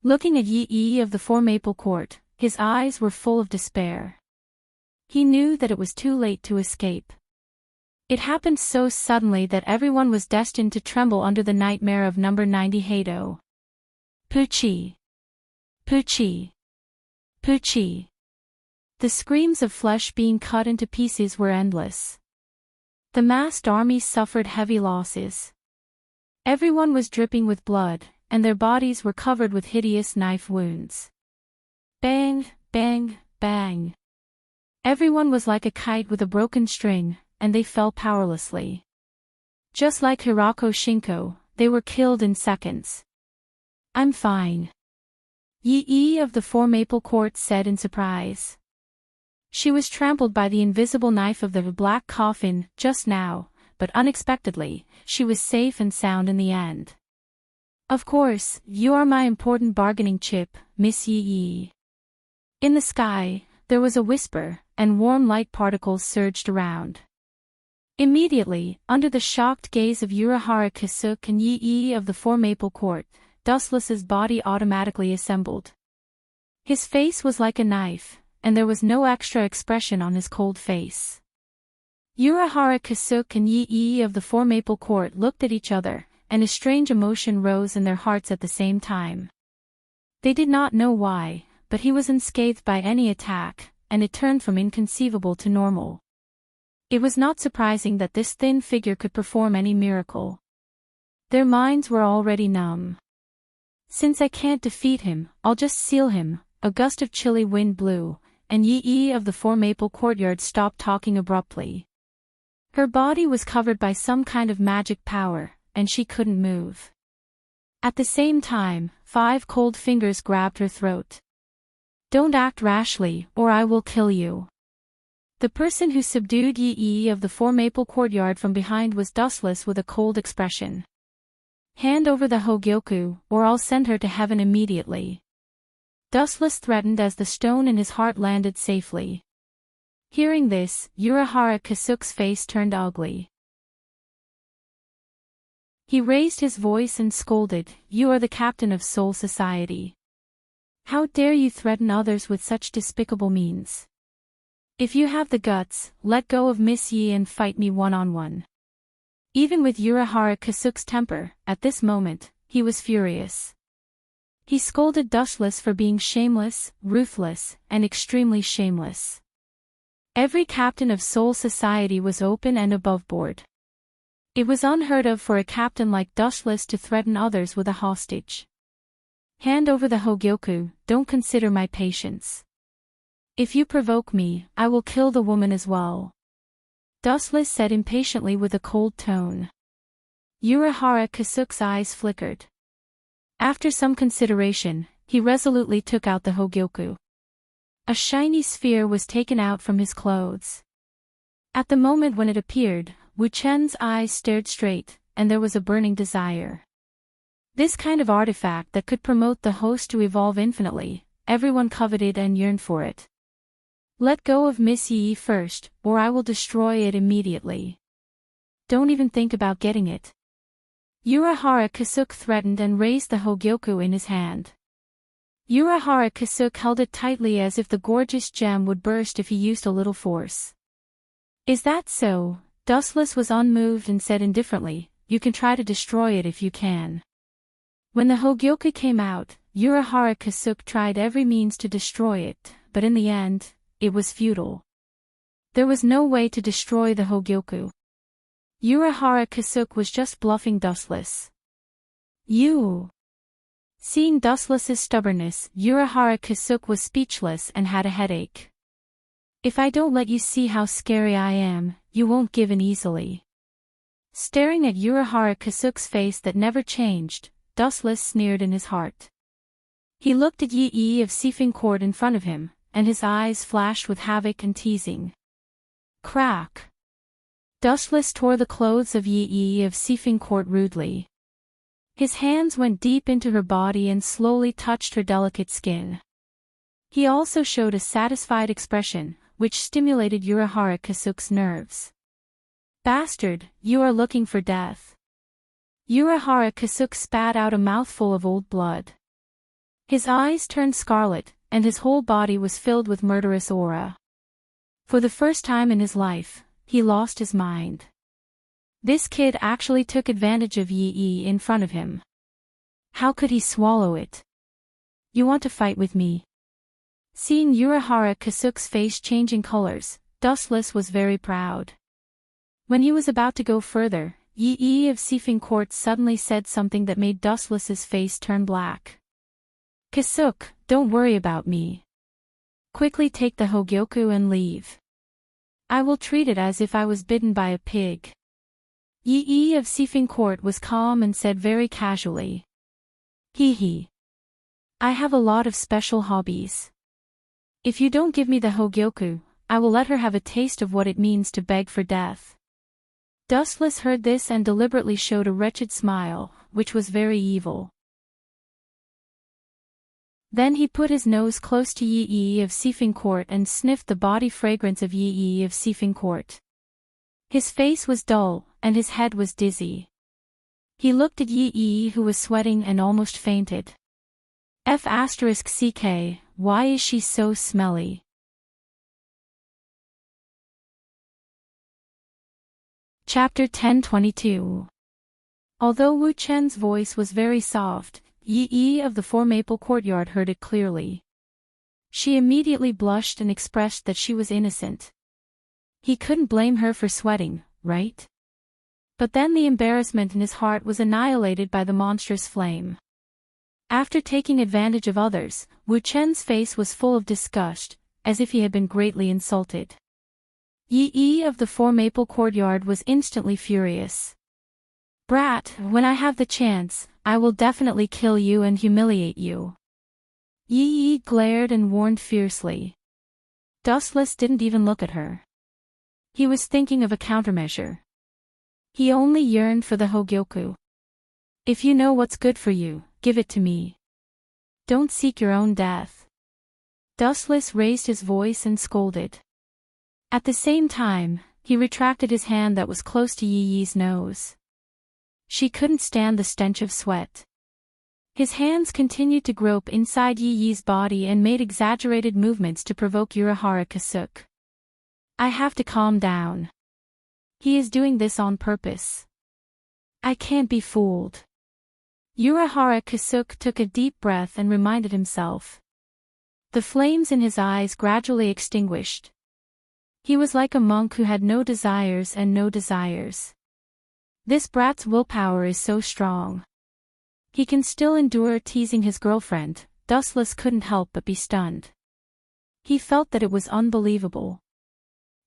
Looking at Yi of the Four Maple Court, his eyes were full of despair. He knew that it was too late to escape. It happened so suddenly that everyone was destined to tremble under the nightmare of number 90 Hado. Pucci! Pucci! Pucci! The screams of flesh being cut into pieces were endless. The massed army suffered heavy losses. Everyone was dripping with blood, and their bodies were covered with hideous knife wounds. Bang, bang, bang. Everyone was like a kite with a broken string, and they fell powerlessly. Just like Hirako Shinko, they were killed in seconds. I'm fine. Yi of the Four Maple Court said in surprise. She was trampled by the invisible knife of the black coffin just now, but unexpectedly, she was safe and sound in the end. Of course, you are my important bargaining chip, Miss Yi. In the sky, there was a whisper, and warm light particles surged around. Immediately, under the shocked gaze of Urahara Kasuke and Yi of the Four Maple Court, Dustless's body automatically assembled. His face was like a knife, and there was no extra expression on his cold face. Urahara Kasuke and Yi of the Four Maple Court looked at each other, and a strange emotion rose in their hearts at the same time. They did not know why, but he was unscathed by any attack, and it turned from inconceivable to normal. It was not surprising that this thin figure could perform any miracle. Their minds were already numb. Since I can't defeat him, I'll just seal him. A gust of chilly wind blew, and Yi of the Four Maple Courtyard stopped talking abruptly. Her body was covered by some kind of magic power, and she couldn't move. At the same time, 5 cold fingers grabbed her throat. Don't act rashly, or I will kill you. The person who subdued Yi of the Four Maple Courtyard from behind was Dustless with a cold expression. Hand over the Hogyoku, or I'll send her to heaven immediately. Dustless threatened as the stone in his heart landed safely. Hearing this, Urahara Kasuke's face turned ugly. He raised his voice and scolded, "You are the captain of Soul Society. How dare you threaten others with such despicable means? If you have the guts, let go of Miss Yi and fight me one-on-one." Even with Urahara Kasuke's temper, at this moment, he was furious. He scolded Dustless for being shameless, ruthless, and extremely shameless. Every captain of Soul Society was open and above board. It was unheard of for a captain like Dustless to threaten others with a hostage. Hand over the Hogyoku, don't consider my patience. If you provoke me, I will kill the woman as well. Dustless said impatiently with a cold tone. Urahara Kasuke's eyes flickered. After some consideration, he resolutely took out the Hogyoku. A shiny sphere was taken out from his clothes. At the moment when it appeared, Wu Chen's eyes stared straight, and there was a burning desire. This kind of artifact that could promote the host to evolve infinitely, everyone coveted and yearned for it. Let go of Miss Yi first, or I will destroy it immediately. Don't even think about getting it. Urahara Kasuke threatened and raised the Hogyoku in his hand. Urahara Kasuke held it tightly as if the gorgeous gem would burst if he used a little force. Is that so? Dustless was unmoved and said indifferently, you can try to destroy it if you can. When the Hogyoku came out, Urahara Kasuke tried every means to destroy it, but in the end, it was futile. There was no way to destroy the Hogyoku. Urahara Kasuke was just bluffing Dustless. You! Seeing Dustless's stubbornness, Urahara Kasuke was speechless and had a headache. If I don't let you see how scary I am, you won't give in easily. Staring at Urahara Kasuke's face that never changed, Dustless sneered in his heart. He looked at Yi of Sifing Court in front of him, and his eyes flashed with havoc and teasing. Crack! Dustless tore the clothes of Yi of Sifing Court rudely. His hands went deep into her body and slowly touched her delicate skin. He also showed a satisfied expression, which stimulated Urahara Kasuke's nerves. Bastard, you are looking for death. Urahara Kasuke spat out a mouthful of old blood. His eyes turned scarlet, and his whole body was filled with murderous aura. For the first time in his life, he lost his mind. This kid actually took advantage of Yi in front of him. How could he swallow it? You want to fight with me? Seeing Urahara Kasuke's face changing colors, Dustless was very proud. When he was about to go further, Yi of Sifing Court suddenly said something that made Dustless's face turn black. Kasuke, don't worry about me. Quickly take the Hogyoku and leave. I will treat it as if I was bitten by a pig. Yi of Sifing Court was calm and said very casually. Hee. I have a lot of special hobbies. If you don't give me the Hogyoku, I will let her have a taste of what it means to beg for death. Dustless heard this and deliberately showed a wretched smile, which was very evil. Then he put his nose close to Yi of Sifing Court and sniffed the body fragrance of Yi of Sifing Court. His face was dull, and his head was dizzy. He looked at Yi who was sweating and almost fainted. F***ck, why is she so smelly? Chapter 1022. Although Wu Chen's voice was very soft, Yi of the Four Maple Courtyard heard it clearly. She immediately blushed and expressed that she was innocent. He couldn't blame her for sweating, right? But then the embarrassment in his heart was annihilated by the monstrous flame. After taking advantage of others, Wu Chen's face was full of disgust, as if he had been greatly insulted. Yi of the Four Maple Courtyard was instantly furious. Brat, when I have the chance, I will definitely kill you and humiliate you. Yi glared and warned fiercely. Dustless didn't even look at her. He was thinking of a countermeasure. He only yearned for the Hogyoku. If you know what's good for you, give it to me. Don't seek your own death. Dustless raised his voice and scolded. At the same time, he retracted his hand that was close to Yi's nose. She couldn't stand the stench of sweat. His hands continued to grope inside Yi's body and made exaggerated movements to provoke Urahara Kasuke. I have to calm down. He is doing this on purpose. I can't be fooled. Urahara Kasuke took a deep breath and reminded himself. The flames in his eyes gradually extinguished. He was like a monk who had no desires and no desires. This brat's willpower is so strong. He can still endure teasing his girlfriend. Dustless couldn't help but be stunned. He felt that it was unbelievable.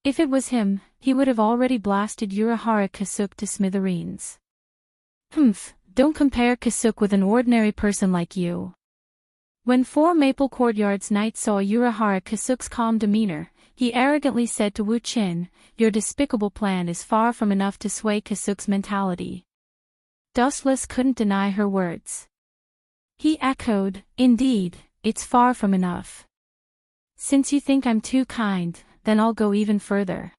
If it was him, he would have already blasted Urahara Kasuke to smithereens. Don't compare Kasuke with an ordinary person like you. When Four Maple Courtyard's knight saw Urahara Kasuke's calm demeanor, he arrogantly said to Wu Qin, "Your despicable plan is far from enough to sway Kasuke's mentality." Dustless couldn't deny her words. He echoed, "Indeed, it's far from enough. Since you think I'm too kind, then I'll go even further."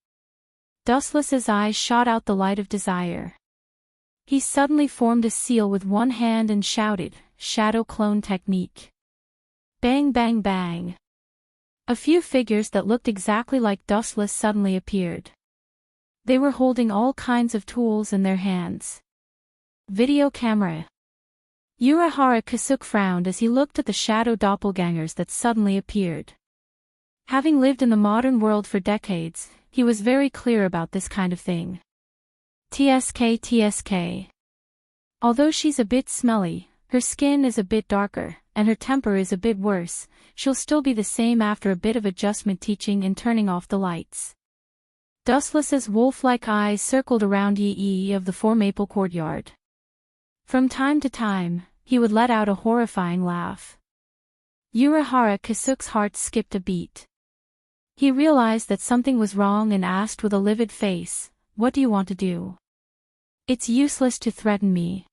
Dustless's eyes shot out the light of desire. He suddenly formed a seal with one hand and shouted, "Shadow clone technique." Bang bang bang. A few figures that looked exactly like Dustless suddenly appeared. They were holding all kinds of tools in their hands. Video camera. Urahara Kasuke frowned as he looked at the shadow doppelgangers that suddenly appeared. Having lived in the modern world for decades, he was very clear about this kind of thing. TSK. Although she's a bit smelly, her skin is a bit darker, and her temper is a bit worse, she'll still be the same after a bit of adjustment teaching and turning off the lights. Dustless's wolf-like eyes circled around Yi of the Four Maple Courtyard. From time to time, he would let out a horrifying laugh. Urahara Kasuke's heart skipped a beat. He realized that something was wrong and asked with a livid face, "What do you want to do?" "It's useless to threaten me.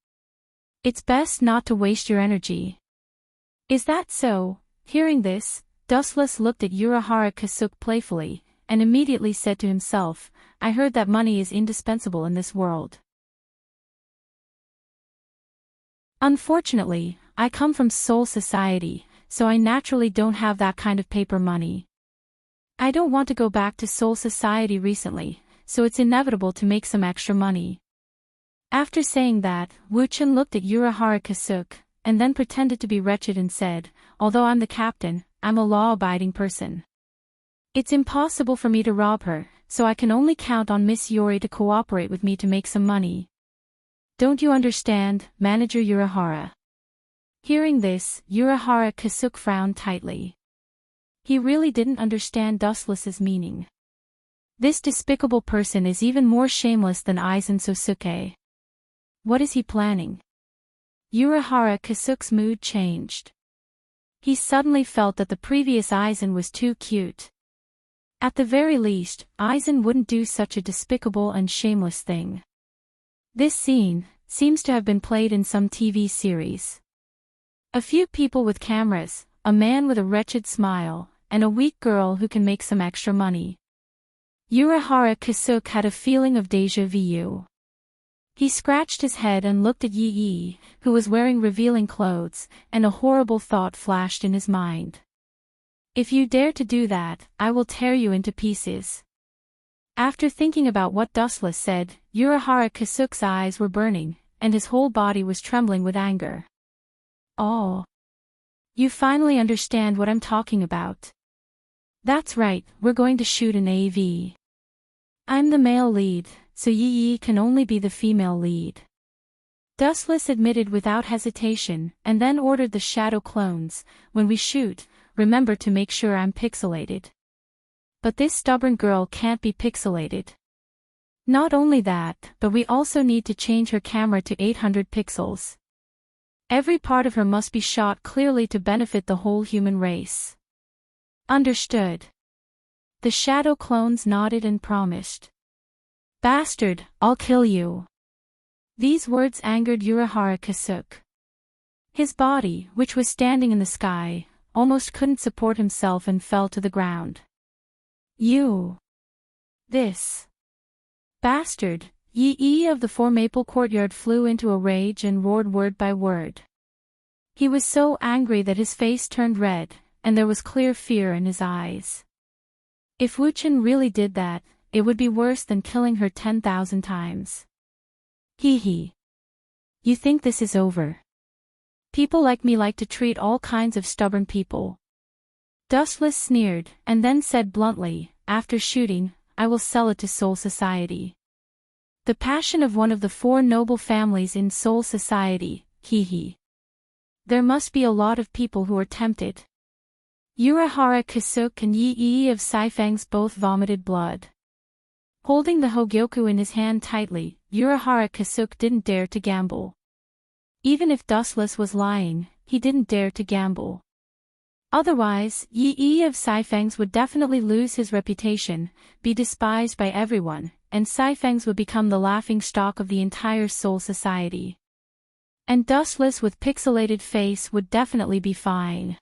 It's best not to waste your energy." "Is that so?" Hearing this, Dustless looked at Urahara Kasuke playfully, and immediately said to himself, "I heard that money is indispensable in this world. Unfortunately, I come from Soul Society, so I naturally don't have that kind of paper money. I don't want to go back to Soul Society recently, so it's inevitable to make some extra money." After saying that, Wu Qin looked at Urahara Kasuke, and then pretended to be wretched and said, "Although I'm the captain, I'm a law-abiding person. It's impossible for me to rob her, so I can only count on Miss Yori to cooperate with me to make some money. Don't you understand, Manager Urahara?" Hearing this, Urahara Kasuke frowned tightly. He really didn't understand Dustless's meaning. This despicable person is even more shameless than Aizen Sosuke. What is he planning? Urahara Kasuke's mood changed. He suddenly felt that the previous Aizen was too cute. At the very least, Aizen wouldn't do such a despicable and shameless thing. This scene seems to have been played in some TV series. A few people with cameras, a man with a wretched smile, and a weak girl who can make some extra money. Urahara Kasuke had a feeling of déjà vu. He scratched his head and looked at Yi, who was wearing revealing clothes, and a horrible thought flashed in his mind. "If you dare to do that, I will tear you into pieces." After thinking about what Dustless said, Urahara Kasuke's eyes were burning, and his whole body was trembling with anger. "Oh. You finally understand what I'm talking about. That's right, we're going to shoot an AV. I'm the male lead, so Yi can only be the female lead." Dustless admitted without hesitation, and then ordered the shadow clones, "When we shoot, remember to make sure I'm pixelated. But this stubborn girl can't be pixelated. Not only that, but we also need to change her camera to 800 pixels. Every part of her must be shot clearly to benefit the whole human race." "Understood." The shadow clones nodded and promised. "Bastard, I'll kill you." These words angered Urahara Kasuke. His body, which was standing in the sky, almost couldn't support himself and fell to the ground. "You. This. Bastard." Yi of the Four Maple Courtyard flew into a rage and roared word by word. He was so angry that his face turned red, and there was clear fear in his eyes. If Wu Qin really did that, it would be worse than killing her 10,000 times. Hee. You think this is over? People like me like to treat all kinds of stubborn people. Dustless sneered, and then said bluntly, "After shooting, I will sell it to Soul Society." The passion of one of the four noble families in soul society, hee. There must be a lot of people who are tempted. Urahara Kasuk and Yi of Saifang's both vomited blood. Holding the Hogyoku in his hand tightly, Urahara Kasuk didn't dare to gamble. Even if Dustless was lying, he didn't dare to gamble. Otherwise, Yi of Saifang's would definitely lose his reputation, be despised by everyone, and Saifang's would become the laughingstock of the entire soul society. And Dustless with pixelated face would definitely be fine.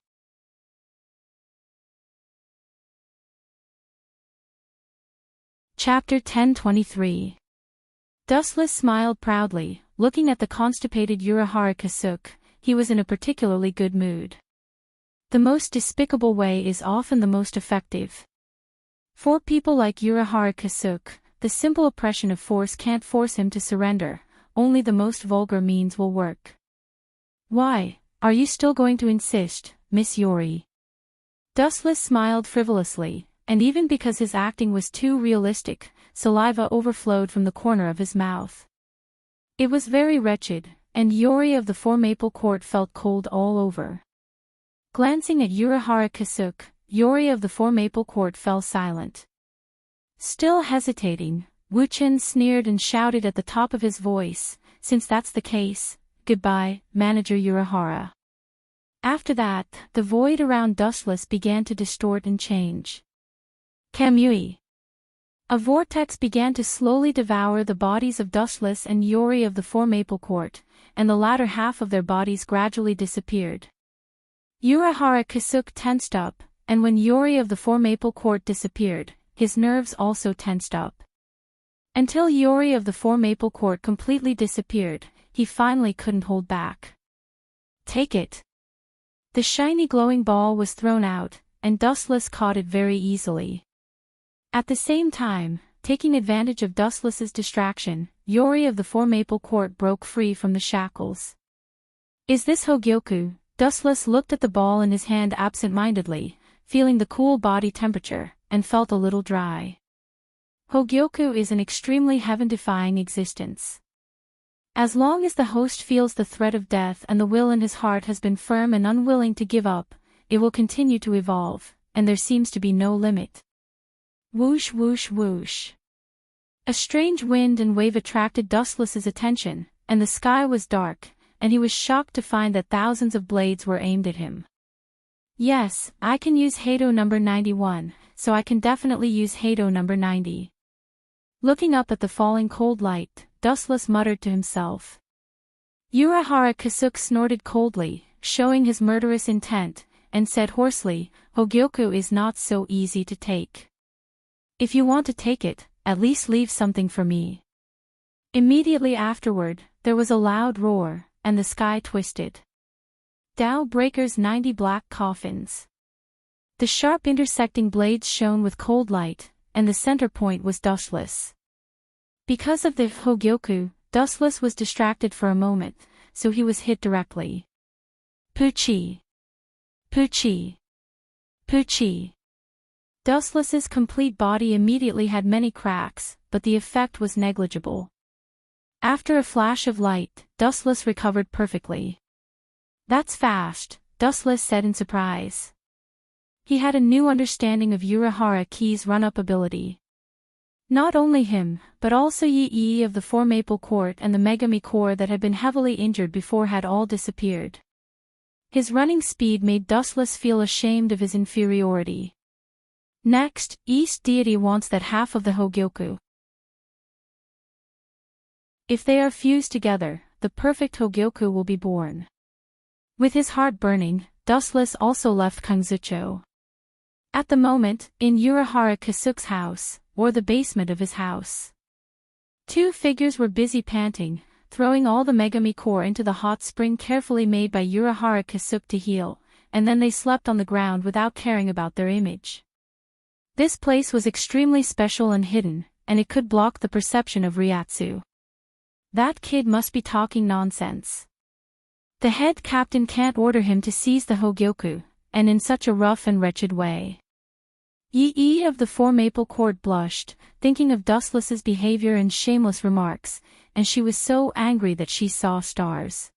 Chapter 1023. Dustless smiled proudly, looking at the constipated Urahara Kasuk. He was in a particularly good mood. The most despicable way is often the most effective. For people like Urahara Kasuk, the simple oppression of force can't force him to surrender, only the most vulgar means will work. Why, are you still going to insist, Miss Yori? Dustless smiled frivolously, and even because his acting was too realistic, saliva overflowed from the corner of his mouth. It was very wretched, and Yori of the Four Maple Court felt cold all over. Glancing at Urahara Kasuk, Yori of the Four Maple Court fell silent. Still hesitating, Wu-Chen sneered and shouted at the top of his voice, "Since that's the case, goodbye, Manager Urahara." After that, the void around Dustless began to distort and change. Kamui. A vortex began to slowly devour the bodies of Dustless and Yori of the Four Maple Court, and the latter half of their bodies gradually disappeared. Urahara Kasuk tensed up, and when Yori of the Four Maple Court disappeared, his nerves also tensed up. Until Yori of the Four Maple Court completely disappeared, he finally couldn't hold back. "Take it." The shiny glowing ball was thrown out, and Dustless caught it very easily. At the same time, taking advantage of Dustless's distraction, Yori of the Four Maple Court broke free from the shackles. "Is this Hogyoku?" Dustless looked at the ball in his hand absent-mindedly, feeling the cool body temperature, and felt a little dry. Hogyoku is an extremely heaven-defying existence. As long as the host feels the threat of death and the will in his heart has been firm and unwilling to give up, it will continue to evolve, and there seems to be no limit. Whoosh whoosh whoosh. A strange wind and wave attracted Dustless's attention, and the sky was dark, and he was shocked to find that thousands of blades were aimed at him. "Yes, I can use Hado number 91, so I can definitely use Hado number 90. Looking up at the falling cold light, Dustless muttered to himself. Urahara Kasuk snorted coldly, showing his murderous intent, and said hoarsely, "Hogyoku is not so easy to take. If you want to take it, at least leave something for me." Immediately afterward, there was a loud roar, and the sky twisted. Dow Breaker's 90 black coffins. The sharp intersecting blades shone with cold light, and the center point was Dustless. Because of the Hogyoku, Dustless was distracted for a moment, so he was hit directly. Poochie. Poochie. Poochie. Dustless's complete body immediately had many cracks, but the effect was negligible. After a flash of light, Dustless recovered perfectly. "That's fast," Dustless said in surprise. He had a new understanding of Urahara Key's run-up ability. Not only him, but also Yi of the Four Maple Court and the Megami Core that had been heavily injured before had all disappeared. His running speed made Dustless feel ashamed of his inferiority. Next, East Deity wants that half of the Hogyoku. If they are fused together, the perfect Hogyoku will be born. With his heart burning, Dustless also left Kangzucho. At the moment, in Urahara Kasuk's house, or the basement of his house. Two figures were busy panting, throwing all the Megami Core into the hot spring carefully made by Urahara Kasuk to heal, and then they slept on the ground without caring about their image. This place was extremely special and hidden, and it could block the perception of Ryatsu. That kid must be talking nonsense. The head captain can't order him to seize the Hogyoku, and in such a rough and wretched way. Yi of the Four Maple Court blushed, thinking of Dustless's behavior and shameless remarks, and she was so angry that she saw stars.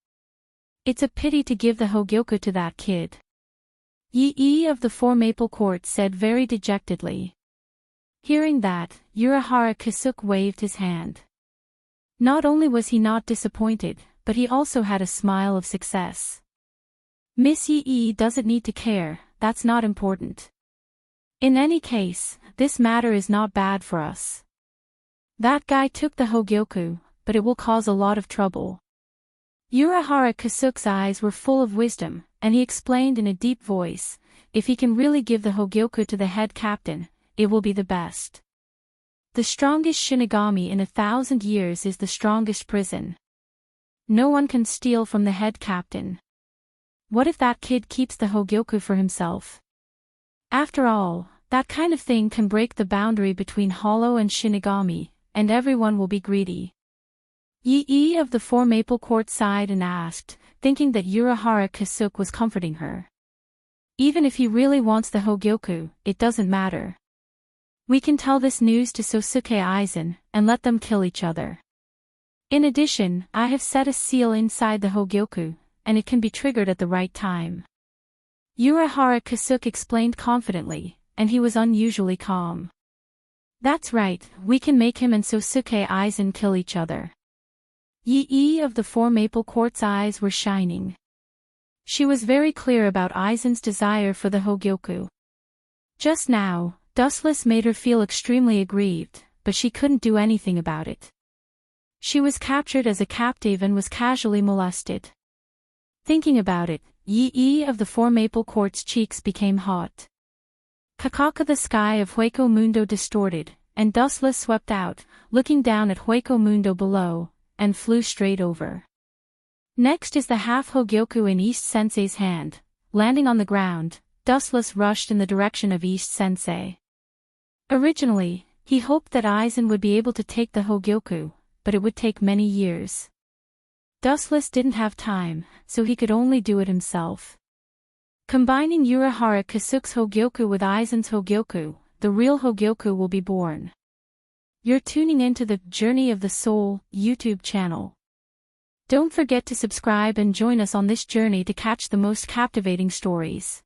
It's a pity to give the Hogyoku to that kid. Yi of the Four Maple Court said very dejectedly. Hearing that, Urahara Kasuke waved his hand. Not only was he not disappointed, but he also had a smile of success. Miss Yi doesn't need to care, that's not important. In any case, this matter is not bad for us. That guy took the Hogyoku, but it will cause a lot of trouble. Urahara Kasuke's eyes were full of wisdom, and he explained in a deep voice, if he can really give the Hogyoku to the head captain, it will be the best. The strongest Shinigami in 1,000 years is the strongest prison. No one can steal from the head captain. What if that kid keeps the Hogyoku for himself? After all, that kind of thing can break the boundary between Hollow and Shinigami, and everyone will be greedy. Yi of the Four Maple Court sighed and asked, thinking that Urahara Kasuke was comforting her. Even if he really wants the Hogyoku, it doesn't matter. We can tell this news to Sosuke Aizen, and let them kill each other. In addition, I have set a seal inside the Hogyoku, and it can be triggered at the right time. Urahara Kasuke explained confidently, and he was unusually calm. That's right, we can make him and Sosuke Aizen kill each other. Yi of the Four Maple Court's eyes were shining. She was very clear about Aizen's desire for the Hogyoku. Just now, Dustless made her feel extremely aggrieved, but she couldn't do anything about it. She was captured as a captive and was casually molested. Thinking about it, Yi of the Four Maple Court's cheeks became hot. Kakaka, the sky of Hueco Mundo distorted, and Dustless swept out, looking down at Hueco Mundo below, and flew straight over. Next is the half Hogyoku in East Sensei's hand. Landing on the ground, Dustless rushed in the direction of East Sensei. Originally, he hoped that Aizen would be able to take the Hogyoku, but it would take many years. Dustless didn't have time, so he could only do it himself. Combining Urahara Kasuke's Hogyoku with Aizen's Hogyoku, the real Hogyoku will be born. You're tuning into the Journey of the Soul YouTube channel. Don't forget to subscribe and join us on this journey to catch the most captivating stories.